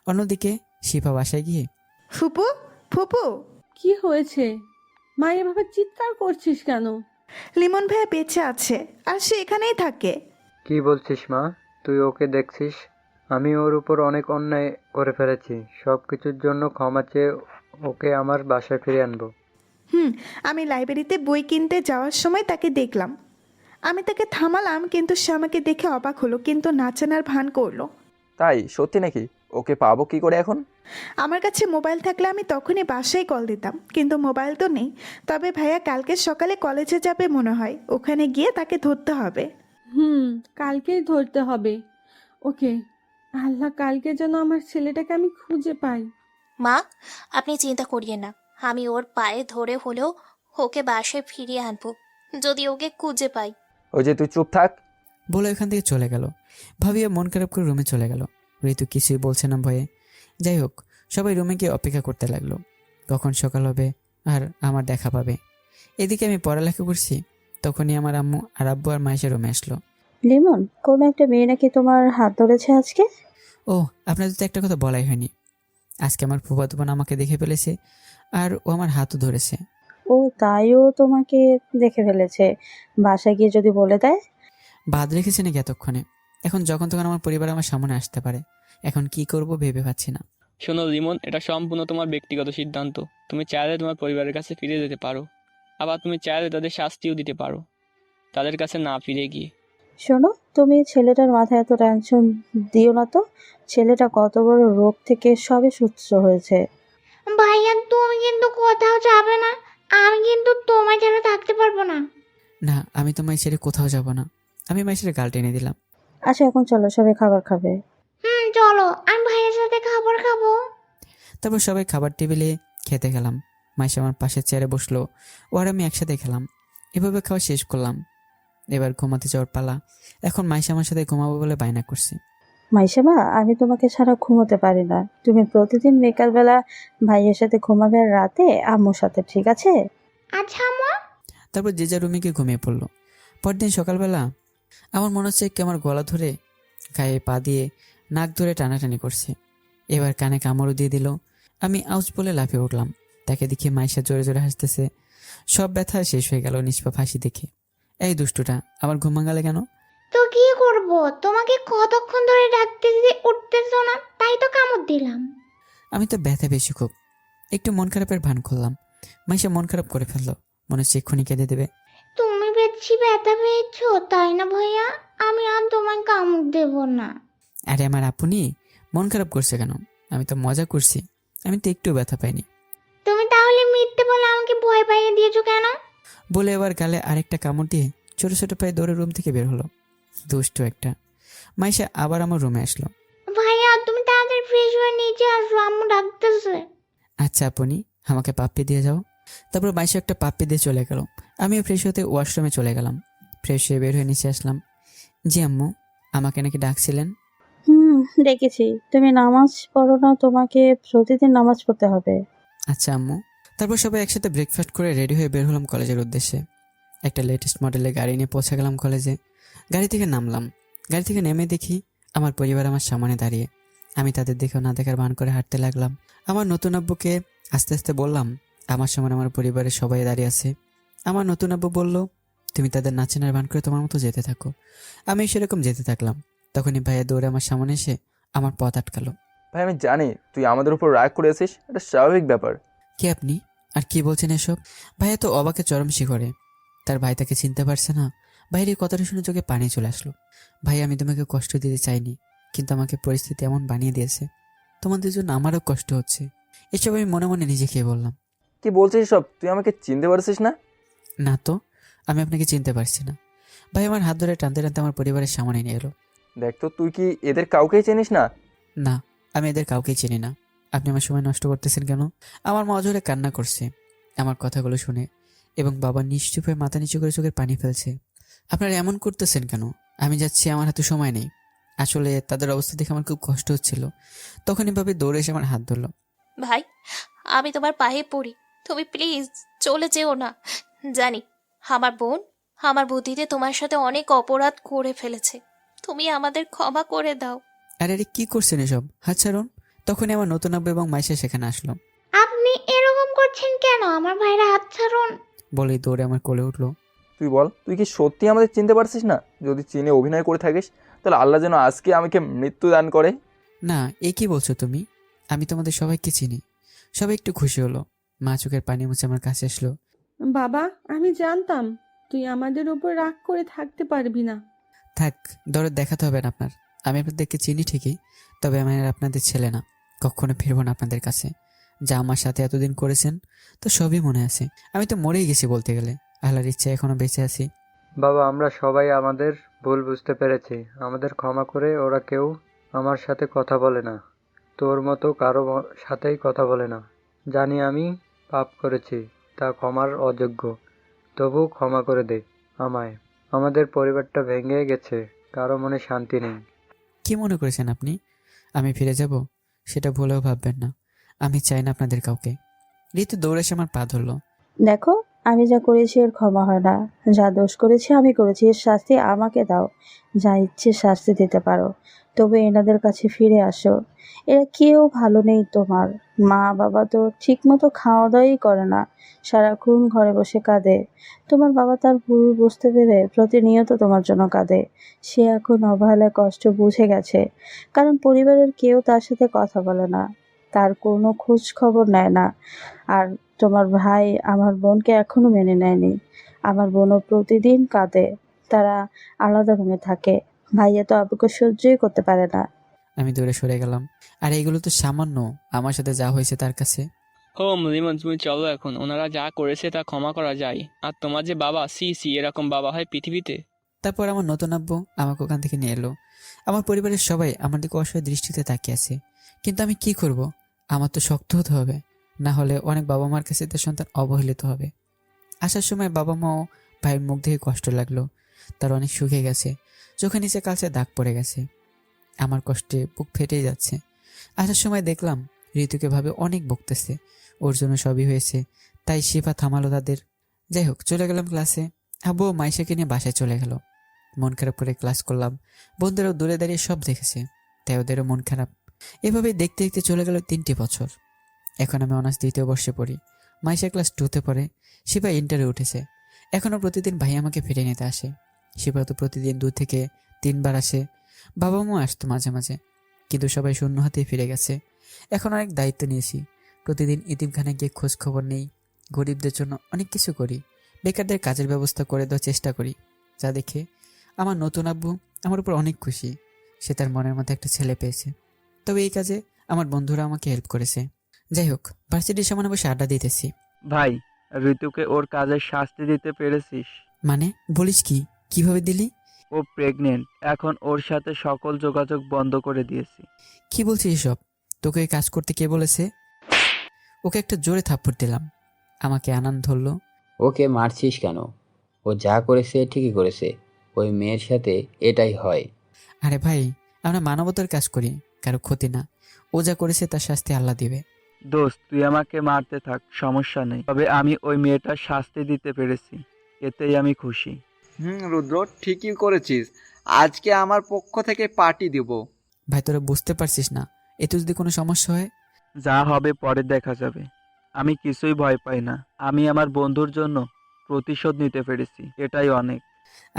অন্যদিকে শিফা বাসায় গিয়ে, ফুপু, ফুপু, কি হয়েছে মা, এভাবে চিৎকার করছিস কেন? লিমন ভাইয়া বেঁচে আছে আর সে এখানেই থাকে। কি বলছিস মা? তুই ওকে দেখছিস? আমি ওর উপর অনেক অন্যায় করে ফেলেছি। সব কিছুর জন্য ক্ষমা চেয়ে ওকে আমার বাসায় ফিরে আনবো। আমি লাইব্রেরিতে বই কিনতে যাওয়ার সময় তাকে দেখলাম। আমি তাকে থামালাম কিন্তু সে আমাকে দেখে অবাক হলো, কিন্তু নাচানার ভান করলো। তাই সত্যি নাকি? ওকে পাবো কি করে এখন? আমার কাছে মোবাইল থাকলে আমি তখনই বাসায় কল দিতাম, কিন্তু মোবাইল তো নেই। তবে ভাইয়া কালকে সকালে কলেজে যাবে মনে হয়, ওখানে গিয়ে তাকে ধরতে হবে। কালকেই ধরতে হবে ওকে। আল্লাহ, কালকে যেন আমার ছেলেটাকে আমি খুঁজে পাই। মা, আপনি চিন্তা করিয়ে না, আমি ওর পায়ে ধরে হলেও ওকে বাসায় ফিরিয়ে আনবো, যদি ওকে খুঁজে পাই। ওই যে তুই চুপ থাক। বলে ওখান থেকে চলে গেল। ভাবিয়া মন খারাপ করে রুমে চলে গেল। ঋতু কিছুই বলছে না ভয়ে। যাই হোক, সবাই রুমে গিয়ে অপেক্ষা করতে লাগলো কখন সকাল হবে আর আমার দেখা পাবে। এদিকে আমি পড়ালেখা করছি, তখনই আমার আম্মু আর আব্বু আর মাইশা রুমে আসলো। লিমন, কোন একটা মেয়ে নাকি তোমার হাত ধরেছে আজকে? ও, আপনাদের তো একটা কথা বলাই হয়নি। আজকে আমার ফুফাতো বোন আমাকে দেখে ফেলেছে আর ও আমার হাতও ধরেছে। ও তাই, ও তোমাকে দেখে ফেলেছে? বাসায় গিয়ে যদি বলে দেয়? বাদ রেখেছে নাকি এতক্ষণে? এখন যখন তখন আমার পরিবার আমার সামনে আসতে পারে। এখন কি করব ভেবে পাচ্ছি না। শোনো লিমন, এটা সম্পূর্ণ তোমার ব্যক্তিগত সিদ্ধান্ত। তুমি চাইলে তোমার পরিবারের কাছে ফিরে যেতে পারো, আবার তুমি চাইলে তাদের শাস্তিও দিতে পারো তাদের কাছে না ফিরে গিয়ে। শোনো, তুমি ছেলেটার মাথায় এত টেনশন দিও না তো। ছেলেটা কত বড় রোগ থেকে সবে সুস্থ হয়েছে। ভাইয়া তুমি কিন্তু কোথাও যাবে না, আমি কিন্তু তোমার ছাড়া থাকতে পারবো না। না, আমি তো মাই ছেড়ে কোথাও যাব না। আমি মাইশের গাল টেনে দিলাম। আচ্ছা এখন চলো, সবাই খাবার খাবে। চলো, আমি ভাইয়ের সাথে খাবার খাবো। তারপর সবাই খাবার টেবিলে খেতে গেলাম। মাইশা আমার পাশের চেয়ারে বসলো, ও আর আমি একসাথে খেলাম। এভাবে খাওয়া শেষ করলাম। এবার ঘুমাতে যাওয়ার পালা। এখন মাইশা আমার সাথে ঘুমাবো বলে বায়না করছে। মাইশামা, আমি তোমাকে ছাড়া ঘুমোতে পারি না। তুমি প্রতিদিন বিকালবেলা ভাইয়ের সাথে ঘুমাবে, আর রাতে আম্মুর সাথে, ঠিক আছে? আচ্ছা মা। তারপর যে যার রুমে গিয়ে ঘুমিয়ে পড়লো। পরদিন সকালবেলা আমার মনে হচ্ছে কি আমার গলা ধরে, গায়ে পা দিয়ে, নাক ধরে টানাটানি করছে। এবার কানে কামড়ও দিয়ে দিল। আমি আউচ বলে লাফিয়ে উঠলাম। তাকে দেখে মাইশা জোরে জোরে হাসতেছে। সব ব্যথা শেষ হয়ে গেল নিষ্পাপ হাসি দেখে। এই দুষ্টুটা, আমার ঘুম ভাঙালে কেন? তো কি করব, তোমাকে কতক্ষণ ধরে ডাকতেছি, উঠতেছো না, তাই তো কামড় দিলাম। আমি তো ব্যথা বেশি খুব। একটু মন খারাপের ভান করলাম। মাইশা মন খারাপ করে ফেললো, মনে হচ্ছে এক্ষুনি কেঁদে দেবে। তুমি বেশি ব্যথা পেয়েছো তাই না ভাইয়া? আমি আর তোমায় কামড় দেব না। আরে আমার আপনি মন খারাপ করছে কেন? আমি তো মজা করছি, আমি তো একটু ব্যথা পাইনি। তুমি তাহলে মিথ্যে বলে আমাকে ভয় পাইয়ে দিয়েছো কেন? বলে এবার গালে আরেকটা কামড় দিয়ে ছোট ছোট পায়ে দৌড়ে রুম থেকে বের হলো। দুষ্টু একটা। মাইশা আবার আমার রুমে আসলো। ভাইয়া তুমি তাড়াতাড়ি ফ্রেশ হয়ে নিচে আসো, আম্মু ডাকতেছে। আচ্ছা আপনি আমাকে পাপ্পি দিয়ে যাও। তারপর মাইশা একটা পাপ্পি দিয়ে চলে গেল। আমিও ফ্রেশ হতে ওয়াশরুমে চলে গেলাম। ফ্রেশ হয়ে বের হয়ে নিচে আসলাম। জি আম্মু, আমাকে নাকি ডাকছিলেন? দেখেছি তুমি নামাজ পড়ো না, তোমাকে প্রতিদিন নামাজ পড়তে হবে। আচ্ছা আম্মু। তারপর সবাই একসাথে ব্রেকফাস্ট করে রেডি হয়ে বের হলাম কলেজের উদ্দেশ্যে। একটা লেটেস্ট মডেলের গাড়ি নিয়ে পৌঁছে গেলাম কলেজে। গাড়ি থেকে নামলাম। গাড়ি থেকে নেমে দেখি আমার পরিবার আমার সামনে দাঁড়িয়ে। আমি তাদের দেখেও না দেখার ভান করে হাঁটতে লাগলাম। আমার নতুন আব্বুকে আস্তে আস্তে বললাম, আমার সামনে আমার পরিবারের সবাই দাঁড়িয়ে আছে। আমার নতুন আব্বু বলল, তুমি তাদের নাচেনার ভান করে তোমার মতো যেতে থাকো। আমি সেরকম যেতে থাকলাম। তখনই ভাইয়া দৌড়ে আমার সামনে এসে আমার পথ আটকালো। ভাই আমি জানি তুই আমাদের উপর রাগ করে আছিস, এটা স্বাভাবিক ব্যাপার। কে আপনি আর কি বলছেন এসব? ভাইয়া তো অবাকে চরম শিখরে। তার ভাই তাকে চিনতে পারছে না। ভাইয়ের এই কথাটা শুনে চোখে পানি চলে আসলো। ভাই, আমি তোমাকে কষ্ট দিতে চাইনি, কিন্তু আমাকে পরিস্থিতি এমন বানিয়ে দিয়েছে, তোমাদের জন্য আমারও কষ্ট হচ্ছে। এসব আমি মনে মনে নিজেকে বললাম। কি বলছিস সব? তুই আমাকে চিনতে পারছিস না? না তো, আমি আপনাকে চিনতে পারছি না। ভাই আমার হাত ধরে টানতে টানতে আমার পরিবারের সামনে নিয়ে এলো। দেখ তো, তুই কি এদের কাউকেই চিনিস না? না, আমি এদের কাউকেই চিনি না। আপনি আমার সময় নষ্ট করতেছেন কেন? আমার মা জোরে কান্না করছে আমার কথাগুলো শুনে, এবং বাবা নিশ্চুপ হয়ে মাথা নিচু করে চোখের পানি ফেলছে। আপনারা এমন করতেছেন কেন? আমি যাচ্ছি, আমার হাতে সময় নেই। আসলে তাদের অবস্থা দেখে আমার খুব কষ্ট হচ্ছিল। তখনই ভাবে দৌড়ে এসে আমার হাত ধরলো। ভাই, আমি তোমার পায়ে পড়ি, তুমি প্লিজ চলে যেও না। জানি আমার বোন আমার বুদ্ধিতে তোমার সাথে অনেক অপরাধ করে ফেলেছে, তুমি আমাদের ক্ষমা করে দাও। আরে আরে কি করছেন এসব? হাত ছাড়ুন। তখনই আমার নতুন আব্বু এবং মাইশা সেখানে আসলো। আপনি এরকম করছেন কেন? আমার ভাইরা হাত ছাড়ুন। বলেই দৌড়ে আমার কোলে উঠলো। তুই বল, তুই কি সত্যি আমাদের চিনতে পারছিস না? যদি চিনে অভিনয় করে থাকিস তাহলে আল্লাহ যেন আজকে আমাকে মৃত্যু দান করে। না, এ কি বলছো তুমি? আমি তোমাদের সবাইকে চিনি। সবাই একটু খুশি হলো। মা চোখের পানি মুছে আমার কাছে আসলো। বাবা, আমি জানতাম তুই আমাদের উপর রাগ করে থাকতে পারবি না। থাক, দরদ দেখাতে হবে না আপনার। আমি আপনাদেরকে চিনি ঠিকই, তবে আমি আর আপনাদের ছেলে না। কখনো ফিরবো না আপনাদের কাছে। যা আমার সাথে এতদিন করেছেন তো সবই মনে আছে। আমি তো মরেই গেছি বলতে গেলে, আল্লাহর ইচ্ছা এখনো বেঁচে আছি। বাবা, আমরা সবাই আমাদের ভুল বুঝতে পেরেছি, আমাদের ক্ষমা করে। ওরা কেউ আমার সাথে কথা বলে না, তোর মতো কারো সাথেই কথা বলে না। জানি আমি পাপ করেছি, তা ক্ষমার অযোগ্য, তবু ক্ষমা করে দে আমায়। আমাদের পরিবারটা ভেঙে গেছে, কারো মনে শান্তি নেই। কি মনে করেছেন আপনি আমি ফিরে যাব? সেটা ভুলেও ভাববেন না। আমি চাই না আপনাদের কাউকে। ঋতু দৌড়ে এসে আমার পা ধরলো। দেখো, আমি যা করেছি এর ক্ষমা হয় না। যা দোষ করেছি আমি করেছি, এর শাস্তি আমাকে দাও। যা ইচ্ছে শাস্তি দিতে পারো, তবে এনাদের কাছে ফিরে আসো। এরা কেউ ভালো নেই তোমার। মা বাবা তো ঠিকমতো খাওয়া দাওয়াই করে না, সারাক্ষণ ঘরে বসে কাঁদে। তোমার বাবা তার ভুল বুঝতে পেরে প্রতিনিয়ত তোমার জন্য কাঁদে। সে এখন অবহেলায় কষ্ট বুঝে গেছে, কারণ পরিবারের কেউ তার সাথে কথা বলে না, তার কোনো খোঁজ খবর নেয় না। আর তোমার ভাই আমার বোনকে এখনো মেনে নেয়নি। আমার বোনও প্রতিদিন কাঁদে। তারা আলাদা রুমে থাকে। ভাইয়া তো আব্বুকে সহ্যই করতে পারে না। আমি দৌড়ে সরে গেলাম। আর এগুলো তো সামান্য আমার সাথে যা হয়েছে তার কাছে। লিমন, তুমি চলো এখন। ওনারা যা করেছে তা ক্ষমা করা যায়। আর তোমার যে বাবা, সি সি, এরকম বাবা হয় পৃথিবীতে? তারপর আমার নতুন আব্বু আমাকে ওখান থেকে নিয়ে এলো। আমার পরিবারের সবাই আমার দিকে অসহায় দৃষ্টিতে তাকিয়ে আছে। কিন্তু আমি কি করব? আমার তো শক্ত হতে হবে, না হলে অনেক বাবা মার কাছে তার সন্তান অবহেলিত হবে। আসার সময় বাবা মাও ভাইয়ের মুখ দেখে কষ্ট লাগলো। তার অনেক শুকিয়ে গেছে, চোখে নিচে কালচে দাগ পড়ে গেছে। আমার কষ্টে বুক ফেটেই যাচ্ছে। আসার সময় দেখলাম ঋতুকে ভাবে অনেক বকতেছে। ওর জন্য সবই হয়েছে, তাই শিফা থামালো তাদের। যাই হোক, চলে গেলাম ক্লাসে। আব্বু মাইশাকে নিয়ে বাসায় চলে গেল। মন খারাপ করে ক্লাস করলাম। বন্ধুরাও দূরে দাঁড়িয়ে সব দেখেছে, তাই ওদেরও মন খারাপ। এভাবেই দেখতে দেখতে চলে গেল 3টি বছর। এখন আমি অনার্স 2য় বর্ষে পড়ি। মাইশা ক্লাস 2তে পড়ে। শিবা ইন্টারে উঠেছে। এখনও প্রতিদিন ভাই আমাকে ফিরে নিতে আসে। শিবা তো প্রতিদিন 2 থেকে 3 বার আসে। বাবা মাও আসতো মাঝে মাঝে, কিন্তু সবাই শূন্য হাতেই ফিরে গেছে। এখন অনেক দায়িত্ব নিয়েছি। প্রতিদিন ইতিমখানে গিয়ে খোঁজ খবর নেই, গরিবদের জন্য অনেক কিছু করি, বেকারদের কাজের ব্যবস্থা করে দেওয়ার চেষ্টা করি। যা দেখে আমার নতুন আব্বু আমার উপর অনেক খুশি। সে তার মনের মধ্যে একটা ছেলে পেয়েছে। তবে এই কাজে আমার বন্ধুরা আমাকে হেল্প করেছে। যাই হোক, ভার্সিটির সামনে বসে আড্ডা দিতেছি। ভাই, ঋতুকে ওর কাজের শাস্তি দিতে পেরেছিস? মানে বলিস কি? কিভাবে দিলি? ও প্রেগনেন্ট, এখন ওর সাথে সকল যোগাযোগ বন্ধ করে দিয়েছি। কি বলছিস এসব? তোকে এই কাজ করতে কে বলেছে? ওকে একটা জোরে থাপ্পড় দিলাম। আমাকে আনন্দ ধরলো। ওকে মারছিস কেন? ও যা করেছে ঠিকই করেছে। ওই মেয়ের সাথে এটাই হয়। আরে ভাই, আমরা মানবতার কাজ করি, কারো ক্ষতি না। ও যা করেছে তার শাস্তি আল্লাহ দিবে। দোস্ত, তুই আমাকে মারতে থাক, সমস্যা নেই, তবে আমি ওই মেয়েটার শাস্তি দিতে পেরেছি, এতেই আমি খুশি। রুদ্র, ঠিকই করেছিস। আজকে আমার পক্ষ থেকে পার্টি দিব। ভাই, তোরা বুঝতে পারছিস না, এতে যদি কোনো সমস্যা হয়? যা হবে পরে দেখা যাবে। আমি কিছুই ভয় পাই না। আমি আমার বন্ধুর জন্য প্রতিশোধ নিতে পেরেছি, এটাই অনেক।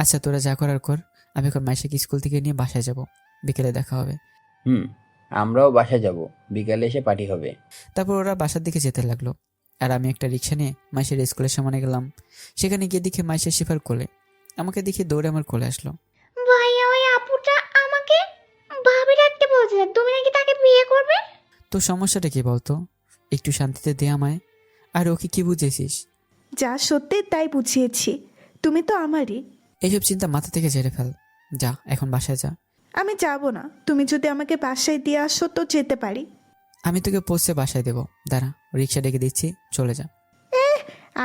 আচ্ছা, তোরা যা করার কর। আমি এখন মাইশাকে স্কুল থেকে নিয়ে বাসায় যাব। বিকেলে দেখা হবে। আমরাও বাসায় যাব, বিকালে এসে পার্টি হবে। তারপর ওরা বাসার দিকে যেতে লাগলো, আর আমি একটা রিক্সা নিয়ে মাইশের স্কুলের সামনে গেলাম। সেখানে গিয়ে দেখি মাইশা শিফার কোলে। আমাকে দেখে দৌড়ে আমার কোলে আসলো। ভাইয়া, ওই আপুটা আমাকে ভাবি ডাকতে বলছে। তুমি নাকি তাকে বিয়ে করবে? তো সমস্যাটা কি বলতো? একটু শান্তিতে দে আমায়। আর ওকে কি বুঝেছিস? যা সত্যি তাই বুঝিয়েছি, তুমি তো আমারই। এইসব চিন্তা মাথা থেকে ঝেড়ে ফেল। যা এখন বাসায় যা। আমি যাব না, তুমি যদি আমাকে বাসায় দিয়ে আসো তো যেতে পারি। আমি তোকে পৌঁছে বাসায় দেবো, দাঁড়া রিক্সা ডেকে দিচ্ছি, চলে যা।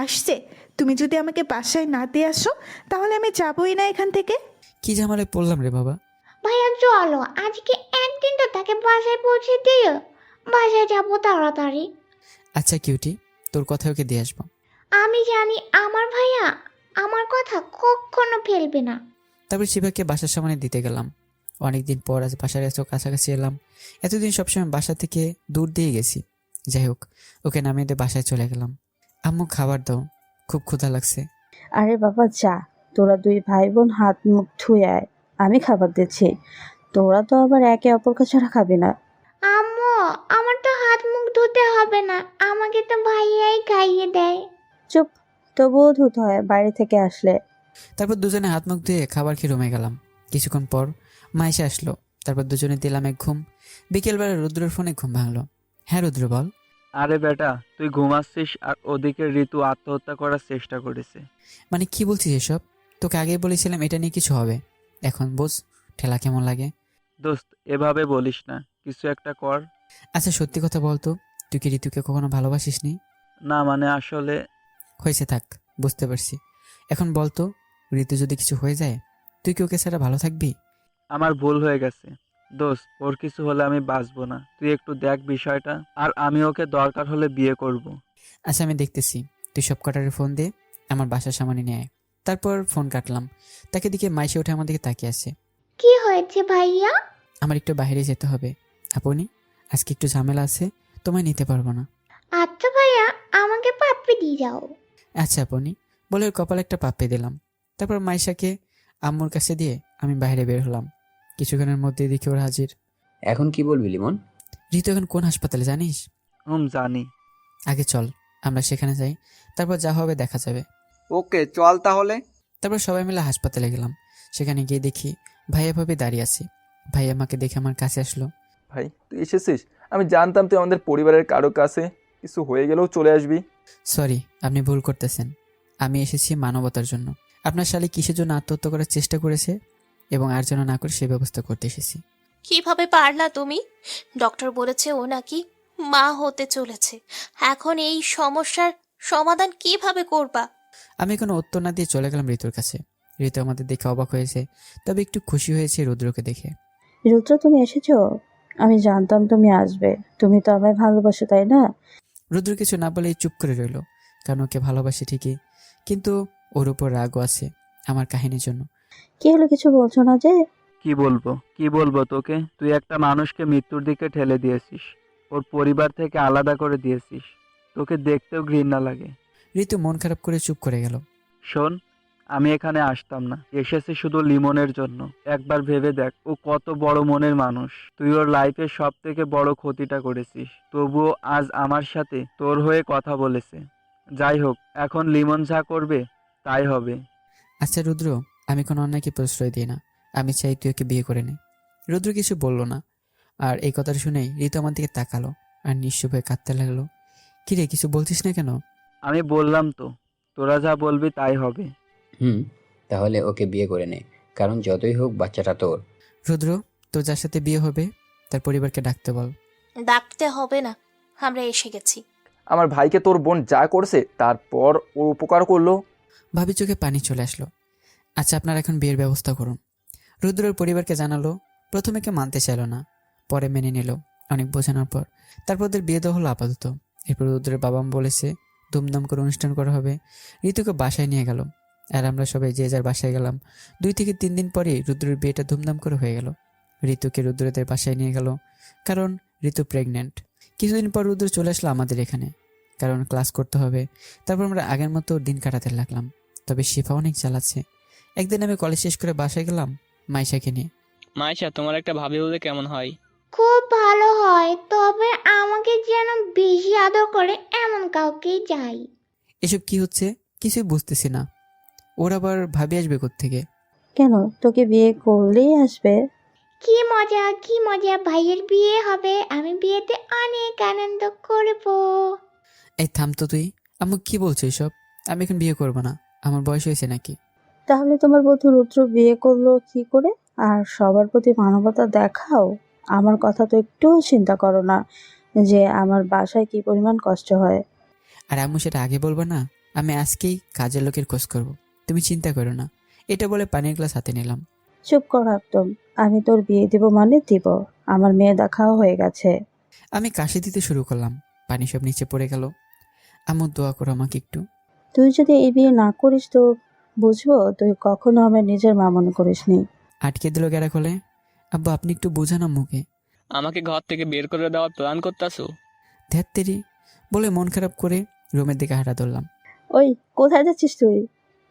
আসছে, তুমি যদি আমাকে বাসায় না দিয়ে আসো তাহলে আমি যাবই না এখান থেকে। কি ঝামেলায় পড়লাম রে বাবা। ভাইয়া চলো, আজকে একদিন তো তাকে বাসায় পৌঁছে দিও। বাসায় যাবো তাড়াতাড়ি। আচ্ছা কিউটি, তোর কথা ওকে দিয়ে আসবো। আমি জানি আমার ভাইয়া আমার কথা কখনো ফেলবে না। তারপর শিবাকে বাসার সামনে দিতে গেলাম। অনেকদিন পর আজ বাসার এত কাছাকাছি এলাম। এতদিন সবসময় বাসা থেকে দূর দিয়ে গেছি। যাই হোক, ওকে নামিয়ে দিয়ে বাসায় চলে গেলাম। আম্মু খাবার দাও, খুব ক্ষুধা লাগছে। আরে বাবা যা, তোরা দুই ভাই বোন হাত মুখ ধুয়ে আয়, আমি খাবার দিচ্ছি। তোরা তো আবার একে অপরকে ছাড়া খাবি না। আম্মু, আমার তো হাত মুখ ধুতে হবে না, আমাকে তো ভাইয়াই খাইয়ে দেয়। চুপ, তবুও ধুতে হয় বাইরে থেকে আসলে। তারপর দুজনে হাত মুখ ধুয়ে খাবার খেয়ে রুমে গেলাম। কিছুক্ষণ পর মা এসে আসলো। তারপর দুজনে দিলাম এক ঘুম। বিকেলবেলা রুদ্রের ফোনে ঘুম ভাঙলো। হ্যাঁ রুদ্র বল। আরে বেটা, তুই ঘুমাচ্ছিস আর ওদিকে ঋতু আত্মহত্যা করার চেষ্টা করেছে। মানে কি বলছিস এসব? তোকে আগেই বলেছিলাম এটা নিয়ে কিছু হবে। এখন বোঝ ঠেলা কেমন লাগে। দোস্ত, এভাবে বলিস না, কিছু একটা কর। আচ্ছা সত্যি কথা বলতো, তুই কি ঋতুকে কখনো ভালোবাসিস নি? না মানে আসলে হয়েছে থাক, বুঝতে পারছি। এখন বলতো, ঋতু যদি কিছু হয়ে যায় তুই কি ওকে ছাড়া ভালো থাকবি? আমার ভুল হয়ে গেছে দোস্ত, ওর কিছু হলে আমি বাঁচবো না। তুই একটু দেখ বিষয়টা, আর আমি ওকে দরকার হলে বিয়ে করব। আচ্ছা আমি দেখতেছি। তুই সব কটারে ফোন দে, আমার বাসার সামনে নিয়ে আয়। তারপর ফোন কাটলাম। তাকে দিকে মাইসে উঠে আমার দিকে তাকিয়ে আছে। কি হয়েছে ভাইয়া? আমার একটু বাইরে যেতে হবে আপনি, আজকে একটু ঝামেলা আছে, তোমায় নিতে পারবো না। আচ্ছা ভাইয়া, আমাকে পাপ্পি দিয়ে যাও। আচ্ছা আপনি বলে ওর কপালে একটা পাপ্পি দিলাম। তারপর মাইশাকে আম্মুর কাছে দিয়ে আমি বাইরে বের হলাম। কিছুক্ষণের মধ্যে দেখি ওর হাজির। এখন কি বলবি লিমন? ঋতু এখন কোন হাসপাতালে জানিস? জানি। আগে চল আমরা সেখানে যাই, তারপর যা হবে দেখা যাবে। ওকে চল তাহলে। তারপর সবাই মিলে হাসপাতালে গেলাম। সেখানে গিয়ে দেখি ভাইয়া ভাবি দাঁড়িয়ে আছে। ভাই আমাকে দেখে আমার কাছে আসলো। ভাই তুই এসেছিস, আমি জানতাম তুই আমাদের পরিবারের কারো কাছে কিছু হয়ে গেলেও চলে আসবি। সরি, আপনি ভুল করতেছেন। আমি এসেছি মানবতার জন্য। আপনার শালী কিসের জন্য আত্মহত্যা করার চেষ্টা করেছে এবং আর যেন না করে সে ব্যবস্থা করতে এসেছি। কিভাবে পারলা তুমি? ডক্টর বলেছে ও নাকি মা হতে চলেছে। এখন এই সমস্যার সমাধান কিভাবে করবা? আমি কোনো উত্তর না দিয়ে চলে গেলাম ঋতুর কাছে। ঋতু আমাদের দেখে অবাক হয়েছে, তবে একটু খুশি হয়েছে রুদ্রকে দেখে। রুদ্র তুমি এসেছো? আমি জানতাম তুমি আসবে, তুমি তো আমায় ভালোবাসো তাই না? রুদ্র কিছু না বলেই চুপ করে রইল, কারণ ওকে ভালোবাসি ঠিকই, কিন্তু ওর উপর রাগও আছে আমার কাহিনীর জন্য। কি হলো, কিছু বলছো না যে? কি বলবো তোকে? তুই একটা মানুষকে মৃত্যুর দিকে ঠেলে দিয়েছিস, ওর পরিবার থেকে আলাদা করে দিয়েছিস, তোকে দেখতেও ঘৃণা লাগে। ঋতু মন খারাপ করে চুপ করে গেল। শোন, আমি এখানে আসতাম না, এসেছি শুধু লিমনের জন্য। একবার ভেবে দেখ, ও কত বড় মনের মানুষ। তুই ওর লাইফের সব থেকে বড় ক্ষতিটা করেছিস, তবুও আজ আমার সাথে তোর হয়ে কথা বলেছে। যাই হোক, এখন লিমন যা করবে তাই হবে। আচ্ছা রুদ্র, আমি কোনো অন্যায়কে প্রশ্রয় দিই না, আমি চাই তুই ওকে বিয়ে করে নে। রুদ্র কিছু বলল না, আর এই কথা শুনেই ঋতু আমার দিকে তাকালো আর নিঃস্ব হয়ে কাঁদতে লাগলো। কিরে কিছু বলছিস না কেন? আমি বললাম তো, তোরা যা বলবি তাই হবে। তাহলে ওকে বিয়ে করে নে, কারণ যতই হোক বাচ্চাটা তোর। রুদ্র, তোর যার সাথে বিয়ে হবে তার পরিবারকে ডাকতে বল। ডাকতে হবে না, আমরা এসে গেছি। আমার ভাইকে তোর বোন যা করছে তারপর ওর উপকার করলো। ভাবি চোখে পানি চলে আসলো। আচ্ছা আপনারা এখন বিয়ের ব্যবস্থা করুন। রুদ্রের পরিবারকে জানালো। প্রথমে কেউ মানতে চাইল না, পরে মেনে নিল অনেক বোঝানোর পর। তারপর ওদের বিয়ে দেওয়া হলো আপাতত। এরপর রুদ্রের বাবা বলেছে ধুমধাম করে অনুষ্ঠান করা হবে। ঋতুকে বাসায় নিয়ে গেল, আর আমরা সবাই যে যার বাসায় গেলাম। 2 থেকে 3 দিন পরেই রুদ্রের বিয়েটা ধুমধাম করে হয়ে গেল। ঋতুকে রুদ্রদের বাসায় নিয়ে গেল, কারণ ঋতু প্রেগনেন্ট। কিছুদিন পর রুদ্র চলে আসলো আমাদের এখানে, কারণ ক্লাস করতে হবে। তারপর আমরা আগের মতো দিন কাটাতে লাগলাম। তবে শিফা অনেক জ্বালাচ্ছে। একদিন আমি কলেজ শেষ করে বাসায় গেলাম মাইশাকে নিয়ে। মাইশা, তোমার একটা ভাবি হলে কেমন হয়? খুব ভালো হয়, তবে আমাকে যেন বেশি আদর করে এমন কাউকেই চাই। এসব কি হচ্ছে কিছুই বুঝতেছি না। ওর আবার ভাবি আসবে কোত্থেকে? কেন, তোকে বিয়ে করলেই আসবে? কি মজা কি মজা, ভাইয়ের বিয়ে হবে, আমি বিয়েতে অনেক আনন্দ করব। এই থাম তো তুই। আম্মু কি বলছো এসব? আমি এখন বিয়ে করবো না, আমার বয়স হয়েছে নাকি? তাহলে তোমার বন্ধু রুদ্র বিয়ে করলো কি করে? আর সবার প্রতি মানবতা দেখাও, আমার কথা তো একটুও চিন্তা করো না। যে আমার বাসায় কি পরিমাণ কষ্ট হয়। আর আম্মু সেটা আগে বলবো না? আমি আজকেই কাজের লোকের খোঁজ করব, তুমি চিন্তা করো না। এটা বলে পানির গ্লাস হাতে নিলাম। চুপ কর একদম। আমি তোর বিয়ে দিব মানে দিব। আমার মেয়ে দেখাও হয়ে গেছে। আমি কাশি দিতে শুরু করলাম, পানি সব নিচে পড়ে গেল। আম্মু দোয়া করো আমাকে একটু। তুই যদি এই বিয়ে না করিস তো বুঝবো তুই কখনো আমার নিজের মা মনে করিসনি। আটকে দিল গেরা খোলে। আব্বু আপনি একটু বোঝান আম্মুকে। আমাকে ঘর থেকে বের করে দেওয়ার প্ল্যান করতেছো? ধ্যাত্তেরি বলে মন খারাপ করে রুমের দিকে হাঁটা ধরলাম। ওই কোথায় যাচ্ছিস তুই?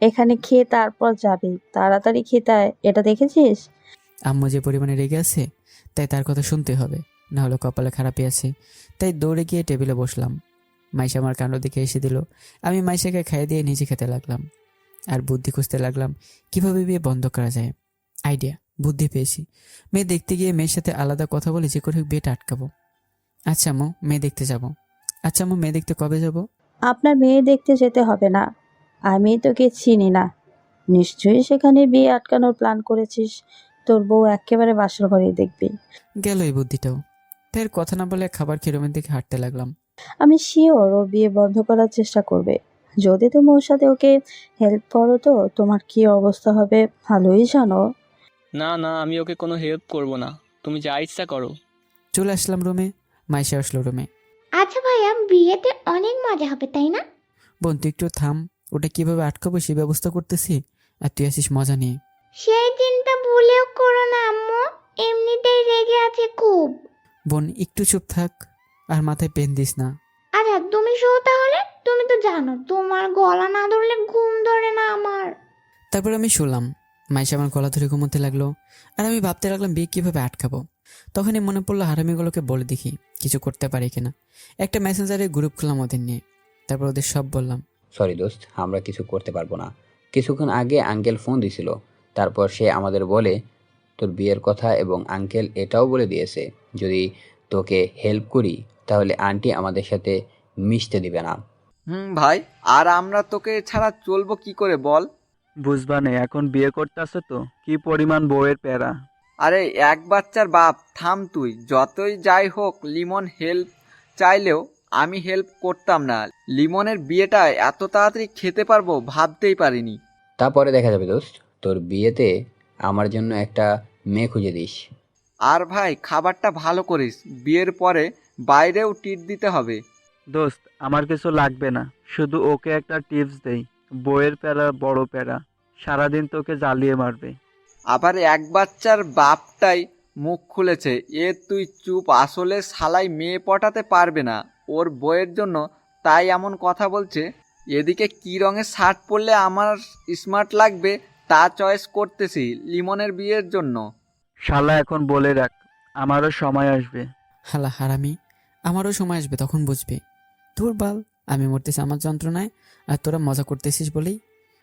এখানে খেয়ে তারপর যাবি, তাড়াতাড়ি খেতে আয়, এটা দেখেছিস? আম্মু যে পরিমাণে রেগে আছে তাই তার কথা শুনতে হবে, না হলে কপালে খারাপই আছে। তাই দৌড়ে গিয়ে টেবিলে বসলাম। মাইশা আমার কাণ্ড দেখে এসে দিল। আমি মাইশাকে খাইয়ে দিয়ে নিজে খেতে লাগলাম আর বুদ্ধি খুঁজতে লাগলাম কিভাবে বিয়ে বন্ধ করা যায়। আইডিয়া, বুদ্ধি পেয়েছি। মেয়ে দেখতে গিয়ে মেয়ের সাথে আলাদা কথা বলে যে করে হোক বিয়েটা আটকাবো। আচ্ছা আম্মু, মেয়ে দেখতে যাব। আচ্ছা আম্মু, মেয়ে দেখতে কবে যাব? আপনার মেয়ে দেখতে যেতে হবে না, আমি তোকে চিনি না। নিশ্চয়ই সেখানে বিয়ে আটকানোর প্ল্যান করেছিস। তোর বউ একেবারে বাসর ঘরেই দেখবি। গেল এই বুদ্ধিটাও। তাই আর কথা না বলে খাবার খেয়ে রুমের দিকে হাঁটতে লাগলাম। আমি শিওর ও বিয়ে বন্ধ করার চেষ্টা করবে। যদি তুমি ওর সাথে ওকে হেল্প করো তো তোমার কি অবস্থা হবে ভালোই জানো। না না, আমি ওকে কোনো হেল্প করব না, তুমি যা ইচ্ছা করো। চলে আসলাম রুমে। মাইশা আসলো রুমে। আচ্ছা ভাইয়া, বিয়েতে অনেক মজা হবে তাই না? বোন তুই একটু থাম, ওটা কিভাবে আটকাবো সেই ব্যবস্থা করতেছি, আর তুই আসিস মজা নিয়ে। সেই দিনটা ভুলেও করো না আম্মু, এমনিতেই রেগে আছে খুব। বোন একটু চুপ থাক আর মাথায় পেন দিস না। আচ্ছা তুমি শো তাহলে, তুমি তো জানো তোমার গলা না ধরলে ঘুম ধরে না আমার। তারপর আমি শুলাম। মাইশা আমার গলা ধরে ঘুমোতে লাগলো আর আমি ভাবতে লাগলাম বিয়ে কিভাবে আটকাবো। তখনই মনে পড়লো হারামিগুলোকে বলে দেখি কিছু করতে পারি কিনা। একটা মেসেঞ্জারে গ্রুপ খুললাম ওদের নিয়ে, তারপর ওদের সব বললাম। সরি দোস্ত, আমরা কিছু করতে পারবো না। কিছুক্ষণ আগে আঙ্কেল ফোন দিছিল, তারপর সে আমাদের বলে তোর বিয়ের কথা, এবং আঙ্কেল এটাও বলে দিয়েছে যদি তোকে হেল্প করি তাহলে আন্টি আমাদের সাথে মিশতে দিবে না। ভাই, আর আমরা তোকে ছাড়া চলবো কি করে বল? বুঝবানে এখন বিয়ে করতেছে তো কি পরিমাণ বউয়ের প্যারা। আরে এক বাচ্চার বাপ, থাম তুই। যতই যাই হোক, লিমন হেল্প চাইলেও আমি হেল্প করতাম না। লিমনের বিয়েটা এত তাড়াতাড়ি খেতে পারবো ভাবতেই পারিনি। তারপরে দেখা যাবে দোস্ত, তোর বিয়েতে আমার জন্য একটা মেয়ে খুঁজে দিস। আর ভাই, খাবারটা ভালো করিস, বিয়ের পরে বাইরেও ট্রিট দিতে হবে। দোস্ত আমার কিছু লাগবে না, শুধু ওকে একটা টিপস দেই। বউয়ের প্যারা বড় প্যারা, সারাদিন তোকে জ্বালিয়ে মারবে। আবার এক বাচ্চার বাপটাই মুখ খুলেছে, এ তুই চুপ। আসলে শালাই মেয়ে পটাতে পারবে না ওর বইয়ের জন্য, তাই এমন কথা বলছে। এদিকে কি রঙের শার্ট পরলে আমার স্মার্ট লাগবে তা চয়েস করতেছি লিমনের বিয়ের জন্য। শালা এখন বলে রাখ, আমারও সময় আসবে। হালা হারামি, আমারও সময় আসবে তখন বুঝবি। তোর বাল, আমি মরতেছি আমার যন্ত্রণায় আর তোরা মজা করতেছিস বলেই।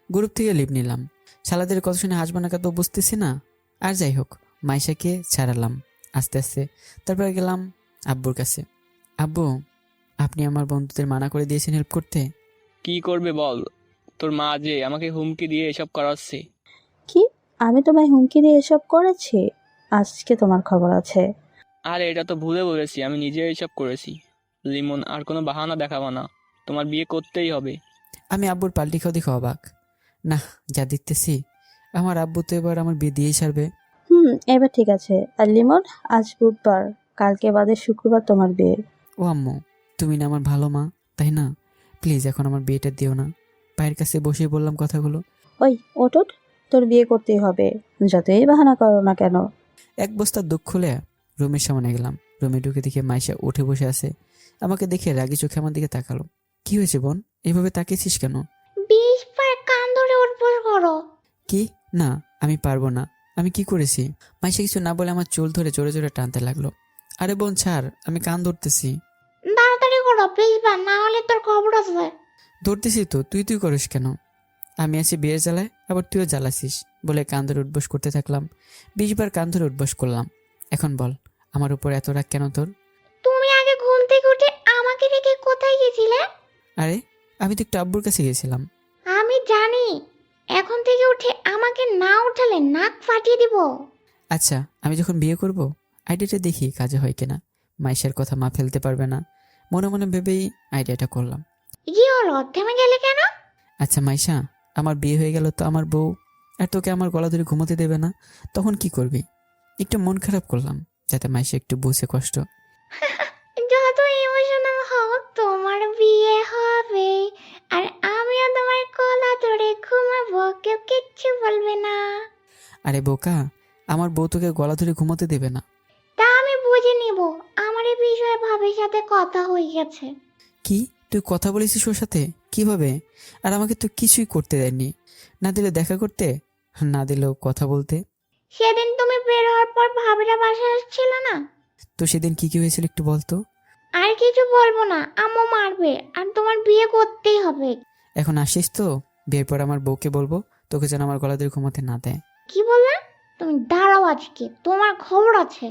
গ্রুপ থেকে লিভ নিলাম। শালাদের কথা শুনে হাসবানা তো বুঝতেছি না। আর যাই হোক, মাইশাকে ছাড়ালাম আস্তে আস্তে। তারপরে গেলাম আব্বুর কাছে। আব্বু, আপনি আমার বন্ধুদের মানা করে দিয়েছেন হেল্প করতে। কি করবে বল? তোর মা যে আমাকে হুমকি দিয়ে এসব করাচ্ছে। কি? আমি তোমায় হুমকি দিয়ে এসব করেছি? আজকে তোমার খবর আছে। আরে এটা তো ভুলে বলেছি, আমি নিজে এইসব করেছি। লিমন, আর কোনো বাহানা দেখাবো না, তোমার বিয়ে করতেই হবে। আমি আব্বুর পাল্টি খাওয়া দেখে অবাক। না, যা দেখতেছি আমার আব্বু তো এবার আমার বিয়ে দিয়েই ছাড়বে। এবার ঠিক আছে। আর লিমন, আজ বুধবার, কালকে বাদে শুক্রবার তোমার বিয়ে। ও আম্মু, তুমি না আমার ভালো মা, তাই না? প্লিজ এখন আমার বিয়েটা দিও না। পায়ের কাছে বসে বললাম কথাগুলো। ওই ওঠ, তোর বিয়ে করতেই হবে, যতই বাহানা করো না কেন। এক বস্তা দুঃখ খুলে রুমের সামনে গেলাম। রুমে ঢুকে দেখে মাইশা উঠে বসে আছে। আমাকে দেখে রাগি চোখে আমার দিকে তাকালো। কি হয়েছে বোন, এভাবে তাকিয়েছিস কেন? 20 বার কান ধরে উঠবস করো। কি? না, আমি পারবো না। আমি কি করেছি? মাইশা কিছু না বলে আমার চুল ধরে জোরে জোরে টানতে লাগলো। আরে বোন ছাড়, আমি কান ধরতেছি। তাড়াতাড়ি করো প্লিজ, বা না হলে তোর খবর আছে। ধরতেছি তো, তুই করিস কেন? আমি আছি বিয়ের জ্বালায়, আবার তুইও জ্বালাছিস বলে কান ধরে উঠবস করতে থাকলাম। 20 বার কান ধরে উঠবস করলাম। এখন বল, আমার উপর এত রাগ কেন তোর? তুমি আগে ঘুম থেকে উঠে আমাকে রেখে কোথায় গেছিলে? আরে আমি তো একটু আব্বুর কাছে গেছিলাম। আমি জানি, এখন থেকে উঠে আমাকে না উঠালে নাক ফাটিয়ে দিব। আচ্ছা, আমি যখন বিয়ে করব আইডিয়াটা দেখি কাজে হয় কিনা। মাইশার কথা মা ফেলতে পারবে না, মনে মনে ভেবেই আইডিয়াটা করলাম। কি হলো, থেমে গেলে কেন? আচ্ছা মাইশা, আমার বিয়ে হয়ে গেল তো আমার বউ আর তোকে আমার গলা ধরে ঘুমোতে দেবে না, তখন কি করবি? একটু মন খারাপ করলাম যাতে মাইশা একটু বুঝে কষ্ট। যত ইমোশনাল হও, তোমার বিয়ে হবে আর আমিও তোমার গলা ধরে ঘুমাবো, কেউ কিচ্ছু বলবে না। আরে বোকা, আমার বউ তোকে গলা ধরে ঘুমোতে দেবে না। তা আমি বুঝে নিব, আমার এই বিষয়ে ভাবির সাথে কথা হয়ে গেছে। কি তুই কথা বলেছিস ওর সাথে? কিভাবে? আর আমাকে তো কিছুই করতে দেয়নি, না দিলে দেখা করতে, না দিলেও কথা বলতে। সেদিন তুমি বের হওয়ার পর ভাবিরা বাসায় আসছিল না? তো সেদিন কি কি হয়েছিল একটু বলতো। আর কিছু বলবো না, আম্মু মারবে আর তোমার বিয়ে করতেই হবে। এখন আসিস তো? বিয়ের পর আমার বউকে বলবো তোকে যেন আমার গলা ধরে ঘুমাতে না দেয়। কি বললা? তুমি দাঁড়াও, আজকে তোমার খবর আছে।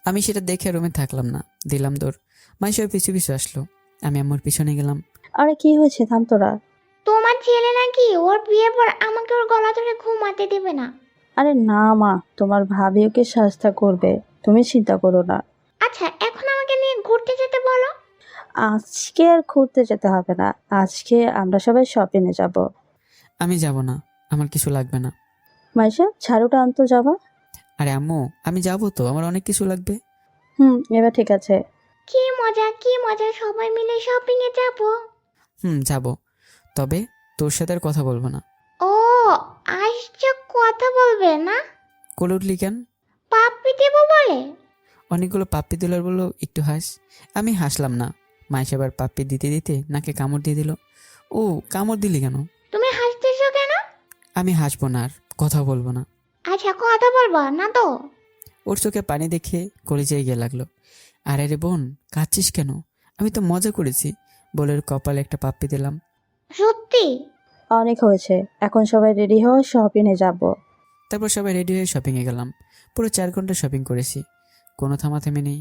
আমি সেটা দেখে রুমে থাকলাম না, দিলাম দৌড়। মাইশা পিছু পিছু আসলো, আমি আম্মুর পিছনে গেলাম। আরে কি হয়েছে, থাম তোরা। তোমার ছেলে নাকি ওর বিয়ের পর আমাকে ওর গলা ধরে ঘুমাতে দেবে না। আরে না মা, তোমার ভাবি ওকে শাস্তা করবে, তুমি চিন্তা করো না। আচ্ছা, এখন আমাকে নিয়ে ঘুরতে যেতে বলো। আজকে আর ঘুরতে যেতে হবে না, আজকে আমরা সবাই শপিংয়ে যাব। আমি যাব না, আমার কিছু লাগবে না। মাইশা, ঝাড়ুটা আনতো যাবা। আরে আম্মু, আমি যাব তো, আমার অনেক কিছু লাগবে। এবার ঠিক আছে। কি মজা, কি মজা, সবাই মিলে শপিং এ যাব। যাব, তবে তোর সাথে আর কথা বলবো না। ও, আসছে, কথা বলবে না? কোলে উঠলি কেন? পাপ্পি দেবো বলে? অনেকগুলো পাপ্পি দিলার বললো একটু হাস। আমি হাসলাম না। মাইশা আবার পাপ্পি দিতে দিতে নাকে কামড় দিয়ে দিল। ও, কামড় দিলি কেন? তুমি হাসতেছো কেন? আমি হাসবো না, আর কথা বলবো না। আচ্ছা, কথা বলবা না তো? ওর চোখে পানি দেখে কলিজায় গিয়ে লাগলো। আরে রে বোন, কাঁদছিস কেন? আমি তো মজা করেছি বলে ওর কপালে একটা পাপ্পি দিলাম। সত্যি? অনেক হয়েছে, এখন সবাই রেডি হও, শপিংয়ে যাব। তারপর সবাই রেডি হয়ে শপিংয়ে গেলাম। পুরো 4 ঘন্টা শপিং করেছি, কোনো থামাথামি নেই।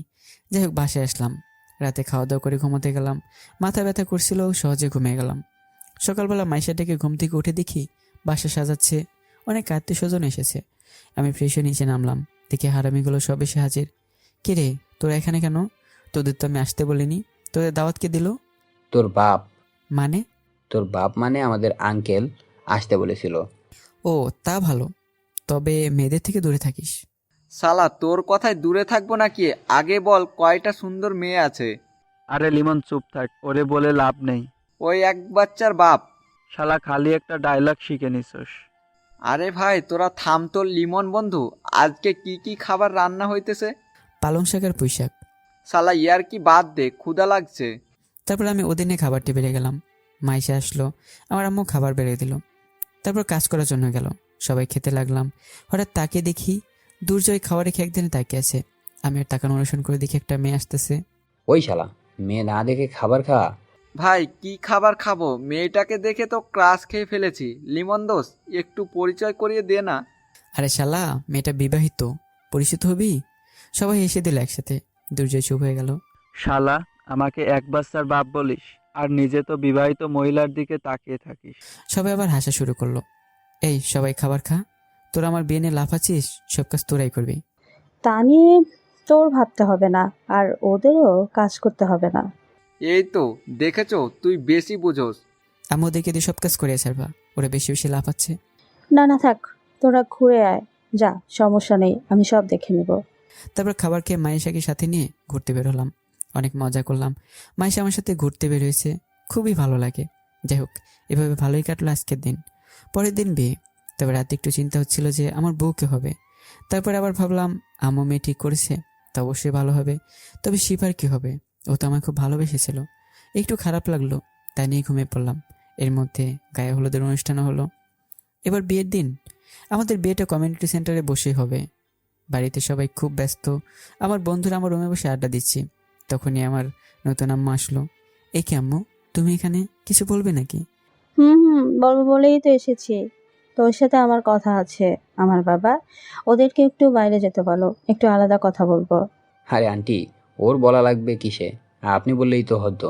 যাই হোক, বাসায় আসলাম। রাতে খাওয়া দাওয়া করে ঘুমোতে গেলাম। মাথা ব্যথা করছিল, সহজে ঘুমিয়ে গেলাম। সকালবেলা মাইশা ডেকে ঘুম থেকে উঠে দেখি বাসা সাজাচ্ছে, অনেক আত্মীয় স্বজন এসেছে। আমি ফ্রেশ হয়ে নিচে নামলাম, দেখি হারামিগুলো সব এসে হাজির। কিরে, তোরা এখানে কেন? তোদের তো আমি আসতে বলিনি, তোদের দাওয়াত কে দিল? তোর বাপ। মানে? তোর বাপ মানে আমাদের আঙ্কেল আসতে বলেছিল। ও, তা ভালো, তবে মেয়েদের থেকে দূরে থাকিস। শালা, তোর কথায় দূরে থাকবো নাকি? আগে বল, কয়টা সুন্দর মেয়ে আছে? আরে লিমন চুপ থাক, ওরে বলে লাভ নেই। ওই এক বাচ্চার বাপ। শালা খালি একটা ডায়লগ শিখে নিছস। আরে ভাই, তোরা থাম তোর লিমন বন্ধু, আজকে কি কি খাবার রান্না হইতেছে? পালং শাক আর পুঁই শাক। শালা, ইয়ার কি বাদ দে, ক্ষুধা লাগছে। তারপর আমি ওদের নিয়ে খাবার টেবিলে গেলাম। মাইশা আসলো, আমার আম্মু খাবার বেড়ে দিল। তারপর কাজ করার জন্য গেল, সবাই খেতে লাগলাম। হঠাৎ তাকিয়ে দেখি দুর্জয় খাবার রেখে একদিনে তাকিয়ে আছে। আমি আর তাকানো অনুসরণ করে দেখি একটা মেয়ে আসতেছে। ওই শালা, মেয়ে না দেখে খাবার খা। ভাই, কি খাবার খাবো? মেয়েটাকে দেখে তো ক্রাশ খেয়ে ফেলেছি। লিমন দোষ, একটু পরিচয় করিয়ে দে না। আরে শালা, মেয়েটা বিবাহিত, পরিচিত হবি। সবাই এসে দিল একসাথে। দুর্জয় চুপ হয়ে গেল। শালা, আমাকে এক বাচ্চার বাপ বলিস আর নিজে তো বিবাহিত মহিলার দিকে তাকিয়ে থাকিস। সবাই আবার হাসা শুরু করলো। এই সবাই খাবার খা, তোরা আমার বিয়ে নিয়ে লাফাচ্ছিস, সব কাজ তোরাই করবি। তা নিয়ে তোর ভাবতে হবে না, আর ওদেরও কাজ করতে হবে না। এই তো দেখেছো, তুই বেশি বুঝোস। আমি ওদেরকে দিয়ে সব কাজ করে ছাড়বা, ওরা বেশি বেশি লাফাচ্ছে। না না থাক, তোরা ঘুরে আয়, যা, সমস্যা নেই, আমি সব দেখে নিব। তারপর খাবার খেয়ে মাইশাকে সাথে নিয়ে ঘুরতে বের হলাম। অনেক মজা করলাম। মাইশা আমার সাথে ঘুরতে বের হয়েছে, খুবই ভালো লাগে। যাই হোক, এভাবে ভালোই কাটলো আজকের দিন। পরের দিন বিয়ে। তবে রাতে একটু চিন্তা হচ্ছিল যে আমার বউকে হবে। তারপরে আবার ভাবলাম আম্মু মেয়ে ঠিক করেছে, তা অবশ্যই ভালো হবে। তবে শিপার কি হবে? ও তো আমায় খুব ভালোবেসেছিল। একটু খারাপ লাগলো, তাই নিয়ে ঘুমিয়ে পড়লাম। এর মধ্যে গায়ে হলুদের অনুষ্ঠানও হলো। এবার বিয়ের দিন। আমাদের বিয়েটা কমিউনিটি সেন্টারে বসেই হবে। বাড়িতে সবাই খুব ব্যস্ত। আমার বন্ধুরা আমার রুমে বসে আড্ডা দিচ্ছি। তখনই আমার নতুন আম্মু আসলো। এই কি আম্মু, তুমি এখানে? কিছু বলবে নাকি? বলবো বলেই তো এসেছি, তোর সাথে আমার কথা আছে। আমার বাবা, ওদেরকে একটু বাইরে যেতে বলো, একটু আলাদা কথা বলবো। আরে আন্টি, ওর বলা লাগবে কিসে? আপনি বললেই তো হতো।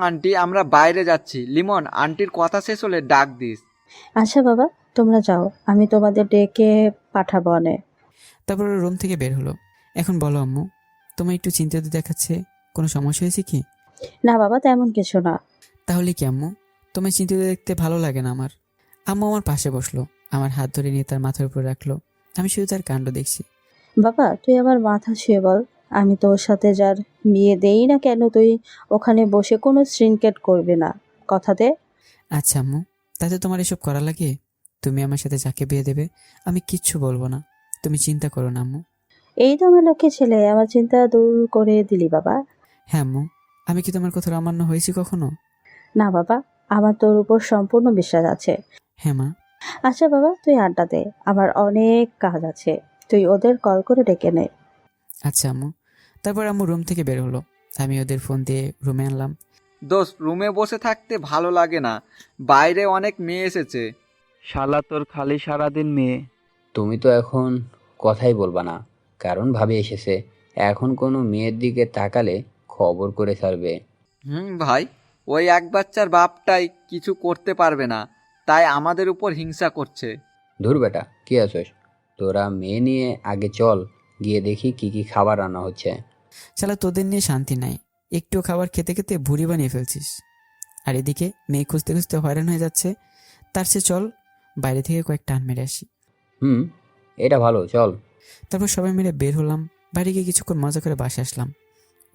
আন্টি, আমরা বাইরে যাচ্ছি। লিমন, আন্টির কথা শেষ হলে ডাক দিস। আচ্ছা বাবা, তোমরা যাও, আমি তোমাদের ডেকে পাঠাবো অনেক। তারপর রুম থেকে বের হলো। এখন বলো আম্মু, তোমার একটু চিন্তিত দেখাচ্ছে, কোনো সমস্যা হয়েছে কি? না বাবা, তেমন কিছু না। তাহলে কি আম্মু? তোমায় চিন্তিত দেখতে ভালো লাগে না আমার। আম্মু আমার পাশে বসলো, আমার হাত ধরে নিয়ে তার মাথার উপর রাখলো। আমি শুধু তার কাণ্ড দেখছি। বাবা তুই আমার মাথা ছুঁয়ে বল, আমি তোর সাথে যার বিয়ে দেই না কেন তুই ওখানে বসে কোনো শৃঙ্কেট করবি না, কথা দে। আচ্ছা আম্মু, তাতে তোমার এসব করা লাগে? তুমি আমার সাথে যাকে বিয়ে দেবে আমি কিচ্ছু বলবো না, তুমি চিন্তা করো না আম্মু। এই তো আমার লক্ষ্মী ছেলে, আমার চিন্তা দূর করে দিলি বাবা। হ্যাঁ আম্মু, আমি কি তোমার কথা অমান্য হয়েছি কখনো? না বাবা, আমার তোর উপর সম্পূর্ণ বিশ্বাস আছে। হ্যাঁ মা। আচ্ছা বাবা তুই আড্ডা দে, আমার অনেক কাজ আছে, তুই ওদের কল করে ডেকে নে। আচ্ছা আম্মু। তারপর আম্মু রুম থেকে বের হলো, আমি ওদের ফোন দিয়ে রুমে আনলাম। দোস্ত, রুমে বসে থাকতে ভালো লাগে না, বাইরে অনেক মেয়ে এসেছে। শালা তোর খালি সারাদিন মেয়ে। তুমি তো এখন কথাই বলবা না, কারণ ভাবি এসেছে। এখন কোনো মেয়ের দিকে তাকালে খবর করে ছাড়বে। ভাই, ওই এক বাচ্চার বাপটাই কিছু করতে পারবে না, তাই আমাদের উপর হিংসা করছে। ধুর বেটা, কি আছোস? তোরা মেয়ে নিয়ে আগে চল, গিয়ে দেখি কি কি খাবার রান্না হচ্ছে। শালা তোদের নিয়ে শান্তি নাই, একটু খাবার খেতে খেতে ভুঁড়ি বানিয়ে ফেলছিস। আর এদিকে মেয়ে খুঁজতে খুঁজতে হয়রান হয়ে যাচ্ছে, তার সে চল বাইরে থেকে কয়েক টান মেরে আসি। এটা ভালো, চল। তারপর সবাই মিলে বের হলাম, বাইরে গিয়ে কিছুক্ষণ মজা করে বাসে আসলাম।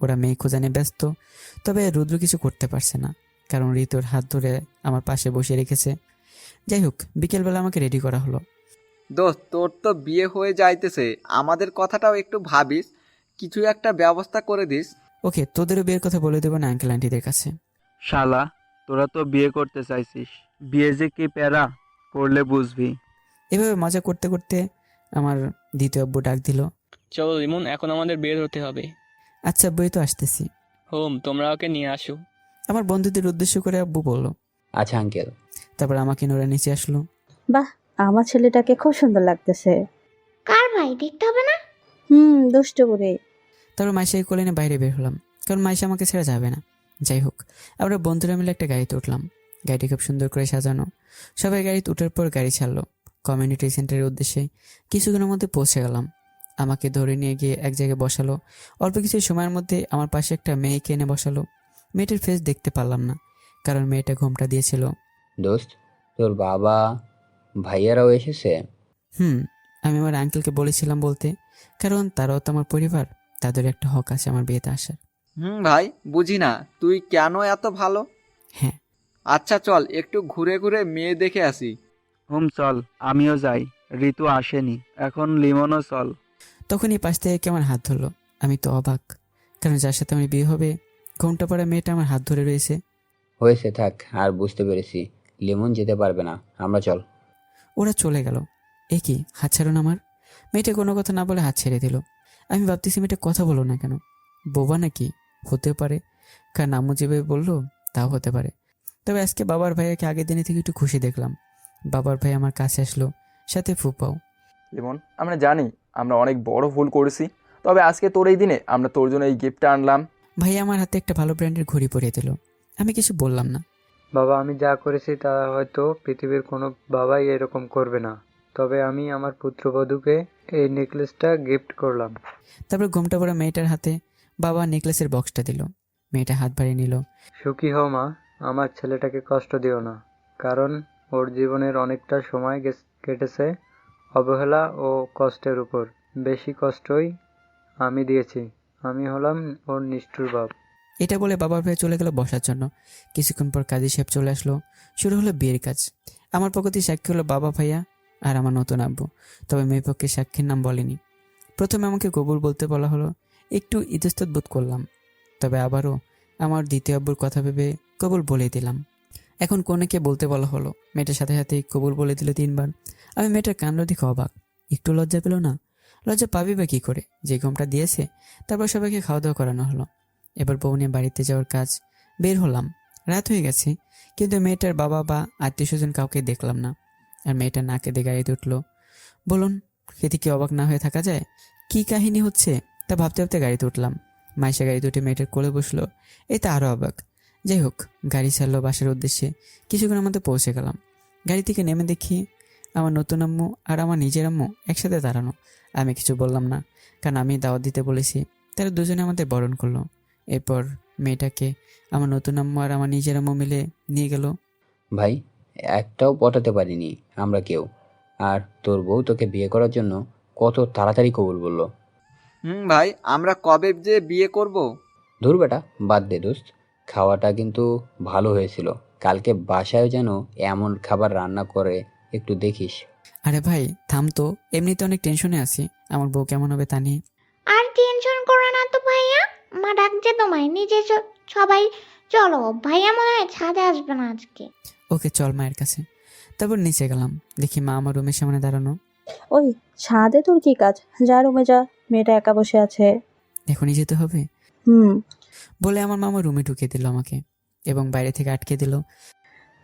ওরা মেয়ে খোঁজা নিয়ে ব্যস্ত, তবে রুদ্র কিছু করতে পারছে না, কারণ ঋতুর হাত ধরে আমার পাশে বসিয়ে রেখেছে। যাই হোক, বিকেলবেলা আমাকে রেডি করা হলো। দোস্ত, তোর তো বিয়ে হয়ে যাইতেছে, আমাদের কথাটাও একটু ভাবিস, কিছু একটা ব্যবস্থা করে দিস। ওকে, তোদেরও বিয়ের কথা বলে দেবো না আঙ্কেল আন্টিদের কাছে। শালা তোরা তো বিয়ে করতে চাইছিস, বিয়ে যে কি প্যারা, করলে বুঝবি। এভাবে মজা করতে করতে আমার দ্বিতীয় আব্বু ডাক দিল। চলো লিমন, এখন আমাদের বের হতে হবে। আচ্ছা আব্বু, এই তো আসতেছি। হোম, তোমরা ওকে নিয়ে আসো। আমার বন্ধুদের উদ্দেশ্য করে আব্বু বলল। আচ্ছা আঙ্কেল। তারপর আমাকে নোরা নিচে আসলো। বাহ, আমার ছেলেটাকে খুব সুন্দর লাগতেছে। কার ভাই দেখতে হবে না? দুষ্ট করে। তারপর মাইশাকে কোলে নিয়ে বাইরে বের হলাম, কারণ মাইশা আমাকে ছেড়ে যাবে না। যাই হোক, আমরা বন্ধুরা মিলে একটা গাড়িতে উঠলাম। গাড়িটি খুব সুন্দর করে সাজানো। সবাই গাড়িতে উঠার পর গাড়ি ছাড়লো কমিউনিটি সেন্টারের উদ্দেশ্যে। কিছুক্ষণের মধ্যে পৌঁছে গেলাম। আমাকে ধরে নিয়ে গিয়ে এক জায়গায় বসালো। অল্প কিছু সময়ের মধ্যে আমার পাশে একটা মেয়েকে এনে বসালো। মেয়েটার ফেস দেখতে পারলাম না, কারণ মেয়েটা ঘোমটা দিয়েছিল। দোস্ত, তোর বাবা ভাইয়ারাও এসেছে? আমি আমার আঙ্কেলকে বলেছিলাম বলতে, কারণ তারাও তো আমার পরিবার, তাদের একটা হক আছে আমার বিয়েতে আসার। ভাই, বুঝি না তুই কেন এত ভালো। হ্যাঁ। আচ্ছা চল, একটু ঘুরে ঘুরে মেয়ে দেখে আসি। চল, আমিও যাই, ঋতু আসেনি, এখন লিমনও চল। তখনই পাশ থেকে কে আমার হাত ধরলো। আমি তো অবাক, কারণ যার সাথে আমার বিয়ে হবে ঘোমটা পড়া মেয়েটা আমার হাত ধরে রয়েছে। হয়েছে, থাক, আর বুঝতে পেরেছি, লিমন যেতে পারবে না, আমরা চল। ওরা চলে গেল। এ কি, হাত ছাড়ুন আমার। মেয়েটা কোনো কথা না বলে হাত ছেড়ে দিল। আমি ভাবতেছি মেয়েটা কথা বলো না কেন, বোবা নাকি? হতে পারে, কারণ আম্মু যেভাবে বললো তাও হতে পারে। তবে আজকে বাবার ভাইয়াকে আগের দিনে থেকে একটু খুশি দেখলাম। বাবার ভাই আমার কাছে আসলো, সাথে ফুপাও। লিমন, আমরা জানি আমরা অনেক বড় ভুল করেছি, তবে আজকে তোর এই দিনে আমরা তোর জন্য এই গিফটটা আনলাম। ভাই আমার হাতে একটা ভালো ব্র্যান্ডের ঘড়ি পরিয়ে দিল। আমি কিছু বললাম না। বাবা, আমি যা করেছি তা হয়তো পৃথিবীর কোনো বাবাই এরকম করবে না, তবে আমি আমার পুত্রবধূকে এই নেকলেসটা গিফট করলাম। তারপর ঘোমটা পড়া মেয়েটার হাতে বাবা নেকলেসের বক্সটা দিল। মেয়েটা হাত বাড়িয়ে নিল। সুখী হও মা, আমার ছেলেটাকে কষ্ট দিও না, কারণ ওর জীবনের অনেকটা সময় কেটেছে অবহেলা ও কষ্টের উপর। বেশি কষ্টই আমি দিয়েছি, আমি হলাম ওর নিষ্ঠুর বাপ। এটা বলে বাবার ভাই চলে গেল বসার জন্য। কিছুক্ষণ পর কাজী সাহেব চলে আসলো। শুরু হলো বিয়ের কাজ। আমার পক্ষে সাক্ষী হলো বাবা ভাইয়া আর আমার নতুন আব্বু, তবে মেয়ে পক্ষে সাক্ষীর নাম বলেনি। প্রথমে আমাকে কবুল বলতে বলা হলো, একটু ইতস্তত বোধ করলাম, তবে আবারও আমার দ্বিতীয় আব্বুর কথা ভেবে কবুল বলে দিলাম। এখন কনেকে বলতে বলা হলো, মেয়েটার সাথে সাথে কবুল বলে দিল 3 বার। আমি মেয়েটার কাণ্ড দেখে অবাক, একটু লজ্জা পেল না? লজ্জা পাবি বা কী করে, যে ঘুমটা দিয়েছে। তারপর সবাইকে খাওয়া দাওয়া করানো হলো। এবার বউ নিয়ে বাড়িতে যাওয়ার কাজ। বের হলাম, রাত হয়ে গেছে, কিন্তু মেয়েটার বাবা বা আত্মীয় স্বজন কাউকে দেখলাম না। আর মেয়েটা না কেঁদে গাড়িতে উঠলো। বলুন, এতে কি অবাক না হয়ে থাকা যায়? কি কাহিনী হচ্ছে তা ভাবতে ভাবতে গাড়িতে উঠলাম। মাইশা গাড়িতে উঠে মেয়েটার কোলে বসলো। এতে আরও অবাক। যাই হোক, গাড়ি ছাড়লো বাসার উদ্দেশ্যে। কিছুক্ষণের মধ্যে পৌঁছে গেলাম। গাড়ি থেকে নেমে দেখি আমার নতুন আম্মু আর আমার নিজের আম্মু একসাথে দাঁড়ানো। আমি কিছু বললাম না, কারণ আমি দাওয়াত দিতে বলেছি। তারা দুজনে আমাদের বরণ করলো। এরপর মেয়েটাকে আমার নতুন আম্মু আর আমার নিজের আম্মু মিলে নিয়ে গেল। ভাই, একটাও পটাতে পারিনি আমরা কেউ। আর তোর বউ তোকে বিয়ে করার জন্য কত তাড়াতাড়ি কবুল বললো। ভাই, আমরা কবে যে বিয়ে করব? ধুর বেটা, বাদ দে দোস্ত। খাওয়াটা কিন্তু ভালো হয়েছিল। কালকে বাসায় যেন এমন খাবার রান্না করে একটু দেখিস। আরে ভাই থাম তো, এমনিতে অনেক টেনশনে আছি আমার বউ কেমন হবে তা নিয়ে। আর টেনশন করো না তো ভাইয়া, মা ডাকছে তোমায় নিজে সবাই চলো। ভাইয়া মনে হয় ছাদে আসবে না আজকে। ওকে চল মায়ের কাছে। তারপর নিচে গেলাম, দেখি মা আমার রুমের সামনে দাঁড়ানো। ওই ছাদে তোর কি কাজ? যা রুমে যা, মেয়েটা একা বসে আছে। এখনই যেতে হবে হুম। বলে আমার মামা রুমে ঢুকিয়ে দিল আমাকে এবং বাইরে থেকে আটকে দিল।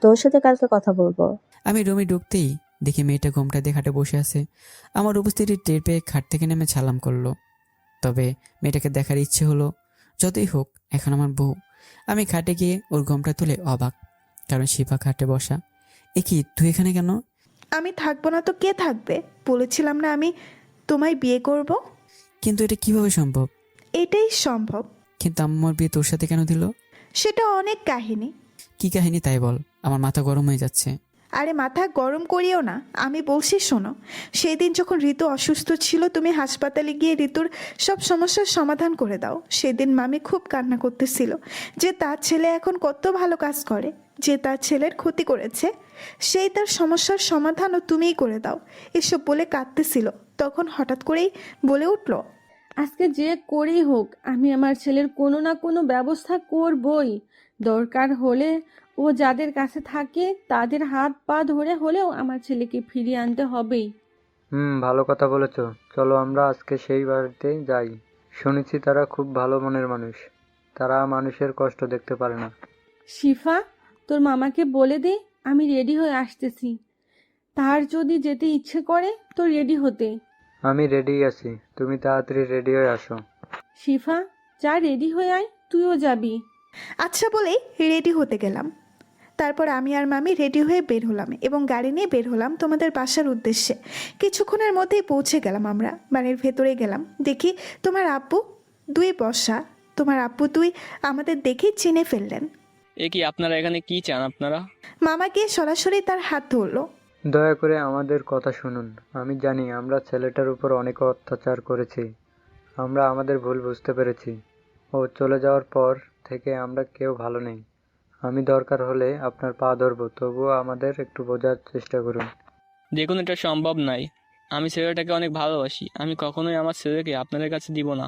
তোর সাথে কালকে কথা বলবো। আমি রুমে ঢুকতেই দেখি মেয়েটা ঘোমটা দিয়ে খাটে বসে আছে। আমার উপস্থিতি টের পেয়ে খাট থেকে নেমে সালাম করলো। তবে মেয়েটাকে দেখার ইচ্ছে হলো। যতই হোক এখন আমার বউ। আমি খাটে গিয়ে ওর ঘোমটা তুলে অবাক, কারণ শিফা খাটে বসা। এ কি, তুই এখানে কেন? আমি থাকবো না তো কে থাকবে? বলেছিলাম না আমি তোমায় বিয়ে করব? কিন্তু এটা কিভাবে সম্ভব? এটাই সম্ভব। কিন্তু আমার বিয়ে তোর সাথে কেন দিল? সেটা অনেক কাহিনী। কি কাহিনী তাই বল, আমার মাথা গরম হয়ে যাচ্ছে। আরে মাথা গরম করিও না, আমি বলছি শোনো। সেই দিন যখন ঋতু অসুস্থ ছিল, তুমি হাসপাতালে গিয়ে ঋতুর সব সমস্যার সমাধান করে দাও। সেদিন মামি খুব কান্না করতেছিল যে তার ছেলে এখন কত ভালো কাজ করে, যে তার ছেলের ক্ষতি করেছে, সেই তার সমস্যার সমাধানও তুমিই করে দাও, এসব বলে কাঁদতেছিল। তখন হঠাৎ করেই বলে উঠল, আজকে যে করেই হোক আমি আমার ছেলের কোনো না কোনো ব্যবস্থা করবই। দরকার হলে ও যাদের কাছে থাকে তাদের হাত পা ধরে হলেও আমার ছেলেকে ফিরিয়ে আনতে হবেই। ভালো কথা বলেছো। চলো আমরা আজকে সেই বাড়িতে যাই। শুনেছি তারা খুব ভালো মনের মানুষ। তারা মানুষের কষ্ট দেখতে পারে না। শিফা, তোর মামাকে বলে দে আমি রেডি হয়ে আসতেছি। তার যদি যেতে ইচ্ছে করে তো রেডি হতে। আমি রেডি আছি, তুমি তাড়াতাড়ি রেডি হয়ে আসো। শিফা, যা রেডি হয়ে আয়, তুইও যাবি। আচ্ছা বলেই রেডি হতে গেলাম। তারপর আমি আর মামি রেডি হয়ে বের হলাম এবং গাড়ি নিয়ে বের হলাম তোমাদের বাসার উদ্দেশ্যে। কিছুক্ষণের মধ্যেই পৌঁছে গেলাম আমরা। বাড়ির ভেতরে গেলাম, দেখি তোমার আব্বু দুই বসা। তোমার আব্বু দুই আমাদের দেখেই চিনে ফেললেন। এ কি, আপনারা এখানে কি চান আপনারা? মামা গিয়ে সরাসরি তার হাত ধরলো। দয়া করে আমাদের কথা শুনুন। আমি জানি আমরা ছেলেটার উপর অনেক অত্যাচার করেছি। আমরা আমাদের ভুল বুঝতে পেরেছি। ও চলে যাওয়ার পর থেকে আমরা কেউ ভালো নেই। আমি দরকার হলে আপনার পা ধরবো, তবুও আমাদের একটু বোঝার চেষ্টা করুন। দেখুন, এটা সম্ভব নয়। আমি ছেলেটাকে অনেক ভালোবাসি। আমি কখনোই আমার ছেলেকে আপনাদের কাছে দিব না।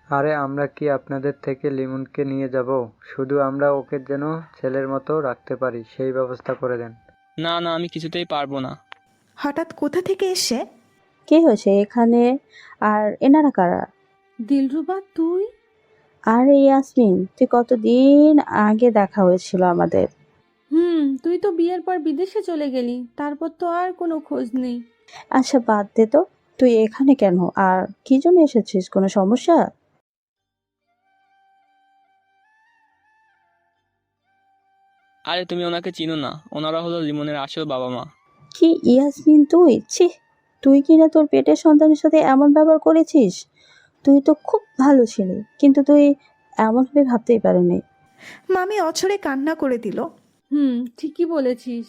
আরে আমরা কি আপনাদের থেকে লিমনকে নিয়ে যাব? শুধু আমরা ওকে যেন ছেলের মতো রাখতে পারি সেই ব্যবস্থা করে দেন। না না, আমি কিছুতেই পারবো না। হঠাৎ কোথা থেকে এসে, কি হয়েছে এখানে? আর এনারা কারা? দিলরুবা, তুই? আর ইয়াসমিন, তুই কতদিন আগে দেখা হয়েছিল আমাদের। তুই তো বিয়ের পর বিদেশে চলে গেলি, তারপর তো আর কোনো খোঁজ নেই। আচ্ছা বাদ দে তো, তুই এখানে কেন আর কি জন্য এসেছিস? কোনো সমস্যা? আরে তুমি ওনাকে চিনো না, ওনারা হলো লিমনের আসল বাবা মা। কি ইয়াসমিন তুই? ছি, তুই কিনা তোর পেটের সন্তানের সাথে এমন ব্যবহার করেছিস? তুই তো খুব ভালো ছিলি, কিন্তু তুই এমনভাবে ভাবতেই পারিনি। মামি অছরে কান্না করে দিল। ঠিকই বলেছিস।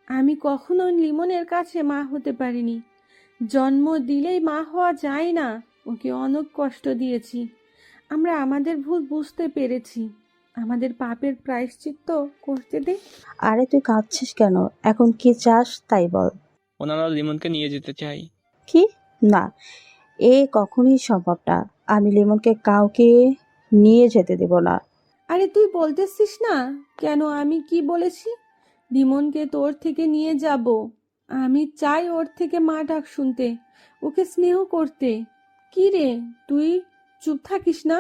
আমি কখনো লিমনের কাছে মা হতে পারিনি। জন্ম দিলেই মা হওয়া যায় না। ওকে অনেক কষ্ট দিয়েছি। আমরা আমাদের ভুল বুঝতে পেরেছি। আমাদের পাপের প্রায়শ্চিত্ত করতে দে। আরে তুই কাঁদছিস কেন? এখন কি চাস তাই বল। ওনারা লিমনকে নিয়ে যেতে চাই। কি? না, এ কখনোই সম্ভব না। আমি লিমনকে কাউকে নিয়ে যেতে দেব না। আরে তুই বলতেছিস না কেন? আমি কি বলেছি? লিমনকে তোর থেকে নিয়ে যাব। আমি চাই ওর থেকে মা ডাক শুনতে, ওকে স্নেহ করতে। কি রে, তুই চুপ থাকিস না?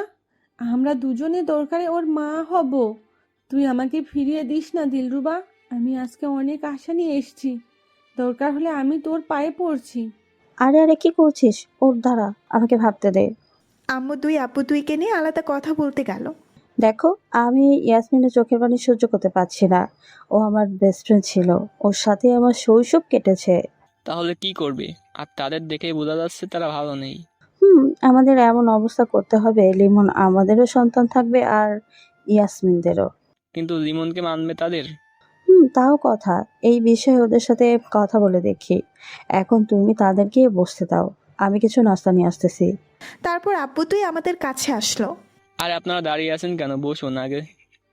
আমরা দুজনে দরকারে ওর মা হব। তুই আমাকে ফিরিয়ে দিস না দিলরুবা। আমি আজকে অনেক আশা নিয়ে এসেছি। দরকার হলে আমি তোর পায়ে পড়ছি। আরে আরে কি করছিস? ওর দ্বারা আমাকে ভাবতে দে। আম্মু দুই আব্বু দুইকে নিয়ে আলাদা কথা বলতে গেল। দেখো, আমি ইয়াসমিনের চোখের পানি সহ্য করতে পারছি না। ও আমার বেস্ট ফ্রেন্ড ছিল, ওর সাথে আমার শৈশব কেটেছে। তাহলে কি করবে? আর তাদের দেখেই বোঝা যাচ্ছে তারা ভালো নেই। আমাদের এমন অবস্থা করতে হবে লিমন আমাদেরও সন্তান থাকবে আর ইয়াসমিনদেরও। কিন্তু লিমনকে মানবে তাদের? তাও কথা, এই বিষয়ে ওদের সাথে কথা বলে দেখি। এখন তুমি তাদেরকে বসতে দাও, আমি কিছু নাস্তা নিয়ে আসতেছি। তারপর আব্বু তুই আমাদের কাছে আসলো। আর আপনারা দাঁড়িয়ে আছেন কেন? বসুন আগে,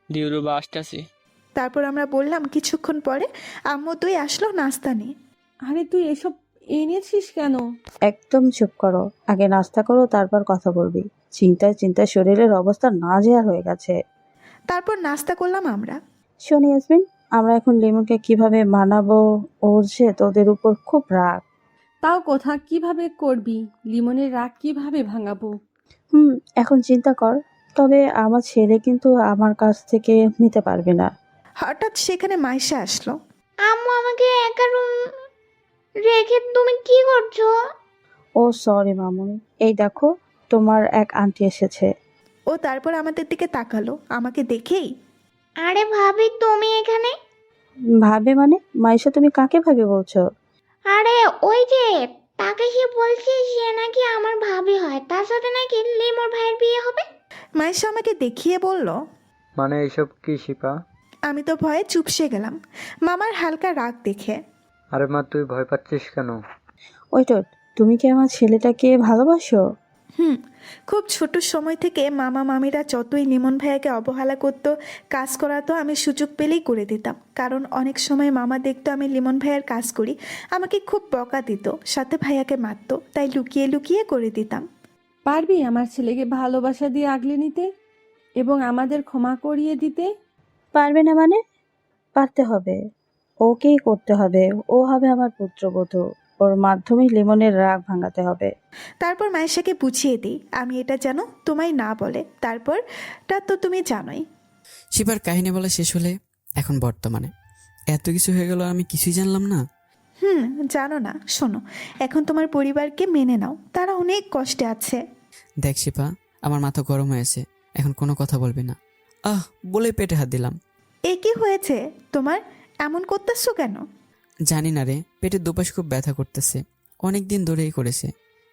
ডিউরু বা আসতেছি। তারপর আমরা বললাম কিছুক্ষণ পরে আম্মু তুই আসলো নাস্তা নিয়ে। আরে তুই এসব এনেছিস কেন? একদম চুপ করো, আগে নাস্তা করো তারপর কথা বলবি। চিন্তায় চিন্তায় শরীরের অবস্থা নাজেহাল হয়ে গেছে। তারপর নাস্তা করলাম আমরা। শোন ইয়াসমিন, আমরা এখন লিমনকে কিভাবে মানাবো? ওর যে তোদের উপর খুব রাগ। তাও কথা কিভাবে করবি? লিমনের রাগ কিভাবে ভাঙাবো? এখন চিন্তা কর। তবে আমার ছেলে কিন্তু আমার কাছ থেকে নিতে পারবে না। হঠাৎ সেখানে মাইশা আসলো। আম্মু আমাকে একা রুম রেখে তুমি কি করছো? ও সরি মামুনি, এই দেখো তোমার এক আন্টি এসেছে। ও তারপর আমাদের দিকে তাকালো, আমাকে দেখেই। আরে ভাবি তুমি এখানে? ভাবে মানে? মাইশা তুমি কাকে ভাবে বলছো? আরে ওই যে তাকে সে বলছে সে নাকি আমার ভাবি হয়, তার সাথে নাকি লিমোর ভাইয়ের বিয়ে হবে। মাইশা আমাকে দেখিয়ে বলল। মানে এইসব কি শিপা? আমি তো ভয়ে চুপসে গেলাম মামার হালকা রাগ দেখে। আরে মা, তুই ভয় পাচ্ছিস কেন? ওই তো, তুমি কি আমার ছেলেটাকে ভালোবাসো? খুব ছোট সময় থেকে মামা মামিরা যতই লিমন ভাইয়াকে অবহেলা করতো, কাজ করাতো, আমি সুযোগ পেলেই করে দিতাম। কারণ অনেক সময় মামা দেখতো আমি লিমন ভাইয়ার কাজ করি, আমাকে খুব বকা দিত, সাথে ভাইয়াকে মারতো, তাই লুকিয়ে লুকিয়ে করে দিতাম। পারবি আমার ছেলেকে ভালোবাসা দিয়ে আগলে নিতে এবং আমাদের ক্ষমা করিয়ে দিতে? পারবে না মানে? পারতে হবে, ওকেই করতে হবে। ও হবে আমার পুত্রবধূ, ওর মাধ্যমে লিমনের রাগ ভাঙাতে হবে। তারপর মায়েশাকে বুঝিয়ে দিই আমি এটা যেন তোমায় না বলে, তারপরটা তো তুমি জানোই। শিবার কাহিনী বলা শেষ হলে এখন বর্তমানে এত কিছু হয়ে গেল, আমি কিছুই জানলাম না। জানো না, শোনো, এখন তোমার পরিবারকে মেনে নাও, তারা অনেক কষ্টে আছে। দেখ শিপা, আমার মাথা গরম হয়েছে, এখন কোনো কথা বলবি না। বলে পেটে হাত দিলাম। এ কি হয়েছে তোমার? এমন করতেছো কেন? জানি না রে, পেটের দুপাশ খুব ব্যথা করতেছে, অনেক দিন ধরেই করেছে,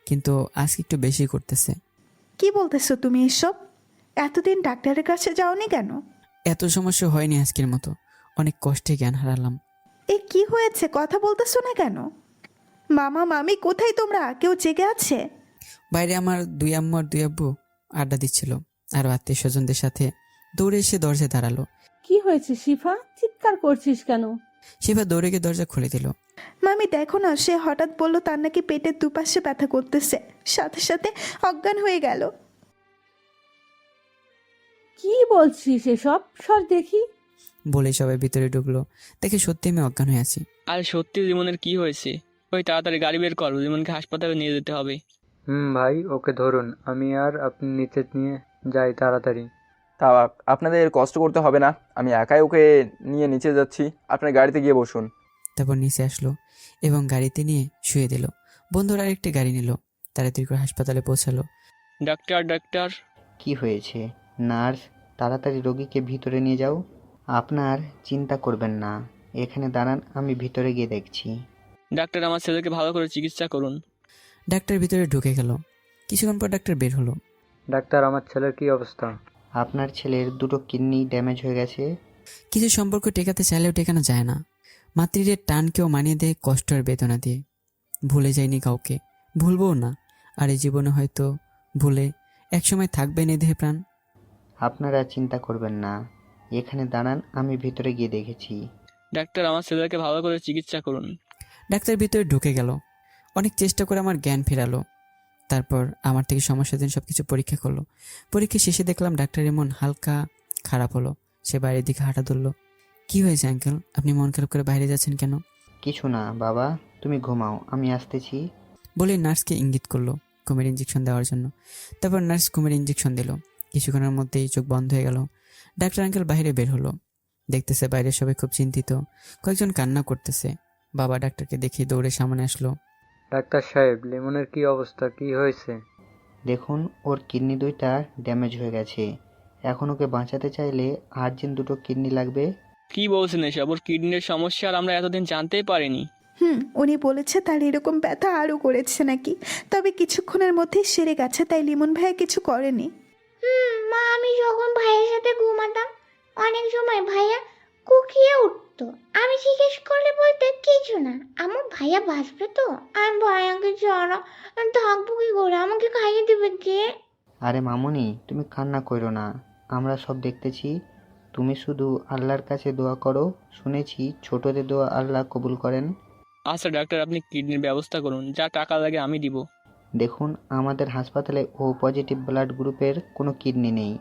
কিন্তু আজকে একটু বেশি করতেছে। কি বলতেছো তুমি এসব? এতদিন ডাক্তারের কাছে যাওনি কেন? এত সমস্যা হয়নি আজকের মতো, অনেক কষ্টে জ্ঞান হারালাম। এ কি হয়েছে, কথা বলতেছো না কেন? মামা মামি কোথায়, তোমরা কেউ জেগে আছে? বাইরে আমার দুই আম্মু আর দুই আব্বু আড্ডা দিচ্ছিল, আর আত্মীয় স্বজনদের সাথে দৌড়ে এসে দরজায় দাঁড়ালো। কি হয়েছে শিফা, চিৎকার করছিস কেন? শিফা দৌড়ে গিয়ে দরজা খুলে দিল। মামি দেখো না, সে হঠাৎ বললো তার নাকি পেটের দুপাশে ব্যথা করতেছে, সাথে সাথে অজ্ঞান হয়ে গেল। কি বলছিস এসব? সর দেখি। বলে সবাই ভিতরে ঢুকলো, দেখে সত্যি আমি অজ্ঞান হয়ে আছি। আর সত্যি লিমনের কি হয়েছে? ওই তাড়াতাড়ি গাড়ি বের কর, লিমনকে হাসপাতালে নিয়ে যেতে হবে। ভাই, ওকে ধরুন, আমি আর আপনি নিচে নিয়ে যাই তাড়াতাড়ি। তা আপনাদের কষ্ট করতে হবে না, আমি একাই ওকে নিয়ে নিচে যাচ্ছি, আপনার গাড়িতে গিয়ে বসুন। তারপর নিচে আসলো এবং গাড়িতে নিয়ে শুয়ে দিল। বন্ধুরা আরেকটি গাড়ি নিল, তাড়াতাড়ি করে হাসপাতালে পৌঁছালো। Doctor doctor. কি হয়েছে? নার্স, তাড়াতাড়ি রোগীকে ভিতরে নিয়ে যাও। আপনার চিন্তা করবেন না, এখানে দাঁড়ান, আমি ভিতরে গিয়ে দেখছি। ডাক্তার, আমার ছেলেকে ভালো করে চিকিৎসা করুন। ডাক্তার ভিতরে ঢুকে গেল, কিছুক্ষণ পর ডাক্তার বের হলো। ডাক্তার, আমার ছেলের কি অবস্থা? আপনার ছেলের দুটো কিডনি ড্যামেজ হয়ে গেছে। কিছু সম্পর্ক টেকাতে চাইলেও টেকানো যায় না, মাতৃদের টানকেও মানিয়ে দেয় কষ্ট আর বেদনা দিয়ে। ভুলে যায়নি কাউকে, ভুলবও না, আর এই জীবনে হয়তো ভুলে একসময় থাকবে না দেহে প্রাণ। আপনারা চিন্তা করবেন না, এখানে দাঁড়ান, আমি ভিতরে গিয়ে দেখেছি। ডাক্তার, আমার ছেলেকে ভালো করে চিকিৎসা করুন। ডাক্তার ভিতরে ঢুকে গেল, অনেক চেষ্টা করে আমার জ্ঞান ফেরালো। তারপর আমার থেকে সমস্যাধীন সব কিছু পরীক্ষা করলো। পরীক্ষা শেষে দেখলাম ডাক্তার এমন হালকা খারাপ হলো, সে বাইরের দিকে হাঁটা ধরলো। কি হয়েছে আঙ্কেল, আপনি মন খারাপ করে বাইরে যাচ্ছেন কেন? কিছু না বাবা, তুমি ঘুমাও, আমি আসতেছি। বলে নার্সকে ইঙ্গিত করলো ঘুমের ইঞ্জেকশন দেওয়ার জন্য। তারপর নার্স ঘুমের ইঞ্জেকশন দিল, কিছুক্ষণের মধ্যেই চোখ বন্ধ হয়ে গেল। ডাক্তার আঙ্কেল বাইরে বের হলো, দেখতেছে বাইরে সবাই খুব চিন্তিত, কয়েকজন কান্না করতেছে। বাবা ডাক্তারকে দেখে দৌড়ে সামনে আসলো। ডাক্তার সাহেব, লিমনের কি অবস্থা, কি হয়েছে? দেখুন, ওর কিডনি দুইটা ড্যামেজ হয়ে গেছে, এখন ওকে বাঁচাতে চাইলে আর্জেন্ট দুটো কিডনি লাগবে। কি বলছেন এসব? ওর কিডনির সমস্যা আর আমরা এতদিন জানতেই পারিনি। উনি বলেছে তার এরকম ব্যথা আরও করেছে নাকি, তবে কিছুক্ষণের মধ্যেই সেরে গেছে, তাই লিমন ভাইয়া কিছু করেনি। মা, আমি যখন ভাইয়ের সাথে ঘুমাতাম অনেক সময় ভাইয়া কুকিয়ে উঠতো। আমি জিজ্ঞেস করলে বলতে কিছু না। আমার ভাইয়া বাঁচবে তো? আমি ভাইয়াকে ছাড়া থাকবো কি করে? আমাকে খাইয়ে দেবে কে? আরে মামুনি, তুমি কান্না করো না, আমরা সব দেখতেছি। তুমি শুধু আল্লাহর কাছে দোয়া করো, শুনেছি ছোটদের দোয়া আল্লাহ কবুল করেন। আচ্ছা ডাক্তার, আপনি কিডনির ব্যবস্থা করুন, যা টাকা লাগে আমি দিব। দেখুন, আমাদের হাসপাতালে ও পজিটিভ ব্লাড গ্রুপের কোনো কিডনি নেই,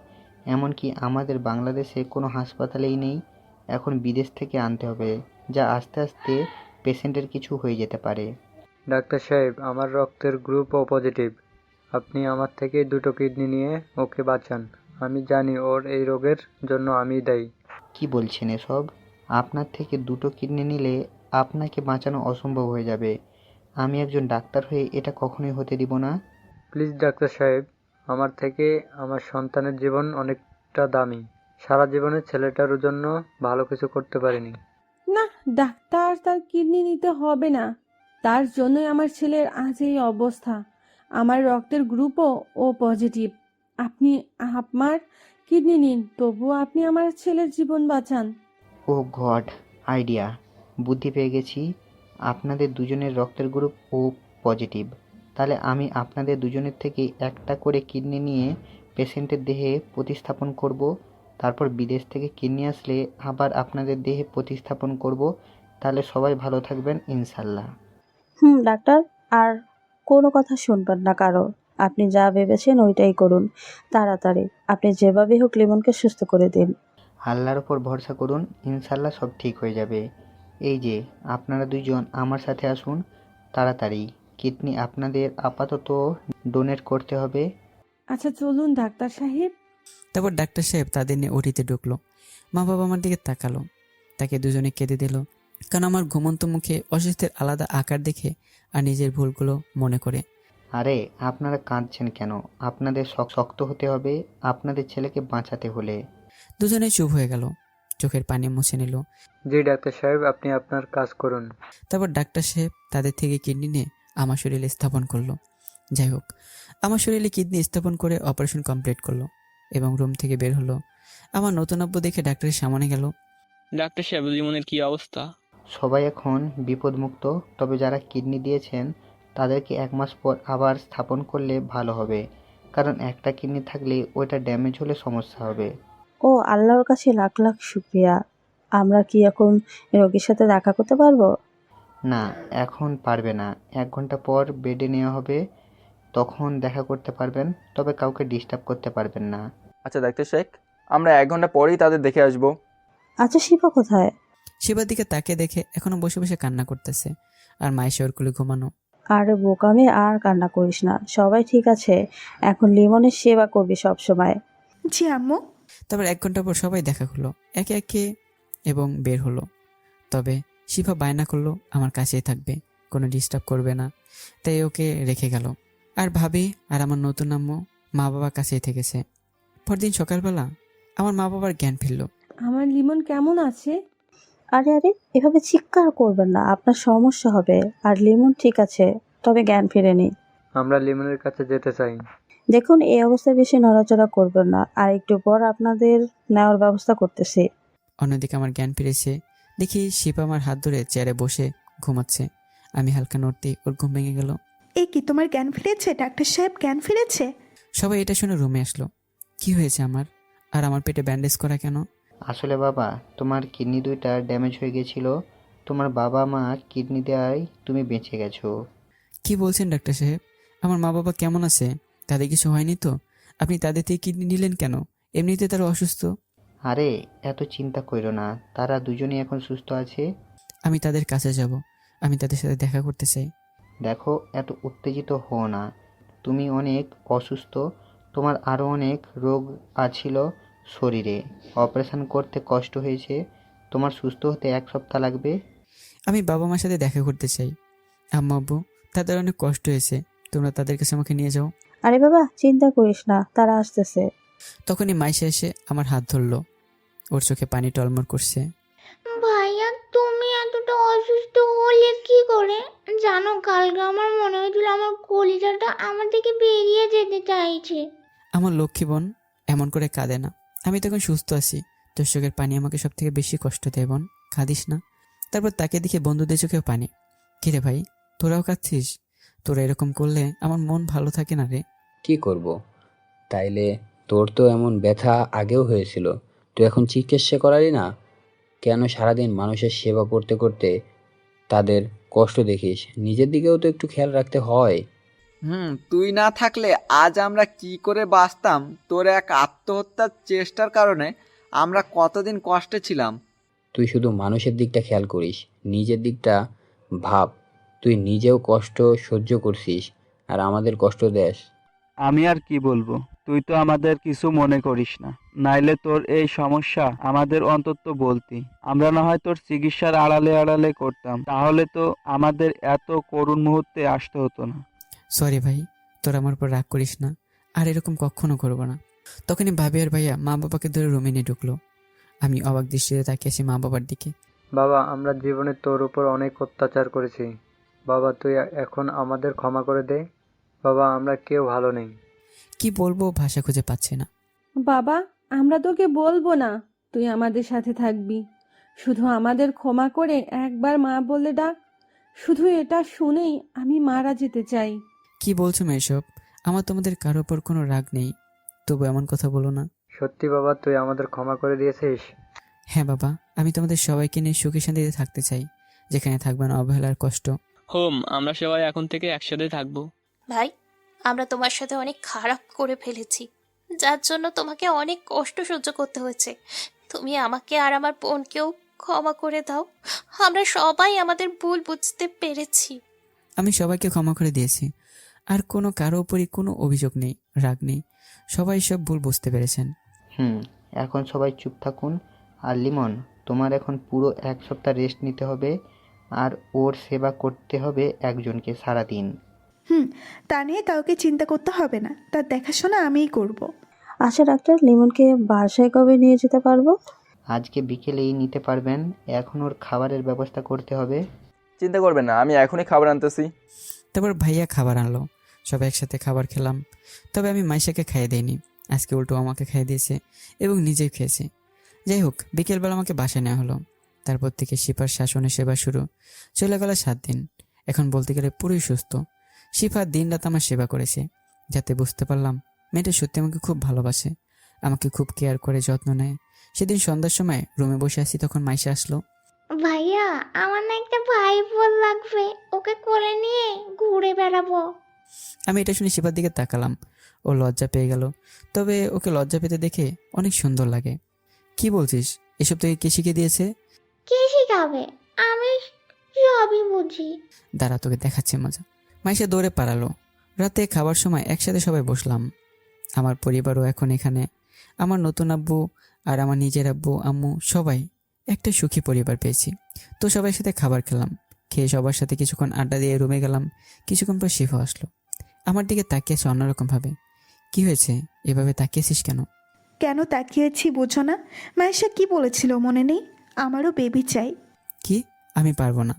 এমনকি আমাদের বাংলাদেশে কোনো হাসপাতালেই নেই। এখন বিদেশ থেকে আনতে হবে, যা আস্তে আস্তে পেশেন্টের কিছু হয়ে যেতে পারে। ডাক্তার সাহেব, আমার রক্তের গ্রুপ ও পজিটিভ। আপনি আমার থেকে 2টো কিডনি নিয়ে ওকে বাঁচান। আমি জানি ওর এই রোগের জন্য আমি দায়ী। কি বলছেন এসব? আপনার থেকে 2টো কিডনি নিলে আপনাকে বাঁচানো অসম্ভব হয়ে যাবে। আমি একজন ডাক্তার হয়ে এটা কখনোই হতে দিব না। প্লিজ ডাক্তার সাহেব, আমার থেকে আমার সন্তানের জীবন অনেকটা দামি। সারা জীবনে ছেলেটার জন্য ভালো কিছু করতে পারিনি। না, ডাক্তার তার কিডনি নিতে হবে না। তার জন্যই আমার ছেলের আজ এই অবস্থা। আমার রক্তের গ্রুপও ও পজিটিভ। আপনি আমার কিডনি নিন, তবুও আপনি আমার ছেলের জীবন বাঁচান। ও গড, আইডিয়া, বুদ্ধি পেয়ে গেছি। আপনাদের দুজনের রক্তের গ্রুপ ও পজিটিভ, তাহলে আমি আপনাদের দুজনের থেকে একটা করে কিডনি নিয়ে পেশেন্টের দেহে প্রতিস্থাপন করব। তারপর বিদেশ থেকে কিডনি আসলে আবার আপনাদের দেহে প্রতিস্থাপন করব। তাহলে সবাই ভালো থাকবেন ইনশাল্লাহ। ডাক্তার, আর কোনো কথা শুনবেন না কারো। আপনি যা ভেবেছেন ওইটাই করুন, তাড়াতাড়ি। আপনি যেভাবে হোক লিমনকে সুস্থ করে দিন। আল্লাহর ওপর ভরসা করুন, ইনশাল্লাহ সব ঠিক হয়ে যাবে। এই যে আপনারা দুইজন আমার সাথে আসুন তাড়াতাড়ি। কিডনি আপনাদের আপাতত ডোনেট করতে হবে। আচ্ছা চলুন ডাক্তার সাহেব। তারপর ডাক্তার সাহেব তাদের নিয়ে ওটিতে ঢুকলো। মা বাবা আমার দিকে তাকালো, তাকে দুজনে কেঁদে দিল, কারণ আমার ঘুমন্ত মুখে অসুস্থের আলাদা আকার দেখে আর নিজের ভুলগুলো মনে করে। আরে আপনারা কাঁদছেন কেন? আপনাদের শক্ত হতে হবে আপনাদের ছেলেকে বাঁচাতে হলে। দুজনেই চুপ হয়ে গেল, চোখের পানি মুছে নিল। জি ডাক্তার সাহেব, আপনি আপনার কাজ করুন। তারপর ডাক্তার সাহেব তাদের থেকে কিডনি নিয়ে আমার শরীরে স্থাপন করলো। যাই হোক, আমার শরীরে কিডনি স্থাপন করে অপারেশন কমপ্লিট করলো এবং রুম থেকে বের হলো। আমার নতুন আব্বু দেখে ডাক্তারের সামনে গেল। ডাক্তার সাহেব, লিমনের কি অবস্থা? সবাই এখন বিপদমুক্ত, তবে যারা কিডনি দিয়েছেন তাদেরকে 1 মাস পর আবার স্থাপন করলে ভালো হবে, কারণ একটা কিডনি থাকলে ওইটা ড্যামেজ হলে সমস্যা হবে। ও আল্লাহর কাছে লাখ লাখ শুক্রিয়া। আমরা কি এখন রোগীর সাথে দেখা করতে পারবো? না, এখন পারবে না। 1 ঘন্টা পর বেডে নেওয়া হবে, তখন দেখা করতে পারবেন, তবে কাউকে ডিস্টার্ব করতে পারবেন না। আচ্ছা ডাক্তার শেখ, আমরা 1 ঘন্টা পরেই তাদের দেখে আসবো। আচ্ছা শিপা কোথায়? শিবার দিকে তাকে দেখে এখনো বসে বসে কান্না করতেছে, আর মায়ের ওর কোলে ঘুমানো। আরে বোকামে, আর কান্না করিস না, সবাই ঠিক আছে। এখন লিমনের সেবা করবি সব সময়। জি আম্মু। তারপর 1 ঘন্টা পর সবাই দেখা হলো একে একে এবং বের হলো। তবে শিফা বায়না করলো আমার কাছেই থাকবে, কোনো ডিস্টার্ব করবে না, তাই ওকে রেখে গেল। আর ভাবি আর আমার নতুন আম্মু মা বাবার কাছেই থেকেছে। পরদিন সকালবেলা আমার মা বাবার জ্ঞান ফিরল। আমার লিমন কেমন আছে? আরে আরে, এভাবে চিৎকার করবেন না, আপনার সমস্যা হবে। আর লিমন ঠিক আছে, তবে জ্ঞান ফিরেনি। আমরা লিমনের কাছে যেতে চাই। দেখুন, এই অবস্থায় বেশি নড়াচড়া করবেন না, আর একটু পর আপনাদের নেওয়ার ব্যবস্থা করতেছি। অন্যদিকে আমার জ্ঞান ফিরেছে, দেখি শিপা আমার হাত ধরে চেয়ারে বসে ঘুমাচ্ছে। আমি হালকা নড়তে ওর ঘুম ভেঙে গেল। এই কি, তোমার জ্ঞান ফিরেছে? ডাক্তার সাহেব জ্ঞান ফিরেছে? সবাই এটা শুনে রুমে আসলো। কি হয়েছে আমার? আর আমার পেটে ব্যান্ডেজ করা কেন? আসলে বাবা, তোমার কিডনি দুইটা ড্যামেজ হয়ে গেছিল, তোমার বাবা মা কিডনি দেওয়ায় তুমি বেঁচে গেছো। কি বলছেন ডাক্তার সাহেব? আমার মা বাবা কেমন আছে? তাদের কিছু হয়নি তো? আপনি তাদের থেকে কিডনি নিলেন কেন? এমনিতে তারা অসুস্থ। আরে এত চিন্তা করো না, তারা দুজনেই এখন সুস্থ আছে। আমি তাদের কাছে যাব, আমি তাদের সাথে দেখা করতে চাই। দেখো, এত উত্তেজিত হও না, তুমি অনেক অসুস্থ, তোমার আরও অনেক রোগ আছিল শরীরে, অপারেশন করতে কষ্ট হয়েছে, তোমার সুস্থ হতে 1 সপ্তাহ লাগবে। আমি বাবা মার সাথে দেখা করতে চাই। আম্মা আব্বু, তাদের অনেক কষ্ট হয়েছে, তোমরা তাদের কাছে আমাকে নিয়ে যাও। আরে বাবা, চিন্তা করিস না, তারা আসতেছে। তখনই মাইশা এসে আমার হাত ধরলো, ওর চোখে পানি টলমল করছে। ভাইয়া, তুমি এতটা অসুস্থ হলে কি করে? জানো, কালকে আমার মনে হয়েছিল আমার কলিজাটা আমার থেকে বেরিয়ে যেতে চাইছে। আমার লক্ষ্মী বোন এমন করে কাঁদে না। আমি তখন সুস্থ আছি। তোর চোখের পানি আমাকে সব থেকে বেশি কষ্ট দেয় বোন, কাঁদিস না। তারপর তাকে দেখে বন্ধুদের চোখেও পানি। কিরে ভাই, তোরাও কাঁদছিস? তোরা এরকম করলে আমার মন ভালো থাকে না রে। কি করব? তাইলে তোর তো এমন ব্যথা আগেও হয়েছিল, তুই এখন চিকিৎসা করালি না কেন? সারাদিন মানুষের সেবা করতে করতে তাদের কষ্ট দেখিস, নিজের দিকেও তো একটু খেয়াল রাখতে হয়। তুই না থাকলে আজ আমরা কি করে বাঁচতাম? তোর এক আত্মহত্যার চেষ্টার কারণে আমরা কতদিন কষ্টে ছিলাম। তুই শুধু মানুষের দিকটা খেয়াল করিস, নিজের দিকটা ভাব। তুই নিজেও কষ্ট সহ্য করছিস আর আমাদের কষ্ট দেস। আমি আর কি বলবো, তুই তো আমাদের কিছু মনে করিস না, নাইলে তোর এই সমস্যা আমাদের অন্তত বলতি, আমরা না হয় তোর চিকিৎসার আড়ালে আড়ালে করতাম, তাহলে তো আমাদের এত করুণ মুহূর্তে আসতে হতো না। সরি ভাই, তোরা আমার উপর রাগ করিস না, আর এরকম কখনো করবো না। তখনই ভাবি আর ভাইয়া মা বাবাকে ধরে রুমে নিয়ে ঢুকলো। আমি অবাক দৃষ্টিতে তাকিয়ে আছি মা বাবার দিকে। বাবা, আমরা জীবনে তোর উপর অনেক অত্যাচার করেছি। বাবা, তুই এখন আমাদের ক্ষমা করে দে। বাবা, আমরা কেউ ভালো নেই। কি বলবো ভাষা খুঁজে পাচ্ছি না। বাবা, আমরা তোকে বলবো না তুই আমাদের সাথে থাকবি, শুধু আমাদের ক্ষমা করে একবার মা বলে ডাক। শুধু এটা শুনেই আমি মারা যেতে চাই। কি বলছো মা এসব? আমার তোমাদের কারোর ওপর কোনো রাগ নেই, তবু এমন কথা বলো না। সত্যি বাবা, তুই আমাদের ক্ষমা করে দিয়েছিস? হ্যাঁ বাবা, আমি তোমাদের সবাইকে নিয়ে সুখে শান্তিতে থাকতে চাই, যেখানে থাকবে না অবহেলার কষ্ট। হোম, আমরা সবাই এখন থেকে একসাথে থাকবো। ভাই, আমরা তোমার সাথে অনেক খারাপ করে ফেলেছি, যার জন্য তোমাকে অনেক কষ্ট সহ্য করতে হয়েছে। তুমি আমাকে আর আমার বোনকেও ক্ষমা করে দাও। আমরা সবাই আমাদের ভুল বুঝতে পেরেছি। আমি সবাইকে ক্ষমা করে দিয়েছি, আর কোনো কারো উপরই কোনো অভিযোগ নেই, রাগ নেই। সবাই সব ভুল বুঝতে পেরেছেন। এখন সবাই চুপ থাকুন। আর লিমন, তোমার এখন পুরো 1 সপ্তাহ রেস্ট নিতে হবে, আর ওর সেবা করতে হবে একজনকে সারাদিন। তা নিয়ে কাউকে চিন্তা করতে হবে না, তার দেখাশোনা আমিই করব। আচ্ছা ডাক্তার, লিমনকে বাসায় কবে নিয়ে যেতে পারবো? আজকে বিকেলেই নিতে পারবেন। এখন ওর খাবারের ব্যবস্থা করতে হবে। চিন্তা করবেন না, আমি এখনই খাবার আনতেছি। তারপর ভাইয়া খাবার আনলো, সবাই একসাথে খাবার খেলাম। তবে আমি মাইশাকে খাইয়ে দিইনি, আজকে উল্টো আমাকে খাইয়ে দিয়েছে এবং নিজেও খেয়েছে। যাই হোক, বিকেলবেলা আমাকে বাসায় নেওয়া হলো। তারপর থেকে শিফার শাসনের সেবা শুরু। চলে গেল 7 দিন। এখন বলতে গেলে পুরোই সুস্থ। শিফা দিন রাত আমার সেবা করেছে, যাতে বুঝতে পারলাম মেয়েটা সত্যি আমাকে খুব ভালোবাসে, আমাকে খুব কেয়ার করে যত্ন নেয়। সেদিন সন্ধ্যার সময় রুমে বসে আছি, তখন মাইশা আসলো। ভাইয়া, আমার না একটা ভাই বোন লাগবে, ওকে কোলে নিয়ে ঘুরে বেড়াবো। আমি এটা শুনে শিফার দিকে তাকালাম। ও লজ্জা পেয়ে গেল, তবে ওকে লজ্জা পেতে দেখে অনেক সুন্দর লাগে। কি বলছিস? এসব তোকে কে শিখিয়ে দিয়েছে? কে শিখাবে? আমি সবই বুঝি। দাঁড়া, তোকে দেখাচ্ছে মজা। মাইশা দৌড়ে পালালো। রাতে খাবার সময় একসাথে সবাই বসলাম। আমার পরিবারও এখন এখানে। আমার নতুন আব্বু আর আমার নিজের আব্বু আম্মু সবাই একটা সুখী পরিবার পেয়েছি। তো সবাই সাথে খাবার খেলাম। খেয়ে সবার সাথে কিছুক্ষণ আড্ডা দিয়ে রুমে গেলাম। কিছুক্ষণ পর শিফা আসলো। আমার দিকে তাকিয়েছে অন্যরকম ভাবে। কি হয়েছে, এভাবে তাকিয়েছিস কেন? কেন তাকিয়েছি বোঝো না? মায়েশা কি বলেছিল মনে নেই? আমারও বেবি চাই। কি? আমি পারবো না।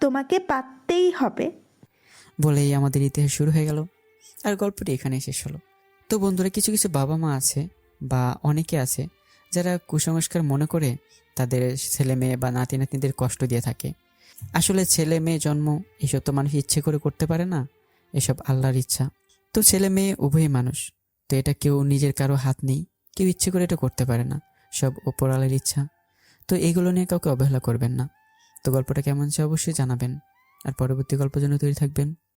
তোমাকে পাততেই হবে। বলেই আমাদের ইতিহাস শুরু হয়ে গেল, আর গল্পটি এখানে শেষ হলো। তো বন্ধুরা, কিছু কিছু বাবা মা আছে বা অনেকে আছে যারা কুসংস্কার মনে করে তাদের ছেলে মেয়ে বা নাতি নাতনিদের কষ্ট দিয়ে থাকে। আসলে ছেলে মেয়ে জন্ম এসব তো মানুষ ইচ্ছে করে করতে পারে না, এসব আল্লাহর ইচ্ছা। তো ছেলে মেয়ে উভয়ই মানুষ, তো এটা কেউ নিজের কারো হাত নেই, কেউ ইচ্ছে করে এটা করতে পারে না, সব ওপরওয়ালার ইচ্ছা। তো এগুলো নিয়ে কাউকে অবহেলা করবেন না। তো গল্পটা কেমন হচ্ছে অবশ্যই জানাবেন, আর পরবর্তী গল্পের জন্য তৈরি থাকবেন।